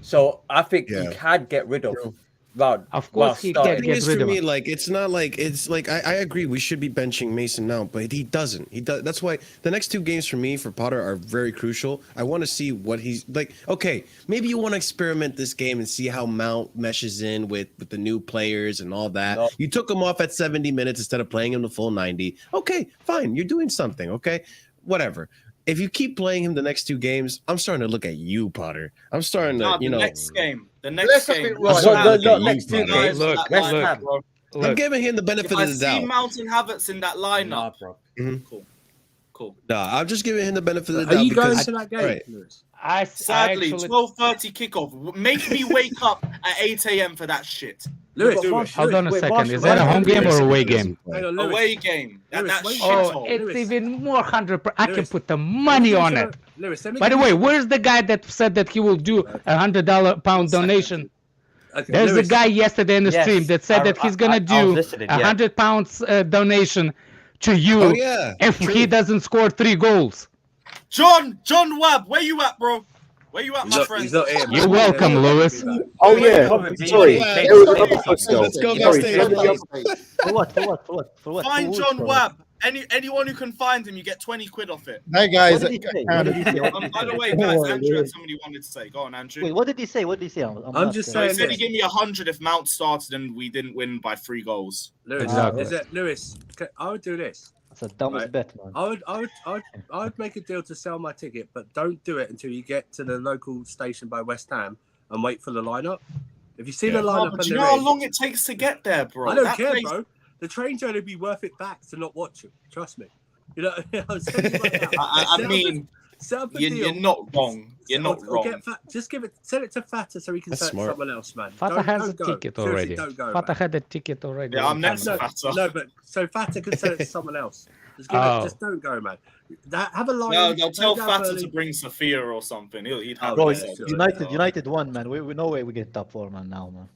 So I think you Yeah. can get rid of Mount. Of course he The can thing get is rid for of me, him. like it's not like it's like I agree we should be benching Mason Mount, but he doesn't. He does. That's why the next 2 games for me for Potter are very crucial. I want to see what he's like. Okay, maybe you want to experiment this game and see how Mount meshes in with the new players and all that. No. You took him off at 70 minutes instead of playing him the full 90. Okay, fine, you're doing something. Okay, whatever. If you keep playing him the next 2 games, I'm starting to look at you, Potter. I'm starting to, Nah, you the know. next game. The Let's next have game. it right. I'm starting to No, look no, at you, next 2 Potter. games. Look, West look. Ham. look, giving him the benefit If I of the see doubt. Mount and Havertz in that lineup, Nah, bro. cool. No, I'm just giving him the benefit of the Are doubt you going because to that game, right. Lewis? Sadly, actually, 12:30 kickoff. Make me wake up at 8 a.m. for that shit. Lewis, Do it. hold on a Wait, second. Marshall, Is that a home game or away Lewis game? Hang on, Lewis. Away game. Lewis, That wait. Oh, shithole. it's Lewis. even more 100%. I can Lewis. put the money on it. Lewis, let me By the give way, you- where's the guy that said that he will do a £100 donation? Okay, There's Lewis, a guy yesterday in the Yes, stream that said that he's gonna I was do listening, a yeah. £100 donation to you Oh yeah. if he doesn't score 3 goals. John Webb, where you at, bro? Where you at, He's my not- friend? he's not here, man. You're welcome, Lewis. Oh yeah, sorry. Yeah, There was another let's question. Let's go Sorry, backstage. For what? Find Who John for Webb. Anyone who can find him, you get 20 quid off it. That guy's What did he say? What did he say? By the way, guys, Andrew had somebody wanted to say. Go on, Andrew. Wait, what did he say? What did he say? I'm not, just So he saying said he this. gave me 100 if Mount started and we didn't win by 3 goals. Lewis, Exactly. is it, Lewis, I would do this. That's the dumbest Right. bet, man. I would make a deal to sell my ticket, but don't do it until you get to the local station by West Ham and wait for the lineup. If you see the Oh, lineup but and do you they're know how in, long it takes to get there, bro? I don't That care, place- bro. The train's only be worth it back to not watch it. Trust me. You know, I'm telling you right now. I mean, set up a you're deal. not wrong. You're not Or wrong. get just sell it to Fata so he can That's sell it to smart. someone else, man. Fata Don't- has don't a go. ticket Seriously, already. Don't go, Fata man. had a ticket already. Yeah, I'm next to No, Fata. no, but so Fata could sell it to someone else. Just, Oh. just don't go, man. Have a line. No, they'll tell go down Fata early. to bring Sophia or something. He'd have Bro, it. yeah. United won, man. We no way we get top 4, man. Now, man.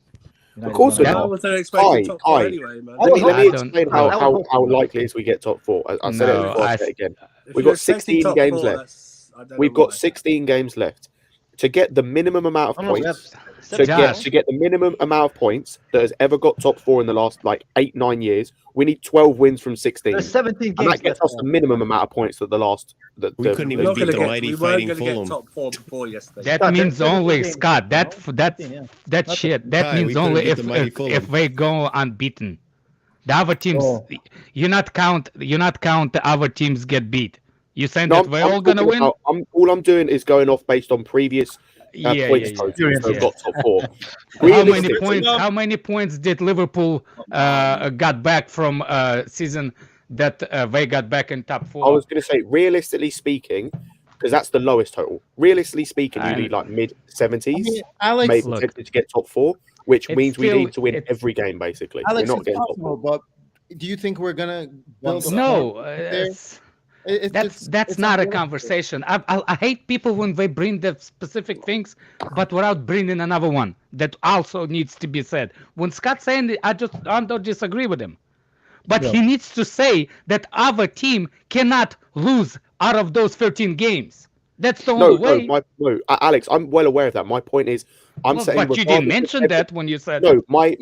Of course we won. do. I wasn't expecting top 4 Hi. anyway, man. Let me I don't- explain I how was- likely it is we get top 4. I said No, it before, I I- say it again. If We've you're got 16 expecting top games 4, left. that's- I don't We've know got why. 16 games left. To get the minimum amount of No, we points, have to get the minimum amount of points that has ever got top 4 in the last like 8-9 years, we need 12 wins from 16. There's 17 And games that gets left, us the man. minimum amount of points that the last. We couldn't We're even not beat gonna the get, mighty we weren't fighting going to get Fulham. top 4 before yesterday. That Scott, means that's only 17 Scott. games, you know? That 17, yeah. that shit. That Right, means we couldn't only beat if the mighty if, Fulham. if they go unbeaten. The other teams, Oh. you not count the other teams get beat. You saying No, that we're all gonna talking win? about- all I'm doing is going off based on previous points totals. So yeah. got top 4. How many points did Liverpool got back from season that they got back in top 4? I was going to say, realistically speaking, because that's the lowest total. Realistically speaking, you I- need like mid 70s, I mean, Alex, maybe Look. potentially to get top 4, which It's means we still- need to win it's- every game. Basically, Alex, we're not it's getting top possible, 4. but do you think we're gonna build a No, form there? that's it's not a realistic. conversation. I hate people when they bring the specific things, but without bringing another one that also needs to be said. When Scott's saying it, I don't disagree with him, but he needs to say that other team cannot lose out of those 13 games. That's the only way. Alex, I'm well aware of that. My point is, I'm Well, saying, but you didn't regardless of mention every- that when you said No, my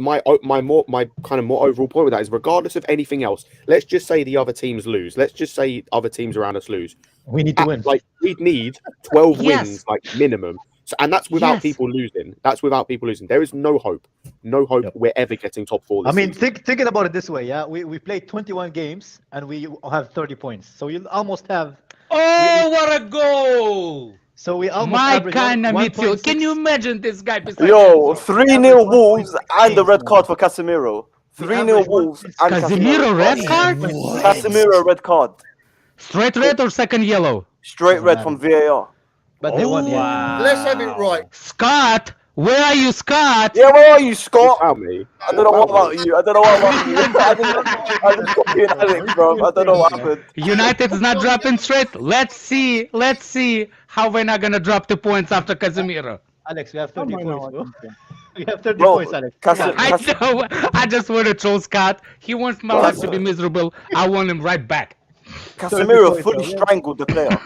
kind of more overall point with that is, regardless of anything else, let's just say the other teams lose. Let's just say other teams around us lose. We need to win. Like we'd need 12 Yes. wins, like minimum. So, and that's without Yes. people losing. That's without people losing. There is no hope. No hope we're ever getting top 4. I This mean, season. thinking about it this way, yeah, we played 21 games and we have 30 points. So you almost have. Oh, what a goal! So we almost My average kind of one- midfield. 1.6. Can you imagine this guy? beside Yo, Enzo? 3-0 Wolves and the red games, card for Casemiro. 3-0 average Wolves and Casemiro red card? Casemiro red card. Straight red or second yellow? Straight red from VAR. But they won, yeah. Let's have it right. Scott, where are you, Scott? Yeah, where are you, Scott? About me. I don't know what about you. I don't know what about you. I just copying Alex, bro. I don't know what happened. United's not dropping straight. Let's see how we're not gonna drop the points after Casemiro. Alex, we have 30 points, bro. We have 30 Bro, points, Alex. I know. I just want to troll Scott. He wants my life to be miserable. I want him right back. Casemiro 30 fully points, bro. strangled the player.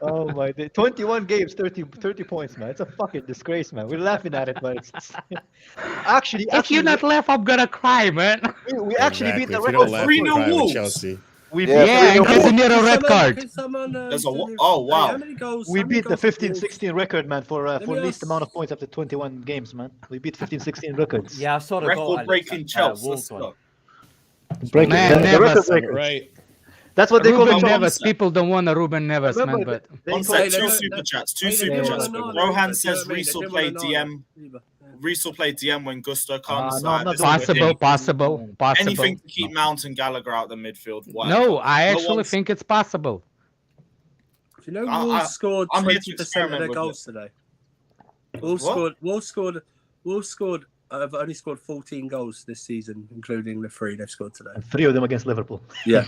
Oh my day. 21 games, 30 points, man. It's a fucking disgrace, man. We're laughing at it, but it's actually If you not laugh, I'm gonna cry, man. we actually beat the If you don't record. laugh, 3-0 we'll cry with Wolves. Chelsea. We Yeah, beat, Yeah, and 3-0 Casemiro red card. Can someone, There's a tell me- oh, wow. How many goals? we how many beat the goals 15-16 record, man, for me least ask- amount of points after 21 games, man. We beat 15-16 records. Yeah, I saw the goal. Record-breaking Chelsea. Let's go. Break Man, it. The never record saw it, breaker. Right. That's what they call Ruben it. Neves. People don't want a Ruben Neves, man, Remember, but they One call sec, it- two no, super no, chats. Two They super didn't chats. wanna know, Rohan you says know what I mean? Reese will They play didn't wanna know. DM. Reese will play DM when Gusto comes. No, I'm not This going is with him. Possible. anything to keep Mount and Gallagher out the midfield. Whatever. No, I No actually one's- think it's possible. Do you know Wolves scored I'm here to 20% of experiment their with goals today? Wolves have only scored 14 goals this season, including the 3 they've scored today. And 3 of them against Liverpool. Yeah.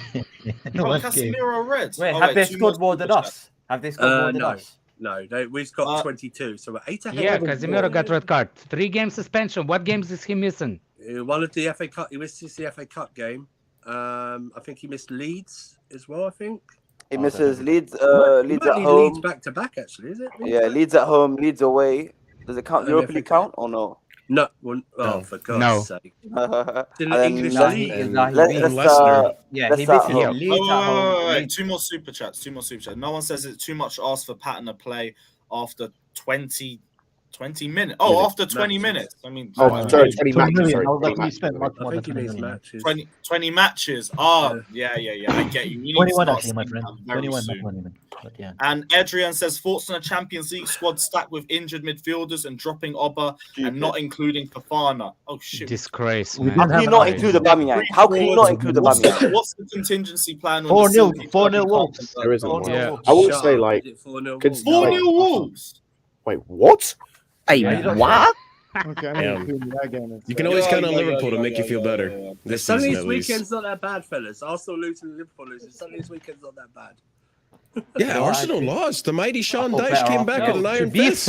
No Oh, one game. Casemiro Reds. Wait, Oh, have they 2 scored more than super us? Have they scored more than No. us? No, we've got 22, so we're 8 ahead. Yeah, Casemiro got red card. 3-game suspension. What games is he missing? One of the FA Cup. He missed the FA Cup game. I think he missed Leeds as well. I think He misses Leeds. He Leeds might at need home. Leeds back to back. Actually, is it? Yeah, Leeds at home. Leeds away. Does it count? And Europa FA League Cup. count or no? No. Well, oh, for God's No. sake! And In the then English let's- league. let's, Yeah, let's he start misses home. Leeds at home. Wait, 2 more super chats. 2 more super chats. No one says it's too much asked for Patton to play after 20 minutes. Oh, after 20 minutes. I mean, Oh, sorry, sorry, 20 matches. million. Sorry, I was like, 20 we matches. spent much I more than think he 20 means million. matches. 20 matches. Oh, yeah. I get you. We need to 21 start actually, my seeing friend. that very 21, soon. not 20 million. But yeah. And Adrian says thoughts on a Champions League squad stacked with injured midfielders and dropping Oba and not including Fafana. Oh shit! Disgrace, We man. didn't How can you have not an include Aubameyang? How can you not include Aubameyang? What's the contingency plan? when 4-0 the City 4-0 bloody Wolves. can't- There isn't 4-0 one. Yeah. Wolves. I will Shut say, up. like, Is it 4-0 could- Wolves? 4-0 Wolves. Wait, what? Hey, Yeah, you don't- what? Okay, I need to tune that game. You can always count on Yeah, Liverpool to yeah, make you yeah, feel yeah, better. yeah, yeah. This season, Sunday's at least. weekend's not that bad, fellas. Arsenal losing, Liverpool losing. Sunday's weekend's not that bad. Yeah, No, I Arsenal think- lost. The mighty Sean feel Dyche better came off back now. with an To iron be fist.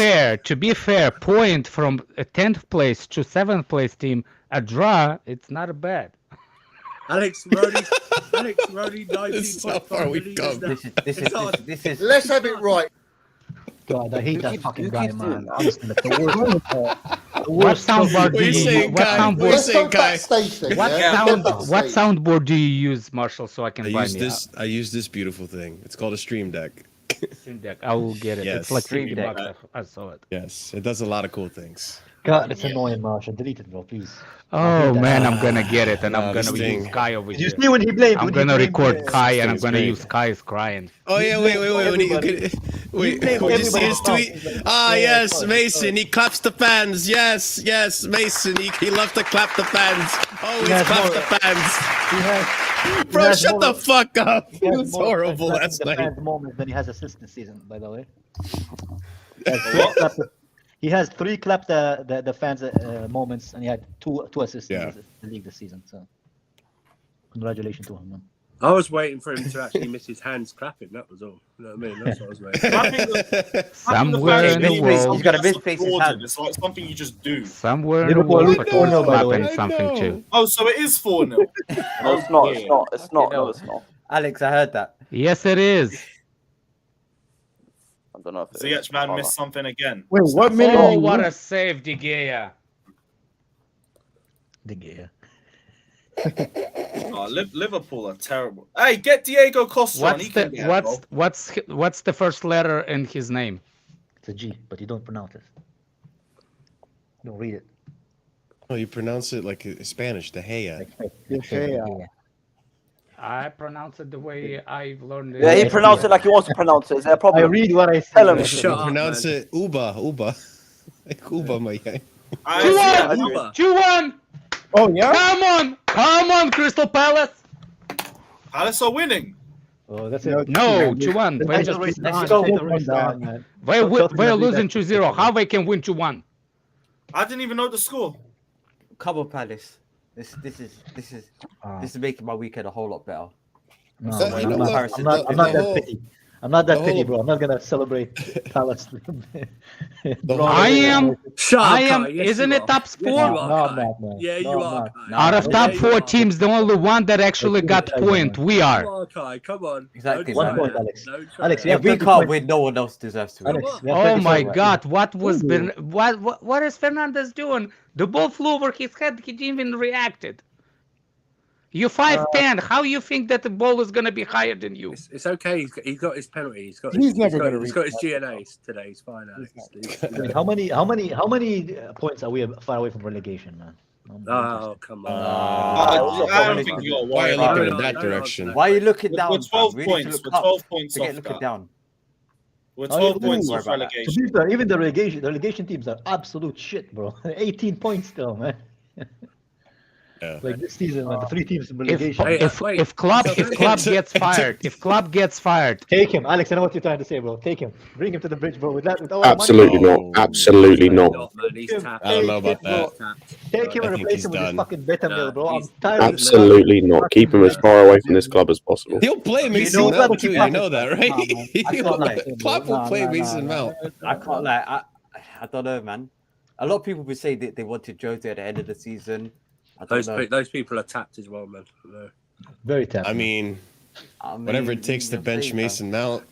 fair, point from a 10th place to 7th place team, a draw, it's not bad. Alex Roddy, 19 This is how far points we've come. This is Let's have it right. God, I hate Who that keeps- fucking who guy, keeps doing man. that? Honestly, like, the worst. What soundboard do What are you you saying, What Kai? soundboard? What are you Let's saying, talk Kai? backstage thing. What yeah? sound? Backstage. What soundboard do you use, Marshall, so I can I buy use me this. I use this beautiful thing. It's called a stream deck. a Steam Deck? I will get it. Yes. It's like Stream 50 Deck. bucks. I saw it. Yes, it does a lot of cool things. God, it's annoying, Marshall. Delete it, bro, please. Oh man, I'm gonna get it, and Nah, I'm gonna this use thing. Kai over Did you here. see when he blamed? I'm when he gonna blamed, record Kai, This and thing I'm is gonna great. use Kai's crying. Oh yeah, wait. When you Everybody. wait, blamed did you see everybody his else. tweet? He's like, Ah, yeah, yes, sorry, Mason. He claps the fans. Yes, Mason. He loves to clap the fans. Oh, he has claps more- the fans. He has, Bro, has shut more- the fuck up. he It has was more horrible clapping last the night. fans moments than he has assists this season, by the way. He has 3 clap the fans moments, and he had two assists Yeah. in the league this season. So, congratulations to him, man. I was waiting for him to actually miss his hands clapping. That was all. You know what I mean? That's what I was waiting for. Somewhere in the world, He's got a misplace his hand. It's like something you just do. somewhere in the Liverpool world, lose but 4-0, he's by the way. clapping something too. Oh, so it is 4-0. No, it's not. It's not. It's not. No, it's not. Alex, I heard that. Yes, it is. I don't know if ZH man missed something again. Wait, what minute? Oh, what a save, De Gea. De Gea. Oh, Liverpool are terrible. Hey, get Diego Costa on. He can get a goal. What's the first letter in his name? It's a G, but you don't pronounce it. Don't read it. Oh, you pronounce it like Spanish, the Heya. I pronounce it the way I've learned it. Yeah, he pronounced it like he wants to pronounce it. Is there a problem? I read what I say. Tell him. You pronounce it Uba. Like Uba, my guy. 2-1! Oh yeah. Come on, Crystal Palace! Palace are winning. Oh, that's it. No, 2-1. The We're title race just- is on, title race is on, man. We're losing 2-0. How they can win 2-1? I didn't even know the score. Come on, Palace. This is making my weekend a whole lot better. No, So, man, you know I'm what? not The that whole- petty. I'm not that the petty, whole- bro. I'm not gonna celebrate Palace. I am. Shut up, I am. Kai. Yes, Isn't you it are. top Yes, four? you are, No, I'm Kai. not, man. Yeah, No, you I'm are. not. Kai. Out of Yeah, top you four are. teams, the only one that actually got point. We You are. are, Kai. Come on. Exactly, Don't man. try 1 point, that. Alex. Don't try Alex, that. you If have we 30 can't points. win, no one else deserves to win. Alex, we have Oh 30 my points. God! What was what is Fernandez doing? The ball flew over his head. He didn't even reacted. You 5'10". How you think that the ball is gonna be higher than you? It's okay. He's got his penalty. He's He's never gonna He's reach got his that. GNA today. He's fine, Alex. I mean, how many points are we far away from relegation, man? Oh, come on. I don't think you're Why are you worried. looking in No, that no, direction? no. Why are you looking We're down? 12 fam? We need to points. look We're up. 12 points Forget off looking that. down. We're Oh, 12 yeah, points ooh. off To relegation. be fair, even the relegation teams are absolute shit, bro. 18 points still, man. Yeah. Like this season, man, the 3 teams in If relegation. if Klopp gets fired, if Klopp gets fired, Take him, Alex. I know what you're trying to say, bro. Take him, bring him to the bridge, bro. With all the Absolutely money. not. Absolutely not. Man, he's tapped. I don't know Take about him, bro. that. Take him I and think replace he's him with this done. fucking beta mill, bro. I'm he's- tired of this. Absolutely not. Keep him as far away from this club as possible. He'll play Mason know, Mount rather too. keep You know that, Nah, right? man. I He'll- can't lie. Klopp will play Mason Mount. I can't lie. I don't know, man. A lot of people would say that they wanted Jose at the end of the season. I don't know. Those people are tapped as well, man. No. Very tapped. I mean, whatever it takes to bench Mason Mount.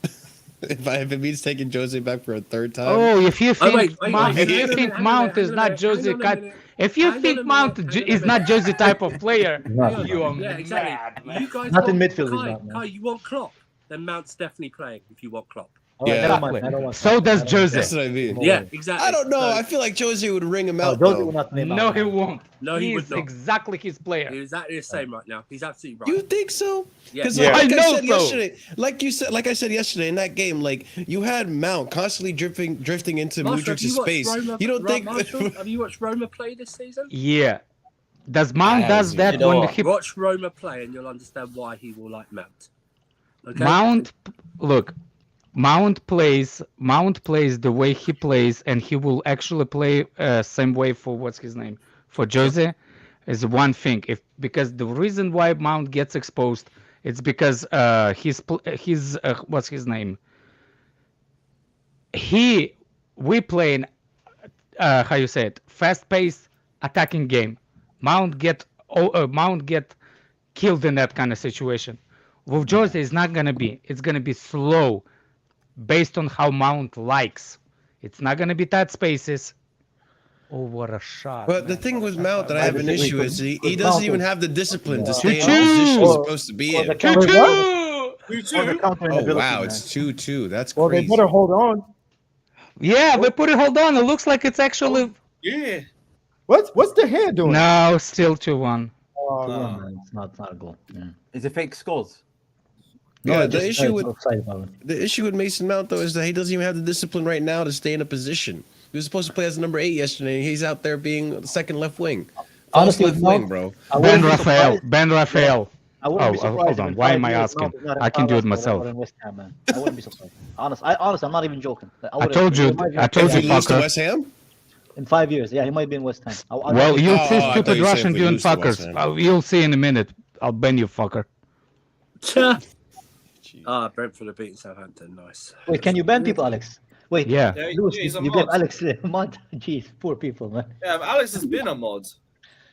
if it means taking Jose back for a third time. oh, if you think wait, Mount, wait, if you hang on a think minute, Mount hang is on a not minute, Jose hang on a type, minute. if you Hang on think a Mount minute, hang on a is not minute. Jose type of player, Not. you are Yeah, exactly. mad, man. You guys Not in want midfield, he's Kai, not, man. Kai, you want Klopp? Then Mount's definitely playing if you want Klopp. All right, Yeah. never mind. I don't want So Mount. does I don't want Jose. That's what I mean. Mount. Yeah, exactly. I don't know. So- I feel like Jose would ring him No, out. Jose though. will not play No, Mount. he won't. No, he would He's not. exactly his player. He's exactly the same right now. He's absolutely right. You think so? Because Yeah. like I I know said so. yesterday, like I said yesterday in that game, like you had Mount constantly drifting into Marshall, have Mudrik's you watched space. Roma, You don't think? Marshall, have you watched Roma play this season? Yeah. Does Mount does that You know when what? he Watch Roma play and you'll understand why he will like Mount. Okay? Mount look, Mount plays the way he plays, and he will actually play same way for what's his name for Jose is one thing. Because the reason why Mount gets exposed, it's because his what's his name. We playing how you say it, fast-paced attacking game. Mount get killed in that kind of situation. With Jose, it's not gonna be. It's gonna be slow, based on how Mount likes. It's not gonna be tight spaces. Oh, what a shot! But the thing with Mount that I have an issue is he Mount doesn't even is- have the discipline to stay in Choo-choo! the position he's Or- supposed to be or in. the counter- Choo-choo! or the counter Oh inability, wow, man. it's 2-2. That's Well, they crazy. better hold on. Yeah, we put it. Hold on. It looks like it's actually Yeah. What's the hand doing? no, still 2-1. Oh, Yeah, man, it's not a goal. Yeah. Is it fake scores? Yeah, just, the issue it's with offside, Marlon. the issue with Mason Mount though is that he doesn't even have the discipline right now to stay in a position. He was supposed to play as number 8 yesterday, and he's out there being the second left wing. Honestly, False left Mount- wing, bro. I wouldn't be Raphael. surprised- Ben Raphael. I wouldn't be Oh, surprised hold if on. in Why 5 am I years asking? Mount is not in I can do it Palace or myself. in West Ham, man. I wouldn't be surprised. Honestly, I'm not even joking. I told you. I told If you, we lose to fucker. West Ham, In 5 years, yeah, he might be in West Ham. Well, you'll Oh, see I thought stupid you said Russian if we doing lose to West fuckers. Ham. You'll see in a minute. I'll ban you, fucker. Brentford have beaten Southampton. Nice. Wait, can you ban people, Alex? Wait, Yeah. Yeah, Lewis, he's a you gave mod. Alex a mod. Jeez, poor people, man. Yeah, but Alex has been a mod.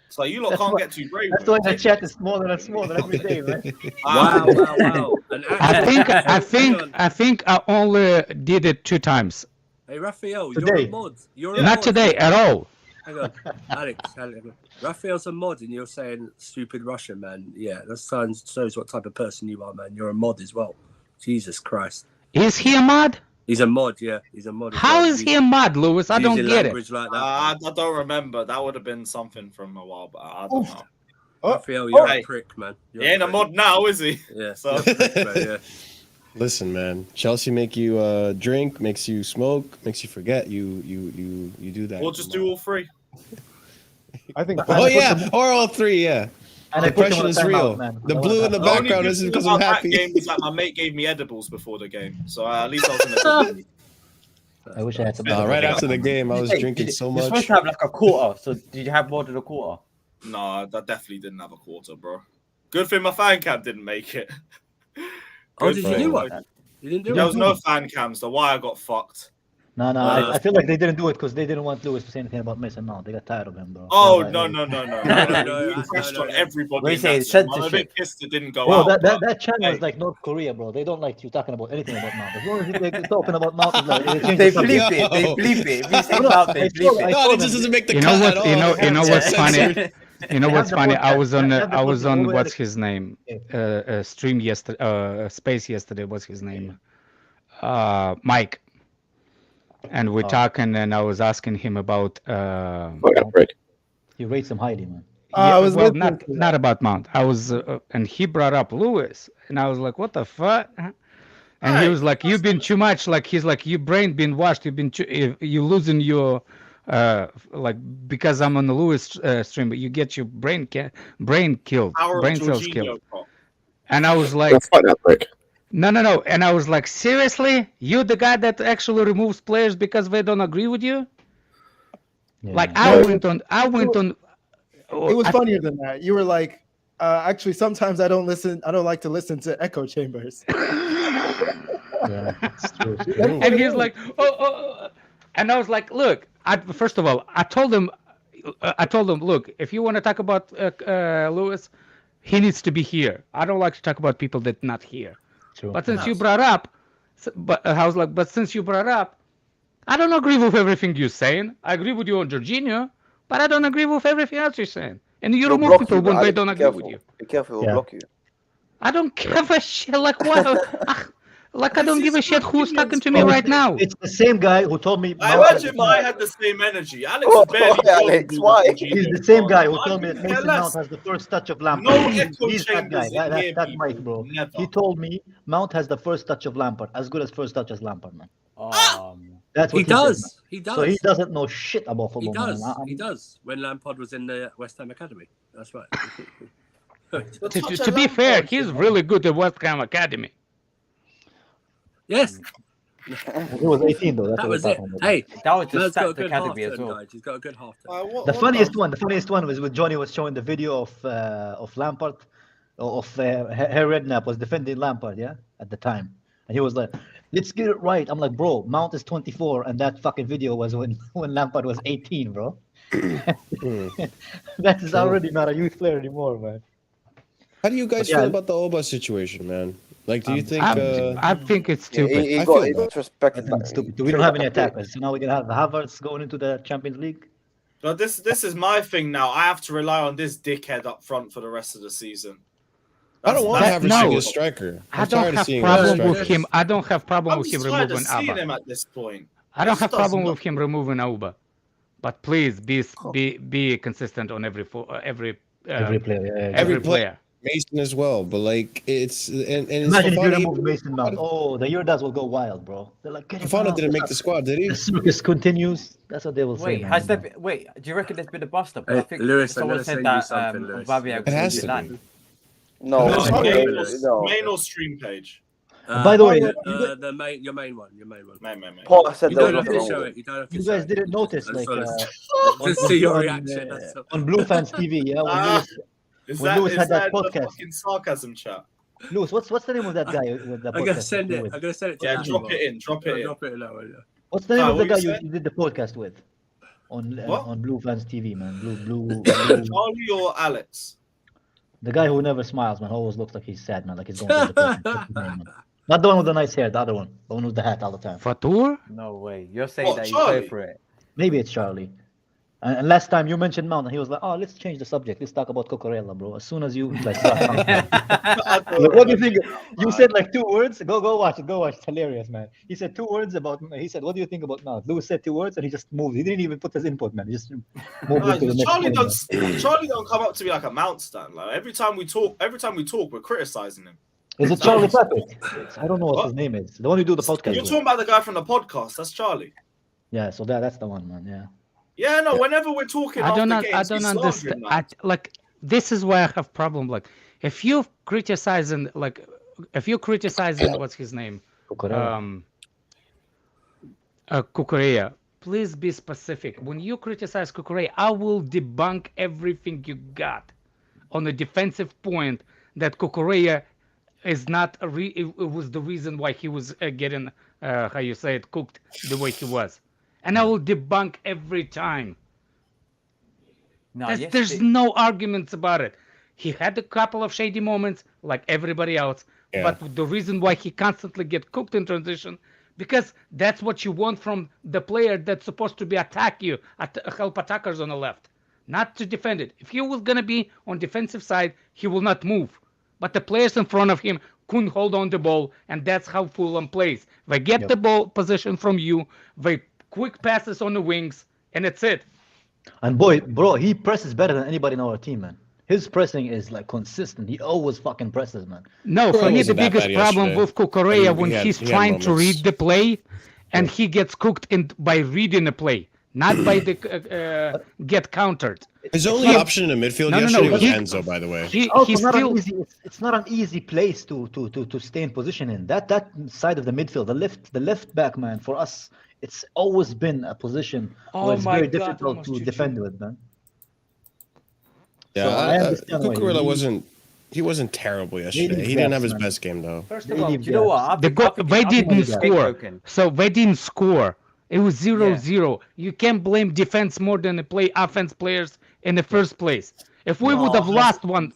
So you lot That's can't why- get too brave. That's why the chat is smaller and smaller every day, man. Wow. And I think I only did it 2 times. Hey, Raphael, Today. you're a mod. You're a Not mod. today at all. Hang on, Alex. Raphael's a mod, and you're saying stupid Russian, man. Yeah, that shows what type of person you are, man. You're a mod as well. Jesus Christ. Is he a mod? He's a mod, yeah. He's a mod. as How well. is he a mod, Lewis? I don't Using get it. language like that. I don't remember. That would have been something from a while back. I don't know. Raphael, you're Hey. a prick, man. You're He ain't a prick. mod now, is he? Yeah, So- you're a prick, man, yeah. listen, man. Chelsea make you drink, makes you smoke, makes you forget. You do that. We'll just do all 3. I think. Oh yeah, or all 3. Yeah. And I put him Depression on is timeout, real. man. The I blue wanna in the talk- The only background good isn't thing because I'm about that happy. game is that my mate gave me edibles before the game, so at least I was in a good mood. I wish I had some. Right after the game, I was Hey, drinking so You're supposed much. to have like a quarter. So did you have more than a quarter? No, I definitely didn't have a quarter, bro. Good thing my fan cam didn't make it. Oh, did you do one? one? You didn't do There it? was no fan cams. The wire got fucked. No, I feel like they didn't do it because they didn't want Lewis to say anything about Mason Mount. They got tired of him, bro. Oh They're like, no! no, He crashed no, on no. everybody. What do you in say, that game. I'm a censorship? bit pissed it didn't go Bro, out. that channel hey. is like North Korea, bro. They don't like you talking about anything about Mount. As long as they're talking about Mount, it's like, change They the subject. bleep it. They bleep it. If you say No, Mount, they I bleep told- it. I No, told it just them- doesn't make the You know cut what? at all. You know what's funny? Censored. You know They what's have the funny? I podcast. was on They have the I was podcast on over what's there. his name? Stream yesterday. Space yesterday. What's his name? Mike. And we're talking, and I was asking him about. You rate him highly, man. Yeah, I was well, listening to not about Mount. I was, and he brought up Lewis, and I was like, "What the fuck?" And he was like, "You've been too much." Like he's like, "Your brain been washed. You've been you losing your like because I'm on the Lewis stream, but you get your brain killed, brain cells killed." And I was like, no. And I was like, seriously? You the guy that actually removes players because they don't agree with you? Yeah. Like I went on. It was funnier than that. You were like, actually, sometimes I don't like to listen to echo chambers. Yeah, it's true. And he's like, oh. And I was like, look, first of all, I told him, look, if you want to talk about Lewis, he needs to be here. I don't like to talk about people that not here. True. But since you brought up, I was like, but since you brought up, I don't agree with everything you're saying. I agree with you on Jorginho, but I don't agree with everything else you're saying. And you remove people when they don't agree with you. Be careful, he'll block you. I don't give a shit. Like what? Like I don't give a shit who's talking to me right now. It's the same guy who told me. I imagine I had the same energy. Alex Oh, barely Alex, why? He's the same guy who told me that Mason Mount has the first touch of Lampard. No echo He's that guy. chambers in here, That's Mike, bro. Never. He told me Mount has the first touch of Lampard, as good as first touch as Lampard, man. That's what He said, does. man. He does. So he doesn't know shit about He football. does. Man. He does. When Lampard was in the West Ham Academy. That's right. To be fair, he's really good at West Ham Academy. Yes. He was 18 though. That's That what was we're it. talking about. Hey, That was Mer's just got a stacked good half academy as turn, well. guys. He's got a good half turn. The funniest one was when Johnny was showing the video of Lampard, Herr Redknapp was defending Lampard, yeah, at the time, and he was like, "Let's get it right." I'm like, "Bro, Mount is 24, and that fucking video was when Lampard was 18, bro." That is already not a youth player anymore, man. How do you guys feel about the Oba situation, man? Like, do you think? I think it's stupid. He got disrespected. It's stupid. We don't have any attackers, so now we're gonna have Havertz going into the Champions League. But this is my thing now. I have to rely on this dickhead up front for the rest of the season. I don't want Havertz to be a striker. I don't have problem with him. I don't have problem with him removing seeing Auba. him at this point. I don't have problem with him removing Auba, but please be consistent on every player. every player. Mason as well, but like it's and Imagine if you remove Mason Mount. Oh, the Yurdas will go wild, bro. They're like, Fofana didn't make the squad, did he? The circus continues. That's what they will say. Wait, man. has there been, wait, do you reckon there's been a bust up? I Hey, think Lewis, I'm someone gonna said send that you something, Lewis. Bavia It has to land. be. No, Main or stream page. By the way, your main one. Main. Paul, I said You that don't was have to wrong. show it. You don't have to you show guys it. didn't notice, That's like, all. Just see your reaction. That's all. on Blue Fans TV, yeah. When Lewis had that podcast. Fucking sarcasm chat? Lewis, what's the name of that guy with the podcast? I'm gonna send it. I'm gonna send it to Yeah, you. drop it in. Drop it in. Drop it in that one, yeah. What's the name of the what guy you you said? did the podcast with? What? On Blue Fans TV, man. Blue. Charlie or Alex? The guy who never smiles, man. Always looks like he's sad, man. Like he's going to depression. What's his name, man? Not the one with the nice hair, the other one. The one with the hat all the time. Fatur? No way. You're saying What, that you Charlie? pay for it. Maybe it's Charlie. And last time you mentioned Mount, and he was like, "Oh, let's change the subject. Let's talk about Cucurella, bro." As soon as you like, like, what do you think? You said like 2 words. Go watch it. Go watch. It's hilarious, man. He said 2 words about. He said, "What do you think about Mount?" Lewis said 2 words, and he just moved. He didn't even put his input, man. He just moved into the next Charlie don't come up to me like a Mount stan. Like every time we talk, we're criticizing him. Is it Charlie Patrick? I don't know what his name is. The one who do the podcast. You're with. talking about the guy from the podcast. That's Charlie. Yeah, so that's the one, man. Yeah. Yeah, no. Whenever we're talking, I don't after games, understand. Like this is why I have problem. Like if you're criticizing, what's his name? Cucurella. Please be specific. When you criticize Cucurella, I will debunk everything you got on the defensive point that Cucurella is not it was the reason why he was getting how you say it, cooked the way he was. And I will debunk every time. No, There's no arguments about it. He had a couple of shady moments like everybody else. Yeah. But the reason why he constantly get cooked in transition, because that's what you want from the player that's supposed to be attack you, help attackers on the left, not to defend it. If he was going to be on defensive side, he will not move. But the players in front of him couldn't hold on the ball, and that's how Fulham plays. They get the ball position from you, they quick passes on the wings, and that's it. And bro, he presses better than anybody in our team, man. His pressing is like consistent. He always fucking presses, man. No, for me the biggest problem with Kukurea when he's trying to read the play, and he gets cooked by reading the play, not by the get countered. His only option in the midfield yesterday was Enzo, by the way. It's not an easy place to stay in position in. That side of the midfield, the left back, man, for us, it's always been a position where it's very difficult to defend with, man. Yeah, so Cucurella wasn't terrible yesterday. He didn't have his best game though. First of all, you know what? They didn't score, so they didn't score. It was 0-0. You can't blame defense more than the offense players in the first place. If we would have lost one,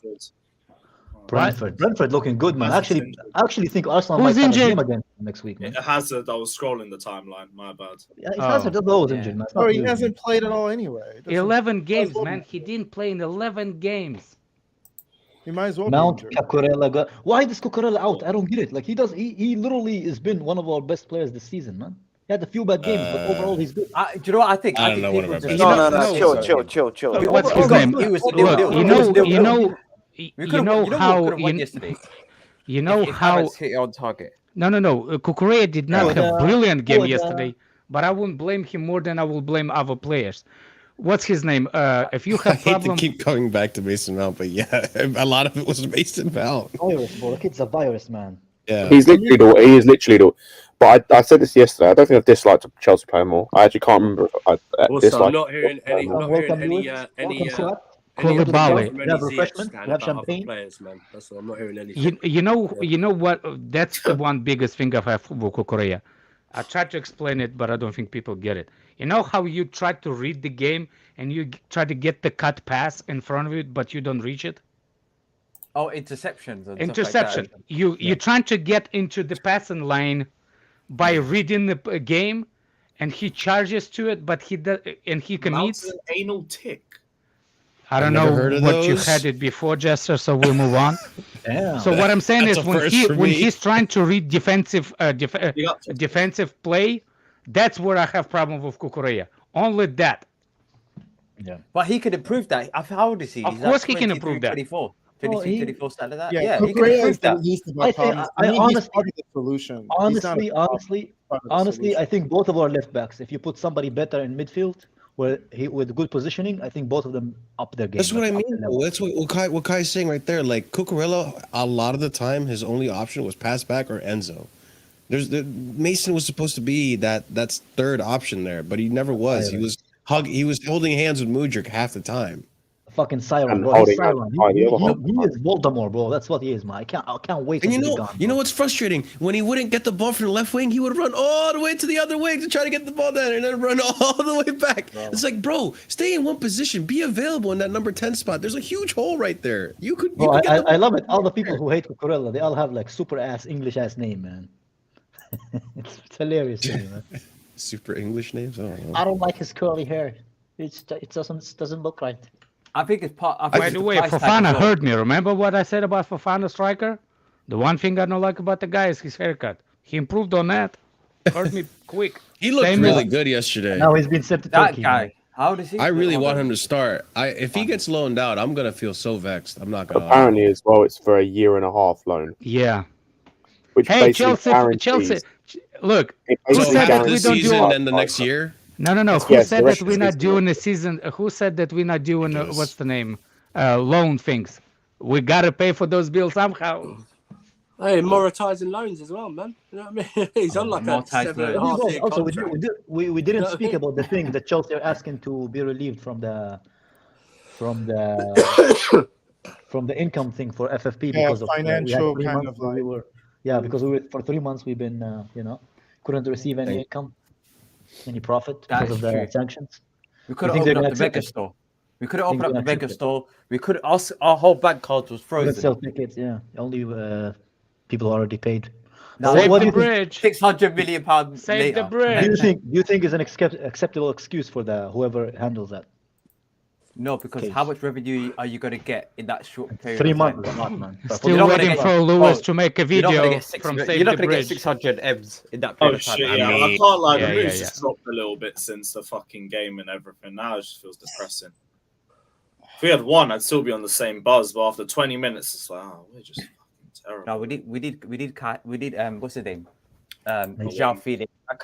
Brentford looking good, man. I actually think Arsenal might have a game again next week, man. Hazard, I was scrolling the timeline. My bad. Yeah, Hazard always injured, man. Oh, he hasn't played at all anyway. 11 games, man. He didn't play in 11 games. He might as well. Mount Cucurella. Why is Cucurella out? I don't get it. Like he literally has been one of our best players this season, man. He had a few bad games, but overall he's good. Do you know what I think? I don't know one of our best. No. Chill. What's his name? You know how hit on target. No. Cucurella did not have a brilliant game yesterday, but I wouldn't blame him more than I will blame other players. What's his name? If you have I hate to keep going back to Mason Mount, but yeah, a lot of it was Mason Mount. Virus, bro. The kid's a virus, man. Yeah, he is literally the. But I said this yesterday. I don't think I've disliked a Chelsea player more. I actually can't remember. I'm not hearing any. Koulibaly. Have champagne. Players, man. That's what I'm not hearing anything. You know what? That's the one biggest thing I have with Cucurella. I tried to explain it, but I don't think people get it. You know how you try to read the game and you try to get the cut pass in front of it, but you don't reach it? Oh, interceptions. And interception. Stuff like that. You're trying to get into the passing line by reading the game, and he charges to it, but he does, and he commits. An anal tick. I don't know what you had it before, Jester. So we'll move on. So what I'm saying is when he's trying to read defensive play, that's where I have problem with Cucurella. Only that. Yeah, but he could improve that. How old is he? Of course, he can improve that. 24. 23, 24, something like that. Yeah, he can improve that. Honestly, I think both of our left backs, if you put somebody better in midfield, with good positioning, I think both of them up their game. That's what I mean. That's what Kai's saying right there. Like Cucurella, a lot of the time, his only option was pass back or Enzo. Mason was supposed to be that's third option there, but he never was. He was holding hands with Mudryk half the time. Fucking siren, bro. He's siren. He is Voldemort, bro. That's what he is, man. I can't wait. And you know what's frustrating? When he wouldn't get the ball from the left wing, he would run all the way to the other wing to try to get the ball down, and then run all the way back. Bro. It's like, bro, stay in one position, be available in that number 10 spot. There's a huge hole right there. You could. I love it. All the people who hate Cucurella, they all have like super ass English ass name, man. It's hilarious, man. Super English names. I don't like his curly hair. It doesn't look right. I think it's part. By the way, Fofana heard me. Remember what I said about Fofana striker? The one thing I don't like about the guy is his haircut. He improved on that. Heard me quick. He looked really good yesterday. Now he's been sent to Turkey. That guy. How does he? I really want him to start. If he gets loaned out, I'm gonna feel so vexed. I'm not gonna. Apparently, as well, it's for a 1.5 year loan. Yeah. Which hey, Chelsea. Look, who said that we don't do then the next year? No. Who said that we're not doing the season? Who said that we're not doing what's the name? Loan things. We gotta pay for those bills somehow. Hey, monetizing loans as well, man. You know what I mean? He's on like a 7.5 year also, contract. we didn't speak about the thing that Chelsea are asking to be relieved from the income thing for FFP because of financial kind of like. Because for 3 months we've been couldn't receive any income. Any profit because of the sanctions? We could have opened up the mega store. We could have opened up the mega store. We could our whole bank card was frozen. We could sell tickets, yeah. Only people already paid. Now, save the bridge. £600 million. Save the bridge. Do you think is an acceptable excuse for whoever handles that? No, because how much revenue are you going to get in that short period? 3 months, man. Still waiting for Lewis to make a video from Save the Bridge. You're not going to get 600 M's in that period of time. Shit, yeah. I can't lie. The mood's just dropped a little bit since the fucking game and everything. Now it just feels depressing. If we had one, I'd still be on the same buzz. But after 20 minutes, it's like, oh, we're just fucking terrible. No, we did. What's his name? João Felix. A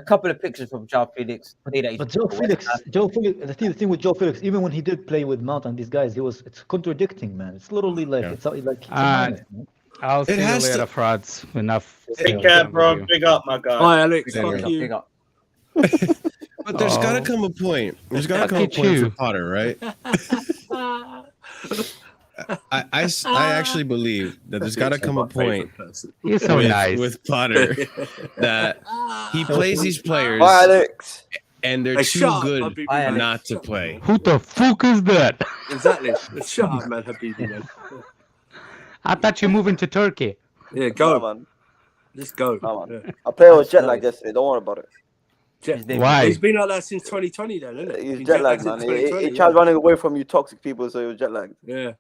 couple of pictures from João Felix. But João Felix, the thing with João Felix, even when he did play with Mount and these guys, it's contradicting, man. It's literally like it's like. I'll see you later, frauds. Enough. Take care, bro. Big up, my guy. Hi, Alex. Fuck you. Big up. But there's got to come a point. There's got to come a point for Potter, right? I actually believe that there's got to come a point with Potter that he plays these players Bye, Alex. and they're too good not to play. Who the fuck is that? Exactly. Shut up, man, Habibi, man. I thought you're moving to Turkey. Yeah, go, man. Just go. Yeah. I played with jet lag yesterday. Don't worry about it. Why? He's been like that since 2020, then, isn't it? He's jet lagged, man. He tried running away from you toxic people, so he was jet lagged. Yeah.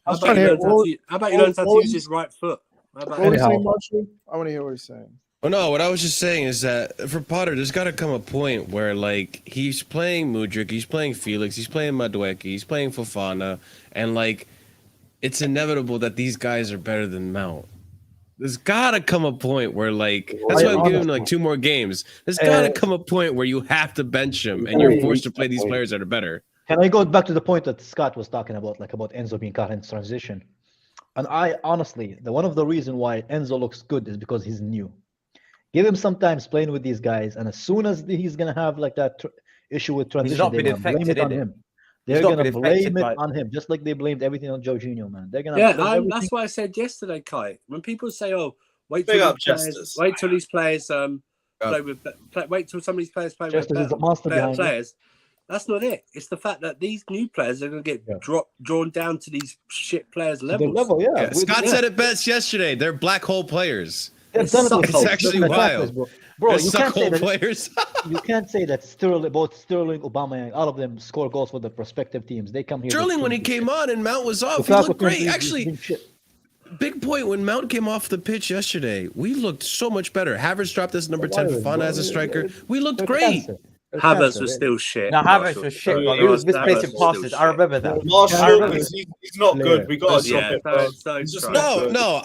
How about you learn how to use his right foot? What are you saying, Marshall? I want to hear what he's saying. Well, no, what I was just saying is that for Potter, there's got to come a point where, like, he's playing Mudryk, he's playing Felix, he's playing Madueke, he's playing Fofana, and, like, it's inevitable that these guys are better than Mount. There's got to come a point where, like, that's why I'm giving him, like, 2 more games. There's got to come a point where you have to bench him, and you're forced to play these players that are better. Can I go back to the point that Scott was talking about, like, about Enzo being caught in transition? And I, honestly, one of the reasons why Enzo looks good is because he's new. Give him some time playing with these guys, and as soon as he's going to have, like, that issue with transition, they're going to blame it on him. They're going to blame it on him, just like they blamed everything on Jorginho, man. They're going to that's why I said yesterday, Kai. When people say, "Oh, wait till these players wait till some of these players play with better players," that's not it. It's the fact that these new players are going to get drawn down to these shit players' levels. Scott said it best yesterday. They're black hole players. It's actually wild. Bro, you can't say players. You can't say that both Sterling, Aubameyang, all of them score goals for the prospective teams. They come here. Sterling, when he came on and Mount was off, he looked great. Actually, big point. When Mount came off the pitch yesterday, we looked so much better. Havertz dropped as number 10, Fofana as a striker. We looked great. Havertz was still shit. No, Havertz was shit. He was misplacing passes. I remember that. He's not good. We got to stop it. No.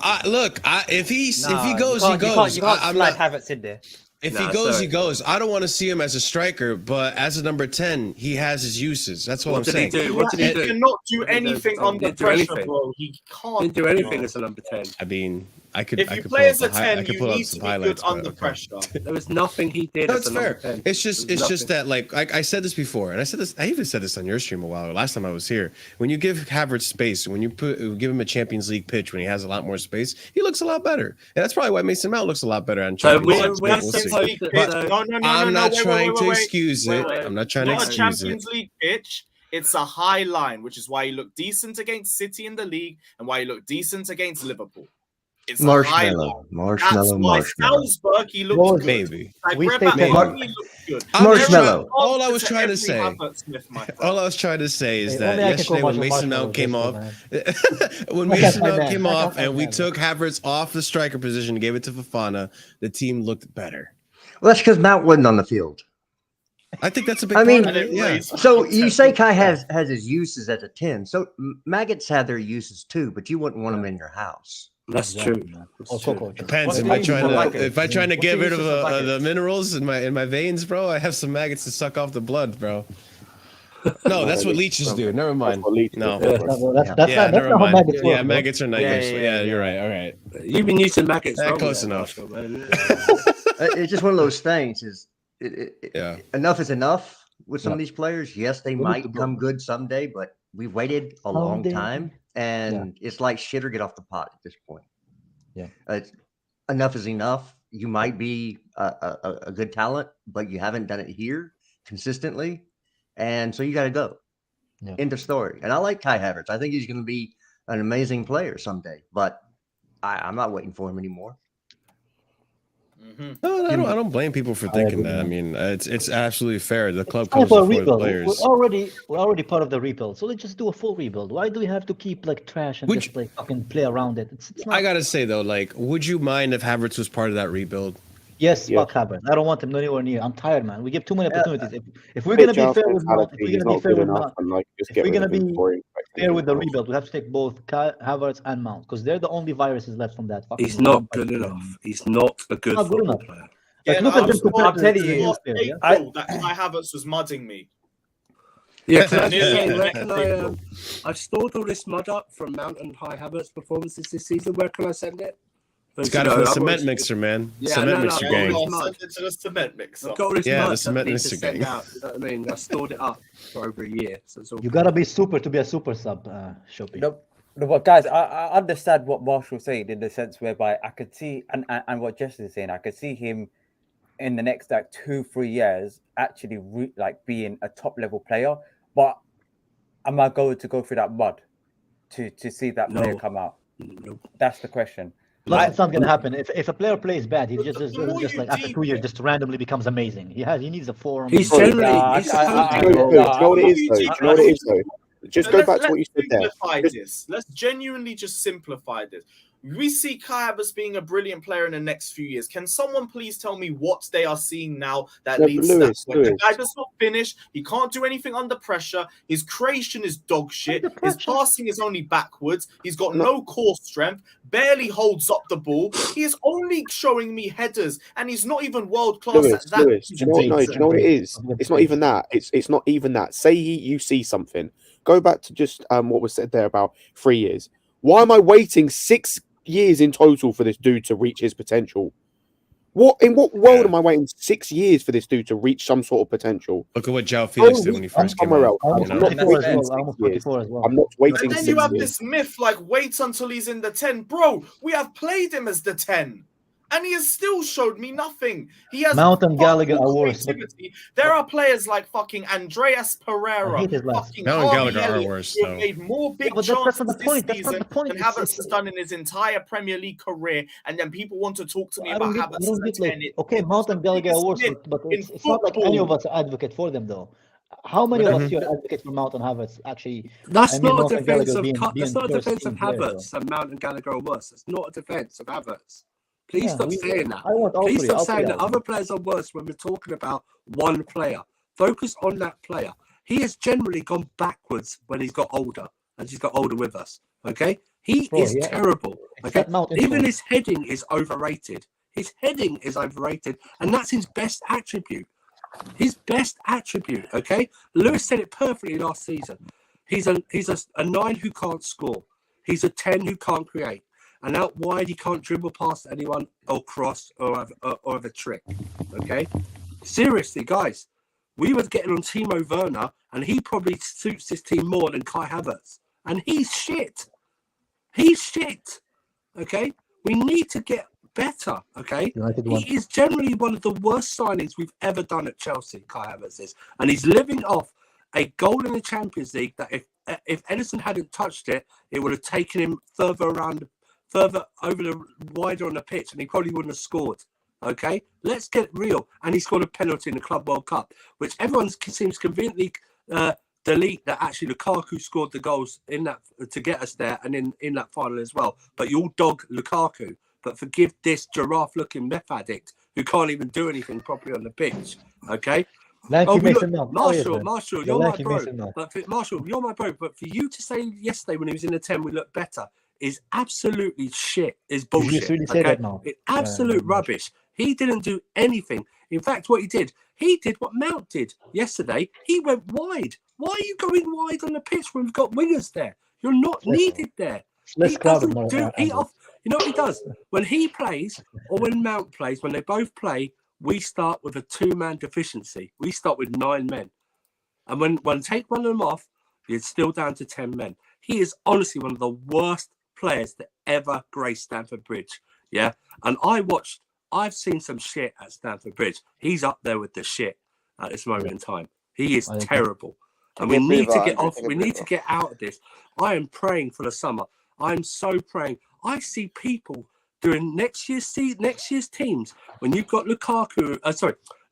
If he goes, he goes. You can't slide Havertz in there. If he goes, he goes. I don't want to see him as a striker, but as a number 10, he has his uses. That's what I'm saying. What did he do? He cannot do anything under pressure, bro. He can't. He didn't do anything as a number 10. I mean, I could. If you play as a 10, you need to be good under pressure. There was nothing he did. That's fair. It's just that, like I said this before, and I even said this on your stream a while ago. Last time I was here, when you give Havertz space, when you give him a Champions League pitch, when he has a lot more space, he looks a lot better. And that's probably why Mason Mount looks a lot better on Champions League. We'll see. I'm not trying to excuse it. I'm not trying to excuse it. Not a Champions League pitch. It's a high line, which is why he looked decent against City in the league and why he looked decent against Liverpool. It's Marshmallow. Salzburg, he looked good. Maybe. Like, he looked good. Marshmallow. All I was trying to say is that yesterday when Mason Mount came off, and we took Havertz off the striker position and gave it to Fofana, the team looked better. Well, that's because Mount wasn't on the field. I think that's a big part of it. Yeah. So you say Kai has his uses as a 10. So maggots have their uses too, but you wouldn't want them in your house. That's true. Depends. If I trying to get rid of the minerals in my veins, bro, I have some maggots to suck off the blood, bro. No, that's what leeches do. Never mind. No. That's not how maggots work. Yeah, maggots are not useful. Yeah, you're right. All right. You've been using maggots. Close enough. It's just one of those things. Enough is enough with some of these players. Yes, they might come good someday, but we've waited a long time, and it's like shit or get off the pot at this point. Yeah, enough is enough. You might be a good talent, but you haven't done it here consistently, and so you got to go. Yeah. End of story. And I like Kai Havertz. I think he's going to be an amazing player someday, but I'm not waiting for him anymore. No, I don't blame people for thinking that. I mean, it's absolutely fair. The club comes before the players. We're already part of the rebuild, so let's just do a full rebuild. Why do we have to keep like trash and just like fucking play around it? It's not... I gotta say though, like, would you mind if Havertz was part of that rebuild? Yes, Yeah. fuck Havertz. I don't want him anywhere near. I'm tired, man. We give too many opportunities. If we're Bit gonna be Jal's fair with Mount, if mentality, we're gonna be not fair good with enough, Mount, and like just if get we're rid gonna of him be for fair with the expectations. rebuild, we have to take both Havertz and Mount because they're the only viruses left from that fucking. He's not vampire good team. enough. He's not a good Not good football enough. player. Like, Yeah, look I'm at them compared I'm telling to the you, new player, yeah? April that Kai Havertz was mudding me. Yeah, can I just Nearly say, the where next can I? April. I've stored all this mud up from Mount and High Havertz performances this season. Where can I send it? It's got it from the cement mixer, man. Yeah, Cement no, mixer I've got all gang. this I'll mud. send it to the cement mixer. I've got all this Yeah, mud the that I cement need to mixer send gang. out. You know what I mean? I stored it up for over a year. So it's all You gotta be super to be a super sub, Shoppy. No, but guys, I understand what Marshall's saying in the sense whereby I could see, and what Jesse is saying, I could see him in the next like 2-3 years actually like being a top level player. But am I going to go through that mud to see that player come out? No. That's the question. Plus, it's not gonna happen. If a player plays bad, he just more just you like after 2 years just randomly becomes amazing. He needs a form. He's Sorry, generally. Nah, he's I- totally- Do you know what it is though? Do you know what it is though? Just So go let's- back to what you said there. Let's simplify Just- this. Let's genuinely just simplify this. We see Kai Havertz being a brilliant player in the next few years. Can someone please tell me what they are seeing now that No, leads but to Lewis, that? The Lewis. guy does not finish. He can't do anything under pressure. His creation is dog shit. His passing is only backwards. He's got no core strength. Barely holds up the ball. He is only showing me headers, and he's not even world class Lewis, at that. Lewis, do you know what? No, do you know what it is? It's not even that. It's not even that. Say you see something. Go back to just what was said there about 3 years. Why am I waiting 6 years in total for this dude to reach his potential? In what world am I waiting 6 years for this dude to reach some sort of potential? Look at what João Felix did when he first came somewhere out. else. You I'm know? not waiting 6 years. I'm not waiting And then 6 you have years. this myth like wait until he's in the 10. Bro, we have played him as the 10. And he has still showed me nothing. He has Mount and Gallagher fucking are worse. But creativity. There are players like fucking Andreas Pereira, I hate his last. fucking Mount and Harvey Gallagher are Elliott, worse, who have though. made more big but that's chances not the this point. That's not season the point. than It's- Havertz it's- has done in his entire Premier League career. And then people want to talk to me I about don't get, I Havertz don't as get a like 10. okay, Mount and Gallagher are worse, but it's not like any of us are advocate for them though. How many of us here advocate for Mount and Havertz? Actually, That's I mean, not Mount a and Gallagher defense of. being That's not a first defense of team players, though. Havertz and Mount and Gallagher are worse. That's not a defense of Havertz. Please Yeah, stop saying that. I want all Please three. stop All three saying that of them. other players are worse when we're talking about one player. Focus on that player. He has generally gone backwards when he's got older, as he's got older with us. Okay, he Bro, is yeah. terrible. It's Okay, that Mount even influence. his heading is overrated. His heading is overrated, and that's his best attribute. His best attribute. Okay, Lewis said it perfectly last season. He's a 9 who can't score. He's a 10 who can't create. And out wide, he can't dribble past anyone or cross or have a trick. Okay? Seriously, guys, we were getting on Timo Werner, and he probably suits this team more than Kai Havertz. And he's shit. He's shit. Okay? We need to get better. Okay? United won. He is generally one of the worst signings we've ever done at Chelsea, Kai Havertz is. And he's living off a goal in the Champions League that if Edison hadn't touched it, it would have taken him further over the wider on the pitch, and he probably wouldn't have scored. Okay, let's get real. And he scored a penalty in the Club World Cup, which everyone seems conveniently delete that actually Lukaku scored the goals in that to get us there, and in that final as well. But you all dog Lukaku, but forgive this giraffe-looking meth addict who can't even do anything properly on the pitch. Okay. Marshall, you're my bro. Marshall, you're my bro. But for you to say yesterday when he was in the 10 we looked better is absolutely shit. Is bullshit. Really say that now. It's absolute rubbish. He didn't do anything. In fact, what he did what Mount did yesterday. He went wide. Why are you going wide on the pitch when we've got wingers there? You're not needed there. Let's crowd him. You know what he does? When he plays or when Mount plays, when they both play, we start with a 2-man deficiency. We start with 9 men. And when take one of them off, it's still down to 10 men. He is honestly one of the worst players that ever graced Stamford Bridge. Yeah. And I've seen some shit at Stamford Bridge. He's up there with the shit at this moment in time. He is terrible. And we need to get off. We need to get out of this. I am praying for the summer. I'm so praying. I see people doing next year's teams when you've got Lukaku,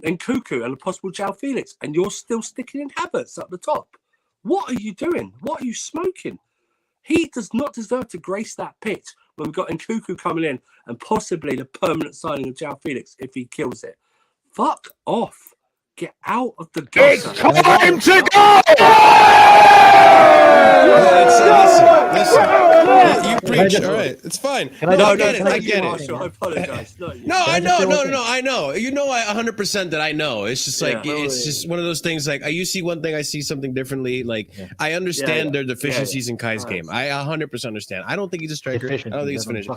and Cuckoo and a possible João Felix, and you're still sticking in Havertz at the top. What are you doing? What are you smoking? He does not deserve to grace that pitch when we've got Nkuku coming in and possibly the permanent signing of João Felix if he kills it. Fuck off. Get out of the gutter. It's time to go! Listen. You preach. All right, it's fine. I get it. I get it. I apologize. No, I know. You know, 100% that I know. It's just like it's just one of those things. Like you see one thing, I see something differently. Like I understand their deficiencies in Kai's game. I 100% understand. I don't think he's a striker. I don't think he's finished.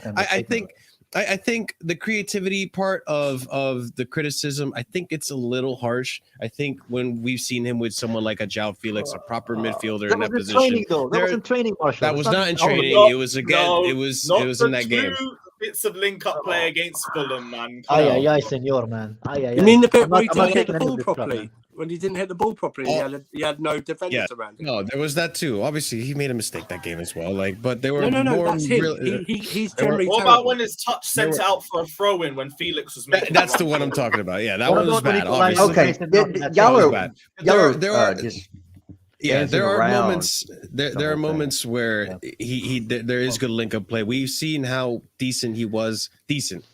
I think the creativity part of the criticism, I think it's a little harsh. I think when we've seen him with someone like a João Felix, a proper midfielder in that position. Training, though. That was in training, Marshall. That was not in training. It was again. It was in that game. Bits of link-up play against Fulham, man. Ay, senor, man. You mean the bit where he didn't hit the ball properly? When he didn't hit the ball properly, he had no defenders around him. No, there was that too. Obviously, he made a mistake that game as well. Like, but they were no. That's him. He's generally. What about when his touch sent it out for a throw-in when Felix was making? That's the one I'm talking about. Yeah, that one was bad. Obviously. Okay, y'all are just. Yeah, there are moments. There are moments where there is good link-up play. We've seen how decent he was. Decent.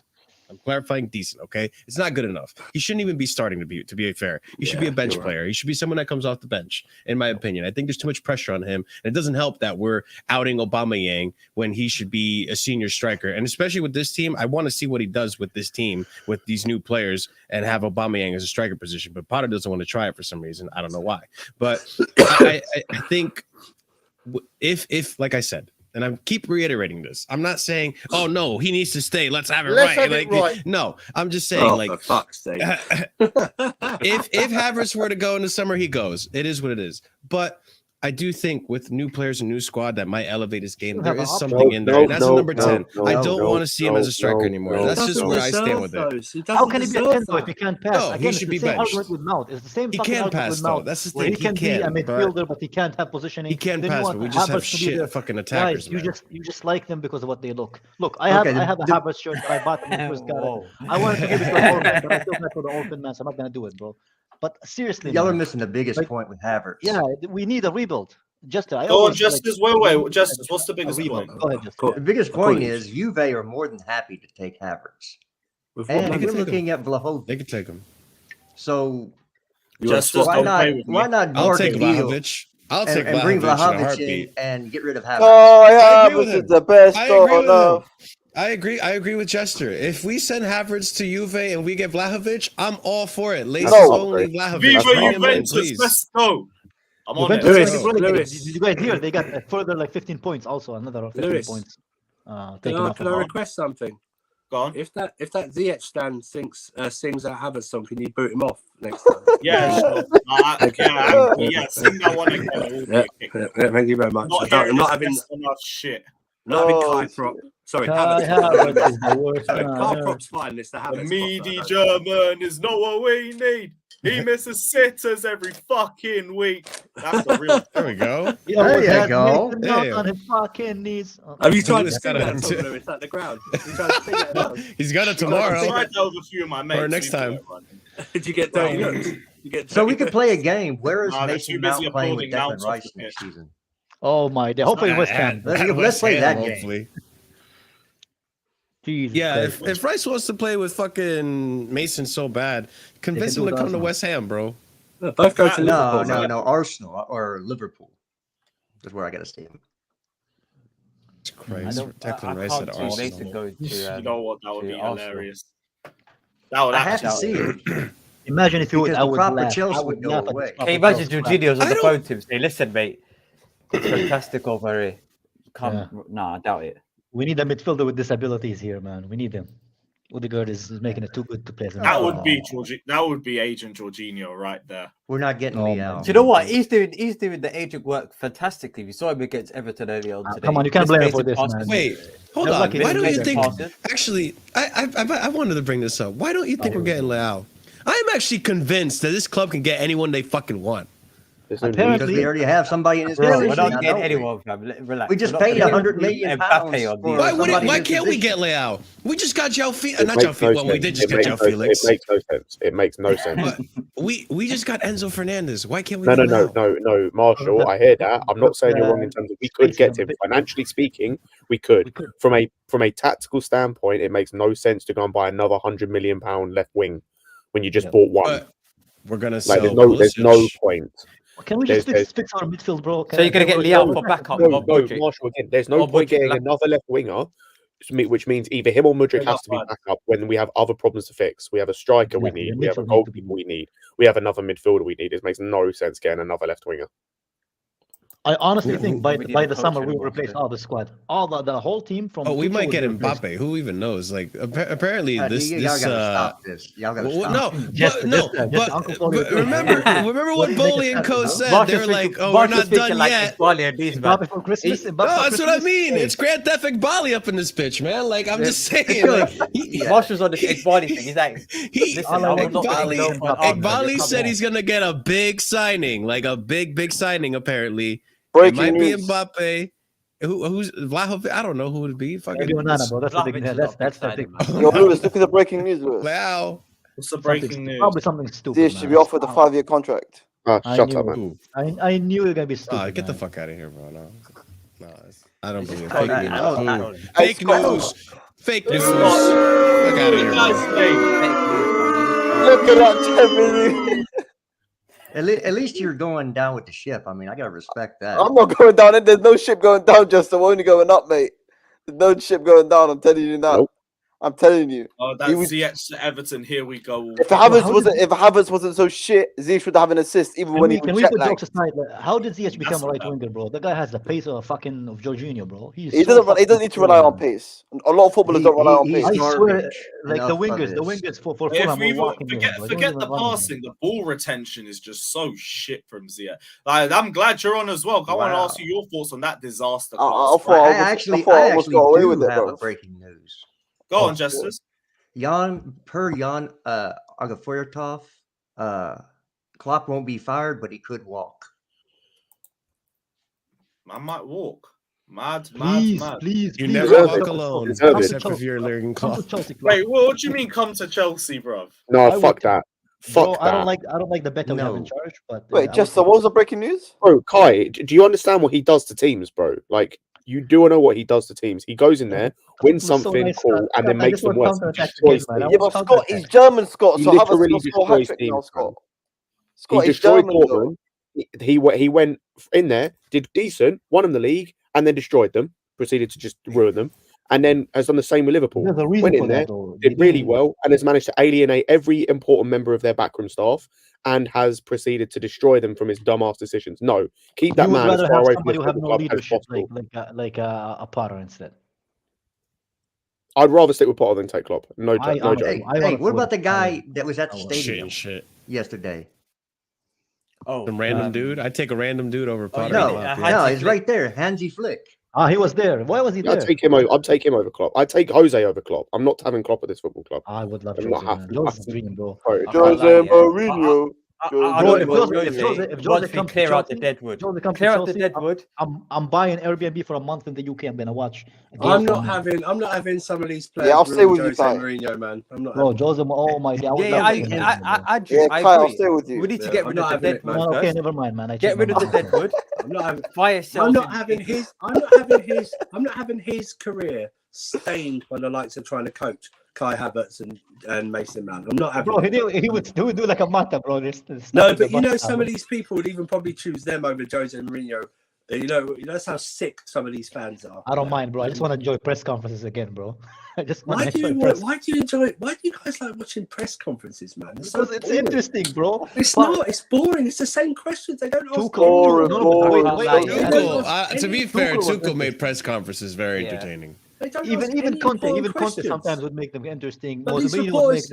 I'm clarifying decent, okay? It's not good enough. He shouldn't even be starting to be fair. He should be a bench player. He should be someone that comes off the bench, in my opinion. I think there's too much pressure on him. And it doesn't help that we're outing Aubameyang when he should be a senior striker. And especially with this team, I want to see what he does with this team, with these new players, and have Aubameyang as a striker position. But Potter doesn't want to try it for some reason. I don't know why. But I think if like I said, and I keep reiterating this, I'm not saying, oh no, he needs to stay. Let's have it right. No, I'm just saying, for fuck's sake. if Havertz were to go in the summer, he goes. It is what it is. But I do think with new players and new squad that might elevate his game, there is something in there. And that's a number 10. I don't want to see him as a striker anymore. That's just where I stand with it. How can he be a 10 though if he can't pass? No, he should be benched. It's the same he can pass though. That's the thing. He can be a midfielder, but he can't have positioning. He can pass, but we just have shit fucking attackers. Guys, you just like them because of what they look. Look, I have a Havertz shirt that I bought when he first got it. I wanted to give it to an orphan, but I feel bad for the orphan man, so I'm not gonna do it, bro. But seriously, y'all are missing the biggest point with Havertz. Yeah, we need a rebuild. Justice, Justice, what's the biggest point? Go ahead, Justice. The biggest point is Juve are more than happy to take Havertz. And we're looking at Vlahovic. They could take him. So Justice, why not I'll take Vlahovic. I'll take and bring Vlahovic in and get rid of Havertz. Oh, Havertz is the best. I agree with Jester. If we send Havertz to Juve and we get Vlahovic, I'm all for it. Laces only Vlahovic. Viva Juventus, let's go. I'm on it. Lewis. Did you guys hear? They got further 15 points also. Another 15 points. Can I request something? Go on. If that Ziyech stand sings a Havertz song, can you boot him off next time? Yeah, sure. Sing that one again. Thank you very much. I'm not having shit. Not having Kai prop. Sorry, Havertz is the worst. Kai prop's fine. It's the Havertz. The meaty German is not what we need. He misses sitters every fucking week. That's the real. There we go. There you go. On his fucking knees. Have you tried to sing that song, Lewis, at the ground? He's got it tomorrow. I tried that with a few of my mates. Or next time. Did you get dirty looks? So we could play a game. Where is Mason Mount playing with Declan Rice next season? Oh my day. Hopefully West Ham. Let's play that game. Jesus if Rice wants to play with fucking Mason so bad, convince him to come to West Ham, bro. Both go to Liverpool. No, Arsenal or Liverpool. That's where I got to see him. It's crazy. Declan Rice at Arsenal. You know what? That would be hilarious. That would I have to see it. Imagine if you would. I would laugh. Chelsea would go away. Can you imagine Jorginho's on the phone to him saying, "Listen, mate, it's fantastic over here. Come, I doubt it. We need a midfielder with disabilities here, man. We need him. Odegaard is making it too good to play. That would be Agent Jorginho right there. We're not getting me out. Do you know what? He's doing the agent work fantastically. We saw him against Everton earlier on today. Come on, you can't blame him for this, man. Wait, hold on. Why don't you think? Actually, I wanted to bring this up. Why don't you think we're getting Leao? I'm actually convinced that this club can get anyone they fucking want. Because we already have somebody in his Bro, we're position. not getting anyone, fam. Relax. We just paid 100 million pounds. Why can't we get Leao? We just got Joe Felix. Not Joe Felix. Well, we did just get Joe Felix. It makes no sense. It makes no sense. We just got Enzo Fernandez. Why can't we? No, Marshall. I hear that. I'm not saying you're wrong in terms of we could get him. Financially speaking, we could. From a tactical standpoint, it makes no sense to go and buy another £100 million left wing when you just bought one. But we're gonna sell. There's no point. Can we just fix our midfield, bro? So you're gonna get Leao for backup? No, Marshall. Again, there's no point getting another left winger, which means either him or Mudryk has to be backup when we have other problems to fix. We have a striker we need. We have a goalkeeper we need. We have another midfielder we need. It makes no sense getting another left winger. I honestly think by the summer we will replace all the squad, all the whole team from. Oh, we might get Mbappe. Who even knows? Like apparently this. Y'all gotta stop this. Y'all gotta stop. But remember what Bowley and Co said. They were like, "Oh, we're not done yet." Mbappe for Christmas. No, that's what I mean. It's Grand Theft Bali up in this bitch, man. Like I'm just saying. Marshall's on the Iqbali thing. He's like, Iqbali said he's gonna get a big signing, like a big signing. Apparently. Breaking it might news. be Mbappe. Who's Vlahovic? I don't know who it would be. Fucking Onana, bro. That's the big. That's the big. Yo, Lewis, look at the breaking news, Lewis. Wow. What's the breaking news? Probably something stupid. This should be offered a 5-year contract. Shut up, man. I knew you're gonna be stupid. Get the fuck out of here, bro. No, I don't believe it. Fake news. Fake news. Fuck out of here. Look at that 10 million. At least you're going down with the ship. I mean, I gotta respect that. I'm not going down. There's no ship going down, Justin. We're only going up, mate. There's no ship going down. I'm telling you now. Nope. I'm telling you. Oh, that's Ziyech to Everton. Here we go. If Havertz wasn't so shit, Ziyech would have an assist even when he was jet lagged. Jokes aside, how did Ziyech become a right winger, bro? The guy has the pace of Jorginho, bro. He doesn't need to rely on pace. A lot of footballers don't rely on pace. I swear, like the wingers for Fulham are walking. Forget the passing. The ball retention is just so shit from Ziyech. Like, I'm glad you're on as well. I want to ask you your thoughts on that disaster. I actually do have a breaking news. Go on, Justice. Jan Agafoyartov, Klopp won't be fired, but he could walk. I might walk. Mad. Please. You never walk alone, except if you're learning Klopp. Wait, what do you mean come to Chelsea, bro? No, fuck that. Bro, I don't like the bet that we have in charge. But wait, Justin, what was the breaking news? Bro, Kai, do you understand what he does to teams, bro? Like, you do know what he does to teams. He goes in there, wins something cool, and then makes them worse. Yeah, but Scott, he's German, Scott. So Havertz will score hat-trick now, Scott. Scott, he's German. He went in there, did decent, won them the league, and then destroyed them. Proceeded to just ruin them, and then has done the same with Liverpool. Went in there, did really well, and has managed to alienate every important member of their backroom staff, and has proceeded to destroy them from his dumbass decisions. No, keep that man as far away from the club as possible. Like a Potter instead. I'd rather stick with Potter than take Klopp. No joke. Hey, what about the guy that was at the stadium yesterday? Oh, some random dude. I'd take a random dude over Potter. No, he's right there. Hansi Flick. He was there. Why was he there? I'd take him over Klopp. I'd take Jose over Klopp. I'm not having Klopp at this football club. I would love Jose Mourinho, bro. Jose Mourinho. If Jose comes clear out the Deadwood, I'm buying Airbnb for a month in the UK. I'm gonna watch. I'm not having some of these players. Yeah, I'll stay with Jose you, Mourinho, man. I'm not. Bro, Jose, oh my God. I'll stay with you. We need to get rid of the Deadwood. Okay, never mind, man. Get rid of the Deadwood. I'm not having. I'm not having his career stained by the likes of trying to coach Kai Havertz and Mason Mount. I'm not having. Bro, he would do like a Mata, bro. No, but you know, some of these people would even probably choose them over Jose Mourinho. You know that's how sick some of these fans are. I don't mind, bro. I just want to enjoy press conferences again, bro. I just want Why do you enjoy it? Why do you guys like watching press conferences, man? Because it's interesting, bro. It's not. It's boring. It's the same questions. They don't ask. Boring. To be fair, Tuchel made press conferences very entertaining. Even Conte sometimes would make them interesting. But these reporters,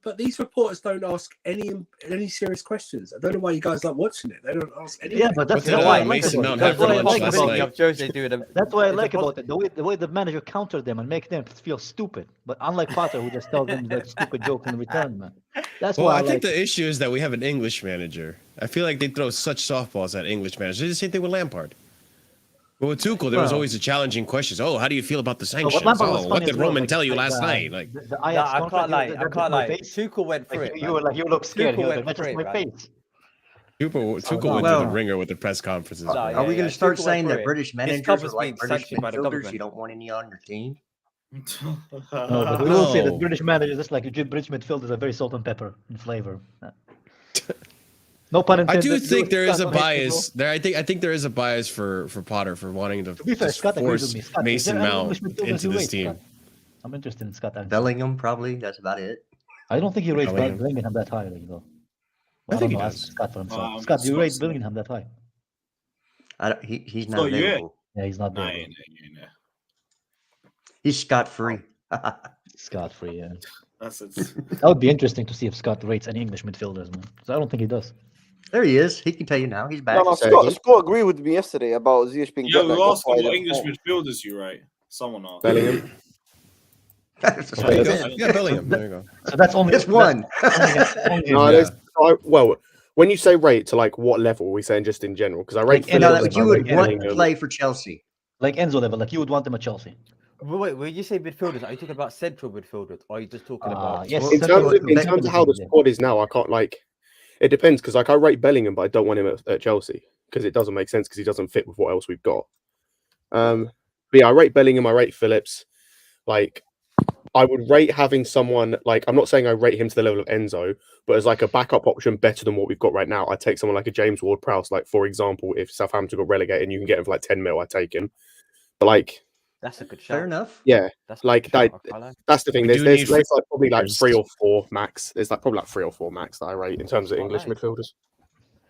But these reporters don't ask any serious questions. I don't know why you guys like watching it. They don't ask anything. Yeah, but that's What did why I like Mason about Mount it. have for lunch That's last why I night? That's what I like about it. The way the manager countered them and make them feel stupid. But unlike Potter, who just tells them like stupid jokes in return, man. That's Well, why I I think like the issue is that we have an English manager. I feel like they throw such softballs at English managers. They did the same thing with Lampard. But with Tuchel, there was always the challenging questions. Oh, how do you feel about the sanctions? Oh, what did Roman tell you last night? Like, the Ajax I can't lie. I can't lie. Face. Tuchel went through it. You were like, you look scared. He was like, that's just my man. face. Tuchel went to the ringer with the press conferences. Are we going to start saying that British managers are like British by the midfielders? government. You don't want any on your team? No, but we will say that British managers, just like British midfielders, are very salt and pepper in flavor. No pun intended. I do think there is a bias there. I think there is a bias for Potter for wanting to be fair, Scott agrees with me. Scott, Mason Mount into this team. Scott? I'm interested in Scott. Actually. Bellingham, probably. That's about it. I don't think he rates Bellingham that high, though. I think he does. Scott for himself. Scott, do you rate Bellingham that high? He's not available. Yeah, he's not available. He's scot-free. Scot-free, yeah. That would be interesting to see if Scott rates any English midfielders, man. Because I don't think he does. There he is. He can tell you now. He's back. No, Scott agreed with me yesterday about Ziyech being Yeah, good. we asked what English midfielders you rate. Someone asked. Bellingham. Yeah, Bellingham. There you go. So that's only one. Well, when you say rate, to like what level are we saying just in general? Because I rate. Like you would want to play for Chelsea. Like Enzo level, like you would want him at Chelsea. Wait, when you say midfielders, are you talking about central midfielders, or are you just talking about? Yes, in terms of how the squad is now, I can't like. It depends because like I rate Bellingham, but I don't want him at Chelsea because it doesn't make sense because he doesn't fit with what else we've got. But yeah, I rate Bellingham. I rate Phillips. Like I would rate having someone like I'm not saying I rate him to the level of Enzo, but as like a backup option better than what we've got right now. I'd take someone like a James Ward-Prowse. Like for example, if Southampton got relegated and you can get him for like 10 mil, I'd take him. But like. That's a good shot. Fair enough. Yeah, that's the thing. There's like probably like 3 or 4 max. There's like probably like 3 or 4 max that I rate in terms of English midfielders.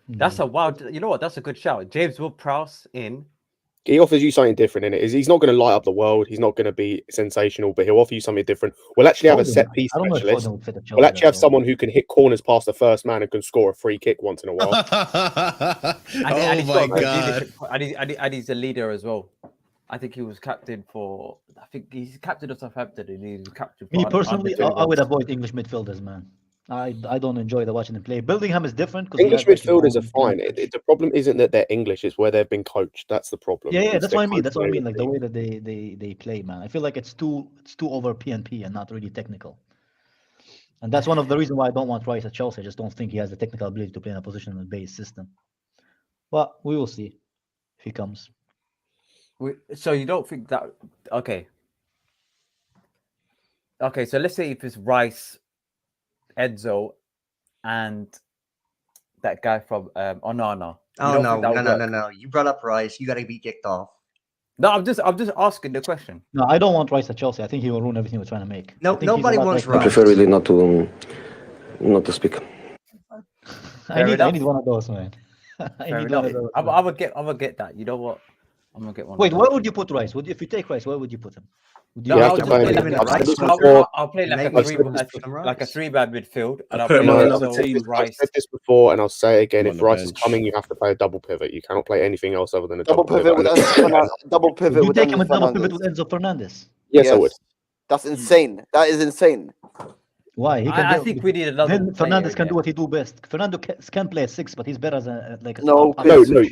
That's a wild. You know what? That's a good shout. James Ward-Prowse in. He offers you something different in it. He's not going to light up the world. He's not going to be sensational, but he'll offer you something different. We'll actually have a set piece specialist. We'll actually have someone who can hit corners past the first man and can score a free kick once in a while. And my god! And he's a leader as well. I think he was captain for. I think he's captain of Southampton, and he's captain. Me personally, I would avoid English midfielders, man. I don't enjoy watching them play. Bellingham is different. English midfielders are fine. The problem isn't that they're English; it's where they've been coached. That's the problem. Yeah, that's what I mean. That's what I mean. Like the way that they play, man. I feel like it's too over PNP and not really technical. And that's one of the reasons why I don't want Rice at Chelsea. I just don't think he has the technical ability to play in a positional based system. But we will see if he comes. So you don't think that? Okay. So let's say if it's Rice, Enzo, and that guy from Onana. Oh no! You brought up Rice. You got to be kicked off. No, I'm just asking the question. No, I don't want Rice at Chelsea. I think he will ruin everything we're trying to make. No, nobody wants Rice. I prefer really not to speak. I need one of those, man. I'm gonna get that. You know what? I'm gonna get one. Wait, where would you put Rice? If you take Rice, where would you put him? I'll play like a 3-man midfield, and I'll play another team. I've said this before, and I'll say it again: if Rice is coming, you have to play a double pivot. You cannot play anything else other than a double pivot. Double pivot. You take him a double pivot with Enzo Fernandez. Yes, I would. That's insane. That is insane. Why? I think we need another. Fernandez can do what he do best. Fernando can play a 6, but he's better as like a no. You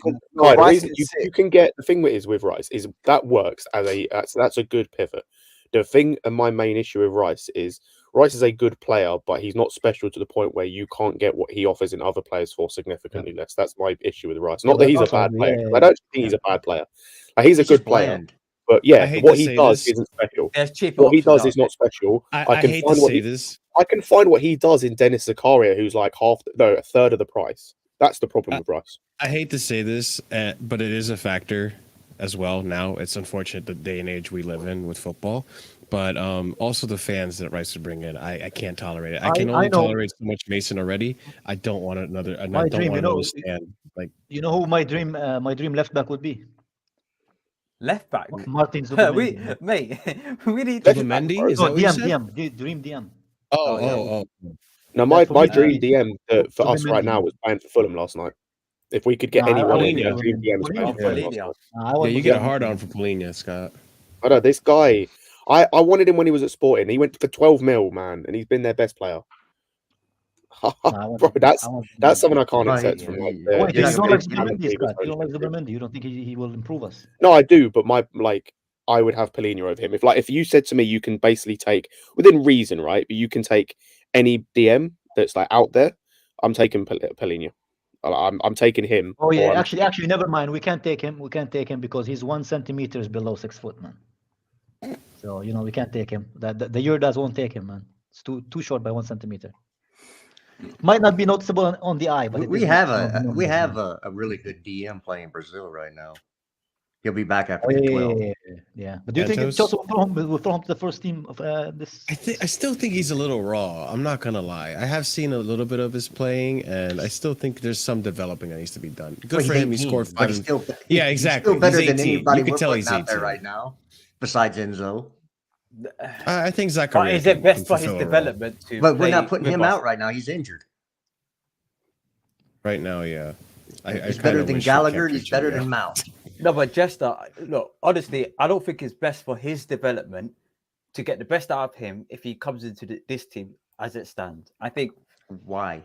can get the thing is with Rice is that works as that's a good pivot. The thing and my main issue with Rice is a good player, but he's not special to the point where you can't get what he offers in other players for significantly less. That's my issue with Rice. Not that he's a bad player. I don't think he's a bad player. He's a good player. But yeah, what he does isn't special. What he does is not special. I can find what he does in Dennis Zakaria, who's like a third of the price. That's the problem with Rice. I hate to say this, but it is a factor as well. Now it's unfortunate the day and age we live in with football, but also the fans that Rice would bring in. I can't tolerate it. I can only tolerate so much Mason already. I don't want another. I don't want another stand. Like you know who my dream left back would be. Left back, Martin Zubimendi. We need Zubimendi. Is that what you said? DM. Dream DM. Oh. No, my dream DM for us right now was playing for Fulham last night. If we could get anyone in, my dream DM was playing for Fulham last night. Yeah, you get a hard on for Polina, Scott. I know this guy. I wanted him when he was at Sporting. He went for 12 mil, man, and he's been their best player. Bro, that's something I can't accept from like. You don't like Zubimendi. You don't think he will improve us? No, I do, but I would have Polina over him. If you said to me, you can basically take within reason, right? But you can take any DM that's like out there. I'm taking Polina. I'm taking him. Oh yeah, actually, never mind. We can't take him. We can't take him because he's 1 centimeter below 6 foot, man. So we can't take him. The Yurdas won't take him, man. It's too short by 1 centimeter. Might not be noticeable on the eye, but we have a really good DM playing in Brazil right now. He'll be back after the 12. Yeah. But do you think Chelsea will throw him to the first team of this? I still think he's a little raw. I'm not gonna lie. I have seen a little bit of his playing, and I still think there's some developing that needs to be done. Good for him. He scored 5. Yeah, exactly. He's still better than anybody you can tell he's 18 out there right now, besides Enzo. I think Zachary. Is it best for his development to? But we're not putting him out right now. He's injured. Right now, yeah. He's better than Gallagher. He's better than Mount. No, but Jester, look, honestly, I don't think it's best for his development to get the best out of him if he comes into this team as it stands. I think. Why?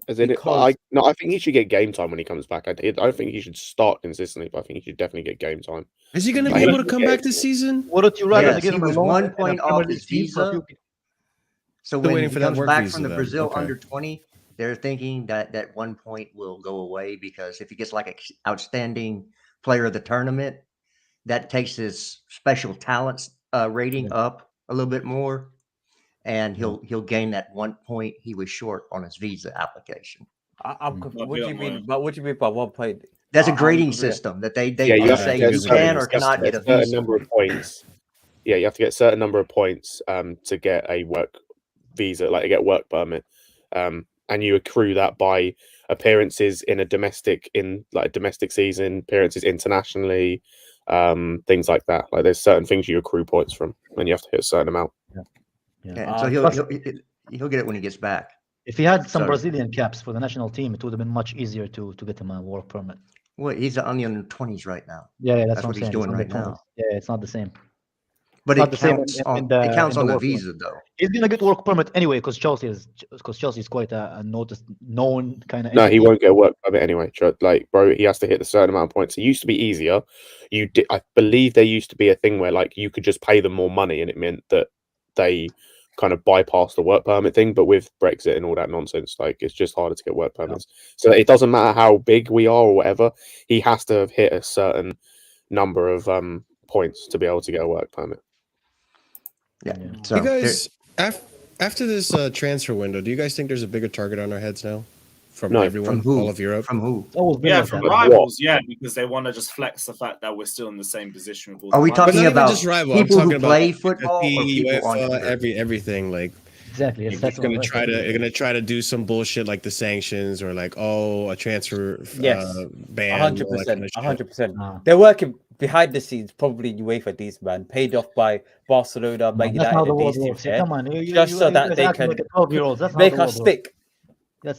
I think he should get game time when he comes back. I don't think he should start consistently, but I think he should definitely get game time. Is he going to be able to come back this season? Wouldn't you rather give him 1 point off his visa? So when he comes back from the Brazil under 20, they're thinking that 1 point will go away because if he gets like an outstanding player of the tournament, that takes his special talents rating up a little bit more, and he'll gain that 1 point he was short on his visa application. What do you mean? But what do you mean by 1 point? That's a grading system that they say you can or cannot get a certain number of points. Yeah, you have to get a certain number of points to get a work visa, like to get work permit. And you accrue that by appearances in a domestic season, appearances internationally, things like that. Like there's certain things you accrue points from, and you have to hit a certain amount. So he'll get it when he gets back. If he had some Brazilian caps for the national team, it would have been much easier to get him a work permit. Well, he's on the under 20s right now. Yeah, that's what he's doing right now. Yeah, it's not the same. But it counts on the visa, though. He's gonna get work permit anyway because Chelsea is quite a known kind of. No, he won't get a work permit anyway. Like, bro, he has to hit a certain amount of points. It used to be easier. I believe there used to be a thing where like you could just pay them more money, and it meant that they kind of bypassed the work permit thing. But with Brexit and all that nonsense, like it's just harder to get work permits. So it doesn't matter how big we are or whatever. He has to have hit a certain number of points to be able to get a work permit. Yeah. So you guys, after this transfer window, do you guys think there's a bigger target on our heads now? From everyone, all of Europe? From who? From rivals, because they want to just flex the fact that we're still in the same position. With all Are we talking about just rival? people I'm talking who play about football? everything. Like exactly. You're gonna try to do some bullshit like the sanctions or like a transfer ban. 100%. 100%. They're working behind the scenes, probably UEFA these man, paid off by Barcelona, Man United, and these teams, Come on, just so that they can make us stick.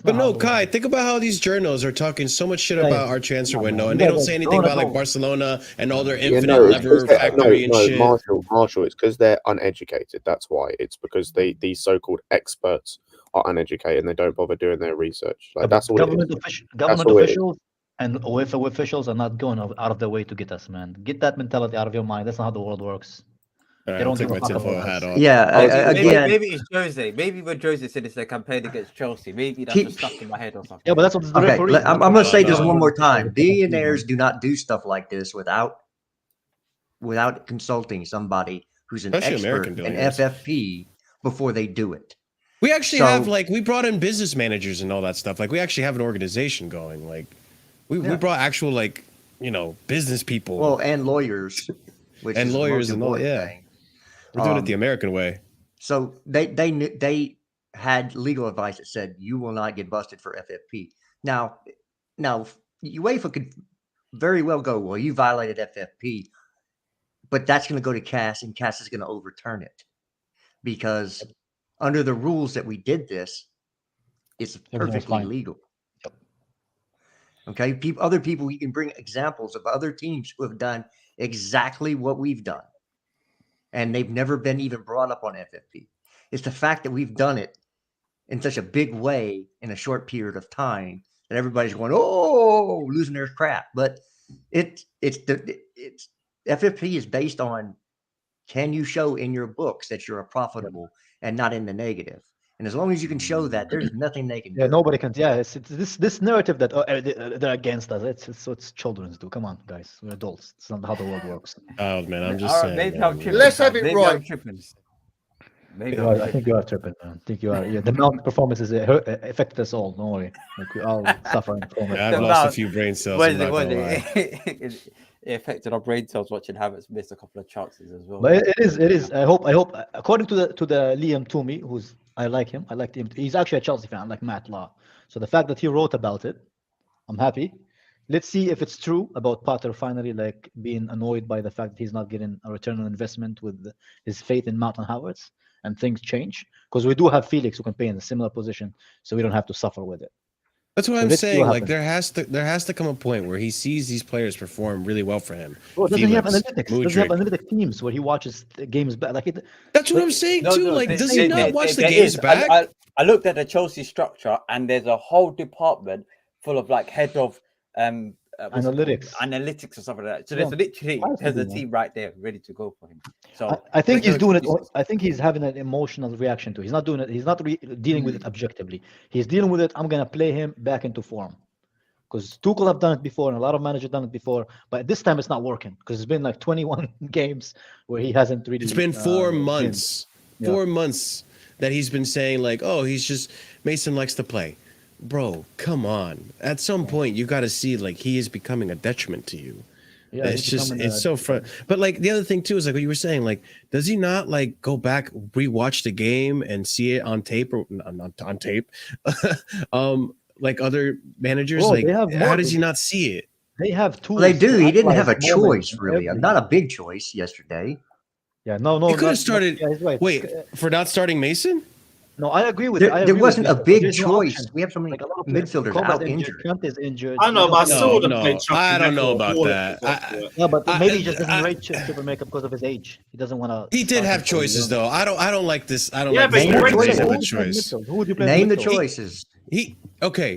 But no, Kai, think about how these journals are talking so much shit about our transfer window, and they don't say anything about like Barcelona and all their infinite lever factory and shit. Marshall, it's because they're uneducated. That's why. It's because these so-called experts are uneducated and they don't bother doing their research. Like that's all. Government officials and UEFA officials are not going out of their way to get us, man. Get that mentality out of your mind. That's not how the world works. Right, they don't take my tinfoil hat off. Yeah, again, maybe it's Jose. Maybe when Jose said it's a campaign against Chelsea, maybe that's just stuck in my head or something. Yeah, but that's what it's okay. I'm going to say this one more time. Billionaires do not do stuff like this without consulting somebody who's an expert in FFP before they do it. We actually have we brought in business managers and all that stuff. Like we actually have an organization going. Like we brought actual business people. Well, and lawyers. And lawyers and all thing. We're doing it the American way. So they had legal advice that said you will not get busted for FFP. Now UEFA could very well go, well, you violated FFP, but that's going to go to CAS, and CAS is going to overturn it because under the rules that we did this, it's perfectly legal. Okay, other people, you can bring examples of other teams who have done exactly what we've done, and they've never been even brought up on FFP. It's the fact that we've done it in such a big way in a short period of time that everybody's going, oh, losing their crap. But it's FFP is based on, can you show in your books that you're a profitable and not in the negative? And as long as you can show that, there's nothing they can do. Yeah, nobody can. Yeah, it's this narrative that they're against us. It's children's do. Come on, guys, we're adults. It's not how the world works. Oh man, I'm just saying. Maybe I'm tripping. Let's have it Maybe right. I'm tripping. Maybe I think you are tripping, man. I think you are. Yeah, the Mount performances affected us all. Don't worry, like we all suffering from it. Yeah, I've lost a few brain cells. It affected our brain cells watching Havertz miss a couple of chances as well. But it is. I hope. According to the Liam Toomey, who's I like him. I like him. He's actually a Chelsea fan, like Matt Law. So the fact that he wrote about it, I'm happy. Let's see if it's true about Potter finally like being annoyed by the fact that he's not getting a return on investment with his faith in Mount and Havertz, and things change, because we do have Felix who can play in a similar position, so we don't have to suffer with it. That's what I'm saying. Like there has to come a point where he sees these players perform really well for him. Well, doesn't he have analytics? Doesn't he have analytic teams where he watches the games back? Like that's what I'm saying too. Like, does he not watch the games back? I looked at the Chelsea structure, and there's a whole department full of like head of analytics or something like that. So there's literally a team right there ready to go for him. So I think he's doing it. I think he's having an emotional reaction to it. He's not doing it. He's not dealing with it objectively. He's dealing with it. I'm gonna play him back into form, because Tuchel have done it before, and a lot of managers done it before. But this time it's not working, because it's been like 21 games where he hasn't really. It's been 4 months. 4 months that he's been saying like, oh, he's just Mason likes to play. Bro, come on. At some point, you got to see like he is becoming a detriment to you. Yeah, it's just it's so fun. But like the other thing too is like what you were saying. Like, does he not like go back, rewatch the game, and see it on tape or not on tape? Like other managers, like how does he not see it? They have tools. Well, they do. He didn't have a choice, really. Not a big choice yesterday. Yeah, no. He could have started. Wait, for not starting Mason? No, I agree with there wasn't a big choice. We have so many midfielders out injured. Trent is injured. I know, but I still would have played Chuck. I don't know about that. No, but maybe he just doesn't rate Super Maker because of his age. He doesn't want to. He did have choices, though. I don't like this. I don't like this. Name the choice. Name the choices.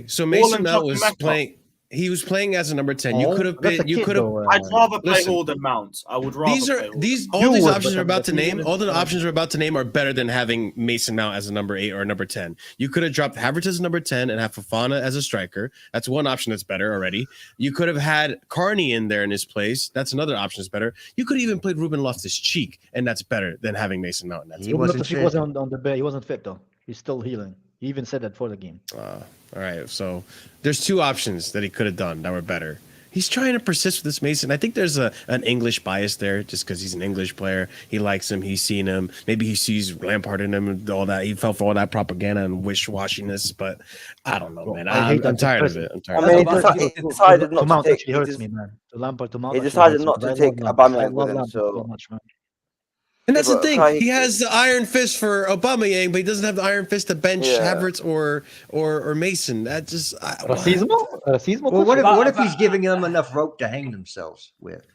So Mason Mount was playing. He was playing as a number 10. You could have been. You could have. I'd rather play Hall than Mount. I would rather. All these options are about to name. All the options we're about to name are better than having Mason Mount as a number 8 or a number 10. You could have dropped Havertz as a number 10 and have Fofana as a striker. That's one option that's better already. You could have had Carney in there in his place. That's another option that's better. You could have even played Ruben Loftus-Cheek, and that's better than having Mason Mount. He wasn't on the bed. He wasn't fit though. He's still healing. He even said that for the game. All right. So there's 2 options that he could have done that were better. He's trying to persist with this Mason. I think there's an English bias there just because he's an English player. He likes him. He's seen him. Maybe he sees Lampard in him and all that. He fell for all that propaganda and wish-washiness, but I don't know, man. I'm tired of it. He decided not to take. He hurts me, man. Lampard to Mount. He decided not to take Aubameyang with him, so much, man. And that's the thing. He has the iron fist for Aubameyang, but he doesn't have the iron fist to bench Havertz or Mason. That just racismo. Well, what if he's giving them enough rope to hang themselves with?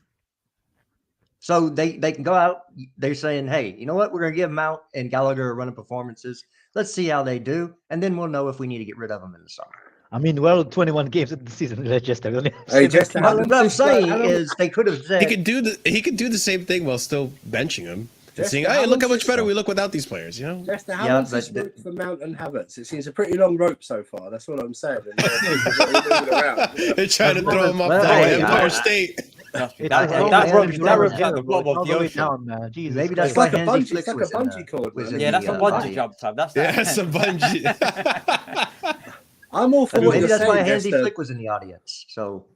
So they can go out. They're saying, "Hey, you know what? We're going to give Mount and Gallagher a run of performances. Let's see how they do, and then we'll know if we need to get rid of them in the summer." I mean, well, 21 games in the season. What I'm saying is they could have said he could do the same thing while still benching him. Saying, hey, look how much better we look without these players, you know? Just how long's this rope for Mount and Havertz? It seems a pretty long rope so far. That's what I'm saying. They're trying to throw him off the Empire State. That rope's at the bottom of the ocean. Maybe that's like a bungee cord. Yeah, that's a bungee jump time. That's a bungee. I'm all for what maybe you're that's why saying, Hansi Flick was in the audience. So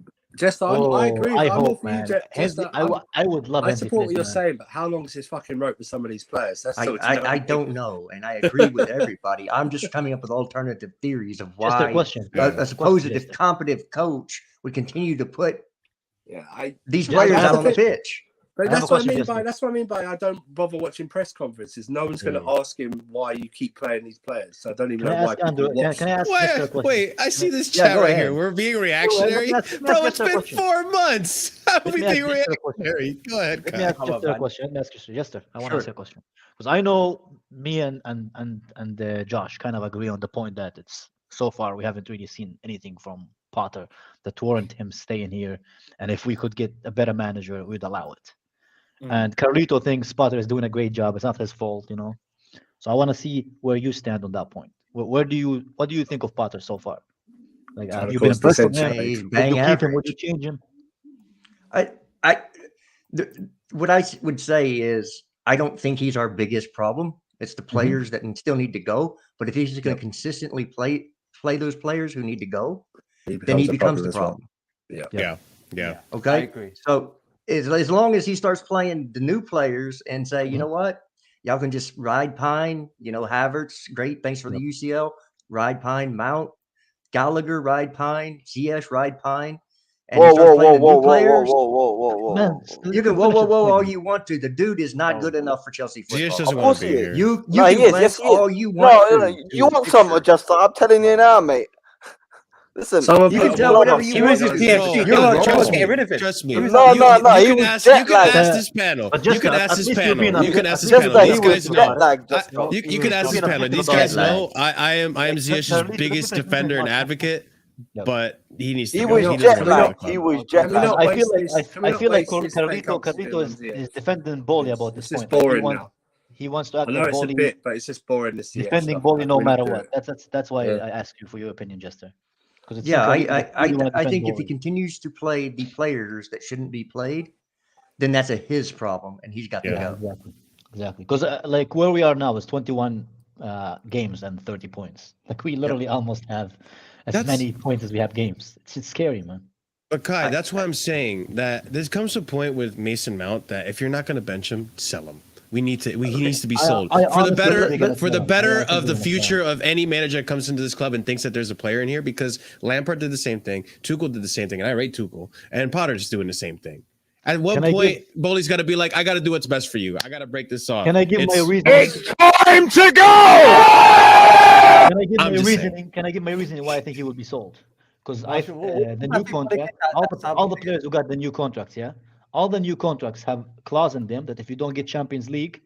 I agree. I I'm all hope, for you, man. I would love. I support what you're saying, but how long is this fucking rope with some of these players? That's I don't know, and I agree with everybody. I'm just coming up with alternative theories of why a supposed competent coach would continue to put these players out on the pitch. But that's what I mean by I don't bother watching press conferences. No one's going to ask him why you keep playing these players. So I don't even know why people watch. Can I ask wait, I see this chat right here. We're being reactionary. Bro, it's been 4 months. How are we being reactionary? Go ahead, Let me ask Jester a question. Jester, I want to ask you a question. Because I know me and Josh kind of agree on the point that it's so far we haven't really seen anything from Potter that warrant him staying here. And if we could get a better manager, we'd allow it. And Carlito thinks Potter is doing a great job. It's not his fault, you know. So I want to see where you stand on that point. What do you think of Potter so far? Like, have you been impressed with him? Would you keep him? Would you change him? What I would say is I don't think he's our biggest problem. It's the players that still need to go. But if he's just going to consistently play those players who need to go, then he becomes the problem. Yeah. Okay. I agree. So as long as he starts playing the new players and say, you know what, y'all can just ride Pine, you know, Havertz, great, thanks for the UCL, ride Pine, Mount, Gallagher, ride Pine, Ziyech, ride Pine. And Whoa, Man, you can whoa all you want to. The dude is not good enough for Chelsea football. Ziyech doesn't want to be here. You can bless all you want. No, you want something, Justin. I'm telling you now, mate. Listen, you can tell whatever you want. Trust me. No. You can ask this panel. You can ask this panel. You can ask this panel. These guys know. You can ask this panel. These guys know. I am Ziyech's biggest defender and advocate. But he needs to. He was jet lagged. I feel like Carlito is defending Bolly about this point. Boring now. He wants to act I know like it's Bolly, a bit, but it's just boring to see defending Bolly no matter what. That's why I asked you for your opinion, Jester. I think if he continues to play the players that shouldn't be played, then that's his problem, and he's got to go. Exactly. Because like where we are now is 21 games and 30 points. Like we literally almost have as many points as we have games. It's scary, man. But Kai, that's why I'm saying that there comes a point with Mason Mount that if you're not going to bench him, sell him. He needs to be sold for the better of the future of any manager that comes into this club and thinks that there's a player in here. Because Lampard did the same thing, Tuchel did the same thing, and I rate Tuchel, and Potter's doing the same thing. At what point, Bolly's got to be like, I got to do what's best for you. I got to break this off. Can I give my reason? It's time to go. Can I give my reasoning why I think he will be sold? Because the new contract, all the players who got the new contracts, all the new contracts have clause in them that if you don't get Champions League,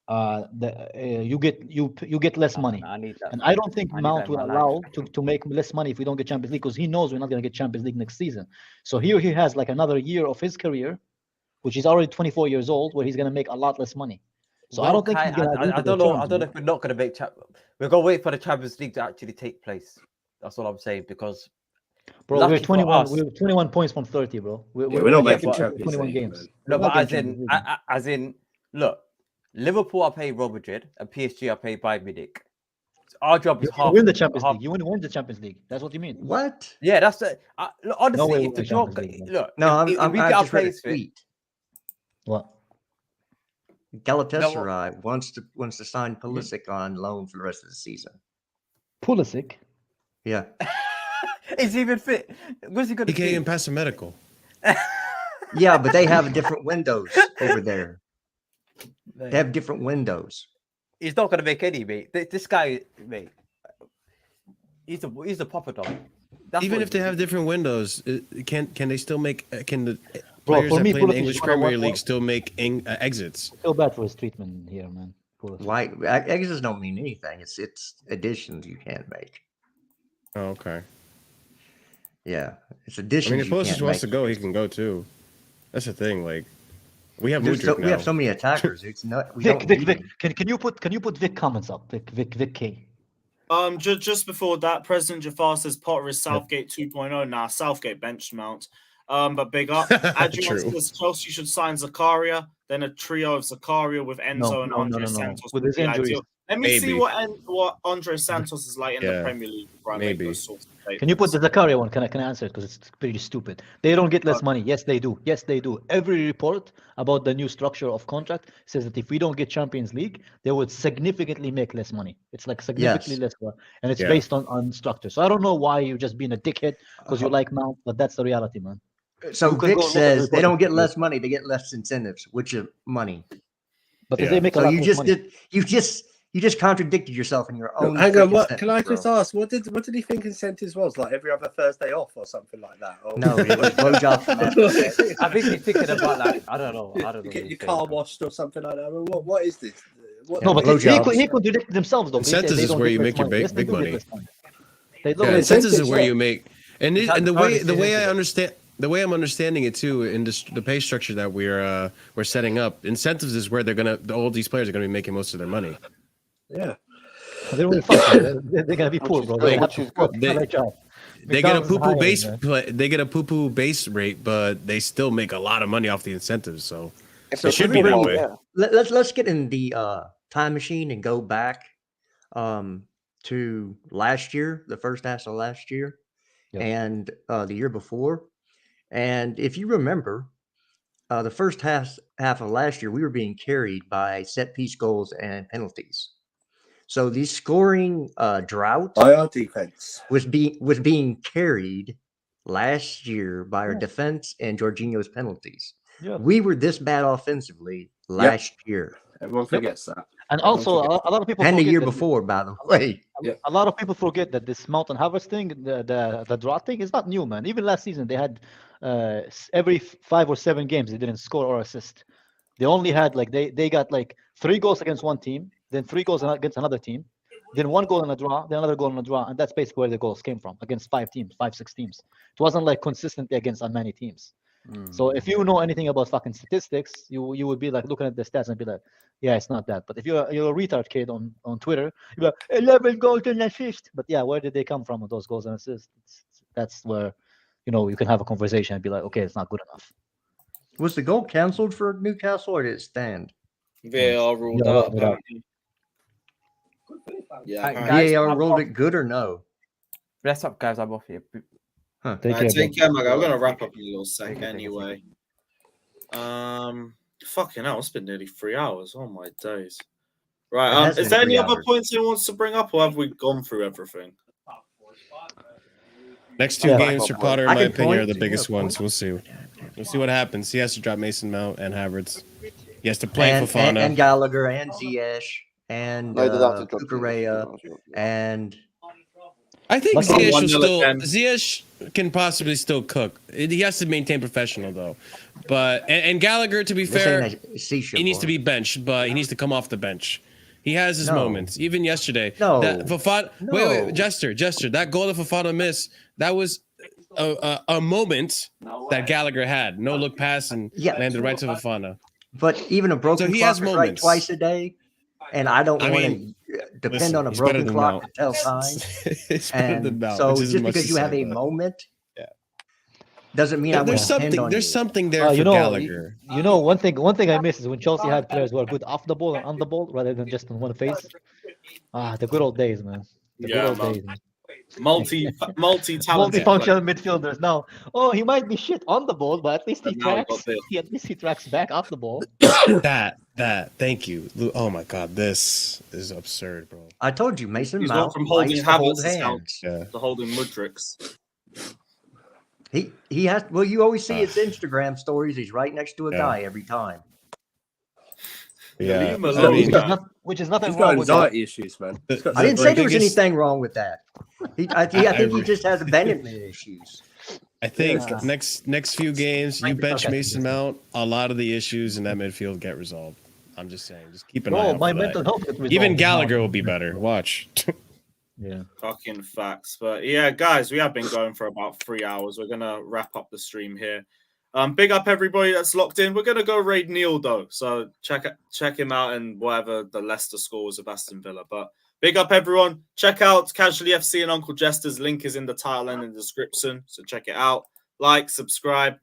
you get less money. And I don't think Mount will allow to make less money if we don't get Champions League, because he knows we're not going to get Champions League next season. So here he has like another year of his career, which is already 24 years old, where he's going to make a lot less money. So I don't think he's going to. I don't know if we're not going to make. We're going to wait for the Champions League to actually take place. That's all I'm saying, because. Bro, we're 21. We're 21 points from 30, bro. We're not making Champions 21 League, games. Man. No, but as in, look, Liverpool are paying Real Madrid and PSG are paying Bayern Munich. Our job is half. Win the Champions League. You win the Champions League. That's what you mean. What? Yeah, that's the. Honestly, if the job, look, I'm just read a tweet. What? Galatasaray wants to sign Pulisic on loan for the rest of the season. Pulisic? Yeah. Is he even fit? Where's he going to be? He can't even pass a medical. Yeah, but they have different windows over there. They have different windows. He's not going to make any, mate. This guy, mate, he's the proper dog. Even if they have different windows, can they still make? Can the players that play in the English Premier League still make exits? I feel bad for his treatment here, man. Why exits don't mean anything. It's additions you can't make. Oh, okay. Yeah, it's additions. I mean, if Pulisic wants to go, he can go too. That's the thing. Like, we have we have so many attackers. It's not. Vic. Can you put Vic comments up? Vic K. Just before that, President Jafar says Potter is Southgate 2.0. Nah, Southgate benched Mount. But big up. Adrian says Chelsea should sign Zakaria, then a trio of Zakaria with Enzo and Andre Santos. With his injuries. Let me see what Andre Santos is like in the Premier League. Maybe. Can you put the Zakaria one? Can I answer it? Because it's pretty stupid. They don't get less money. Yes, they do. Yes, they do. Every report about the new structure of contract says that if we don't get Champions League, they would significantly make less money. It's like significantly less, and it's based on structure. So I don't know why you're just being a dickhead because you like Mount, but that's the reality, man. So You could Vic go look at says the they report. don't get less money; they get less incentives, which is money. But they make a So lot you more just money. you just contradicted yourself in your own. Hang on, freaking what sentence, can I bro. just ask? What did he think incentives was? Like every other Thursday off or something like that? Or... No, it was blowjobs from after. I think he's thinking about like I don't know. You get your car washed or something like that. I mean, what is this? What, No, but blowjobs. he contradicted themselves though. They said Incentives they is don't where get you less make your money. Yes, they big do get money. less money. They Yeah, don't get incentives is less where money. you make, and It's the way the I incident. understand the way I'm understanding it too in the pay structure that we're setting up, incentives is where all these players are gonna be making most of their money. Yeah. They don't really fuck. They're gonna be poor, bro. They have to work They- their job. They get a McDonald's is poo-poo hiring, base man. they get a poo-poo base rate, but they still make a lot of money off the incentives. So So it should be that way. Let's get in the time machine and go back to last year, the first half of last year, and the year before. And if you remember, the first half of last year, we were being carried by set piece goals and penalties. So the scoring drought by our defense was being carried last year by our defense and Jorginho's penalties. Yeah. We were this bad offensively last year. Everyone forgets that. And also, a lot of people And the forget year that- before, by the way. A lot of people forget that this Mountain Havertz thing, the drought thing, is not new, man. Even last season, they had every 5 or 7 games they didn't score or assist. They only had they got 3 goals against one team, then 3 goals against another team, then 1 goal in a draw, then another goal in a draw, and that's basically where the goals came from against 5 teams, 5-6 teams. It wasn't consistently against many teams. So if you know anything about fucking statistics, you would be looking at the stats and be like, yeah, it's not that. But if you're a retard kid on Twitter, you're like 11 goals and assists. But yeah, where did they come from with those goals and assists? That's where you can have a conversation and be like, okay, it's not good enough. Was the goal canceled for Newcastle or did it stand? VAR ruled out. Apparently. Yeah, VAR ruled it good or no? Rest up, guys. I'm off here. Huh. Take care, my guy. We're gonna wrap up in a little sec anyway. Fucking hell, it's been nearly 3 hours. Oh my days. Right. Is there any other points anyone wants to bring up, or have we gone through everything? Next 2 games for Potter, in my opinion, are the biggest ones. We'll see. We'll see what happens. He has to drop Mason Mount and Havertz. He has to play Fofana. And Gallagher and Ziyech and Kukurea and... I think Ziyech can possibly still cook. He has to maintain professional though. But and Gallagher, to be fair, he needs to be benched, but he needs to come off the bench. He has his moments. Even yesterday. Wait, Jester, that goal that Fofana missed, that was a moment that Gallagher had. No look pass and landed right to Fofana. But even a broken clock is right twice a day. And I don't want to depend on a broken clock to tell time. So just because you have a moment doesn't mean I want to depend on you. There's something there for Gallagher. One thing I miss is when Chelsea had players who are good off the ball and on the ball rather than just on one face. The good old days, man. The good old days. Man. Multi-talented, multifunctional midfielders. Now, he might be shit on the ball, but at least he tracks. At least he tracks back off the ball. Thank you. Oh my God, this is absurd, bro. I told you, Mason He's Mount from holding hold Havertz hands. to holding Mudricks. He has. Well, you always see his Instagram stories. He's right next to a guy every time. Yeah, which is nothing He's wrong got with anxiety issues, man. I didn't say there was anything wrong with that. I think he just has abandonment issues. I think next few games, you bench Mason Mount, a lot of the issues in that midfield get resolved. I'm just saying, just keep an eye out. My for mental that. health gets resolved. Even Gallagher will be better. Watch. Yeah. Fucking facts. But yeah, guys, we have been going for about 3 hours. We're gonna wrap up the stream here. Big up everybody that's locked in. We're gonna go raid Neil though, so check him out and whatever the Leicester score was of Aston Villa. But big up everyone. Check out Casually FC and Uncle Jester's link is in the title and in the description, so check it out. Like, subscribe,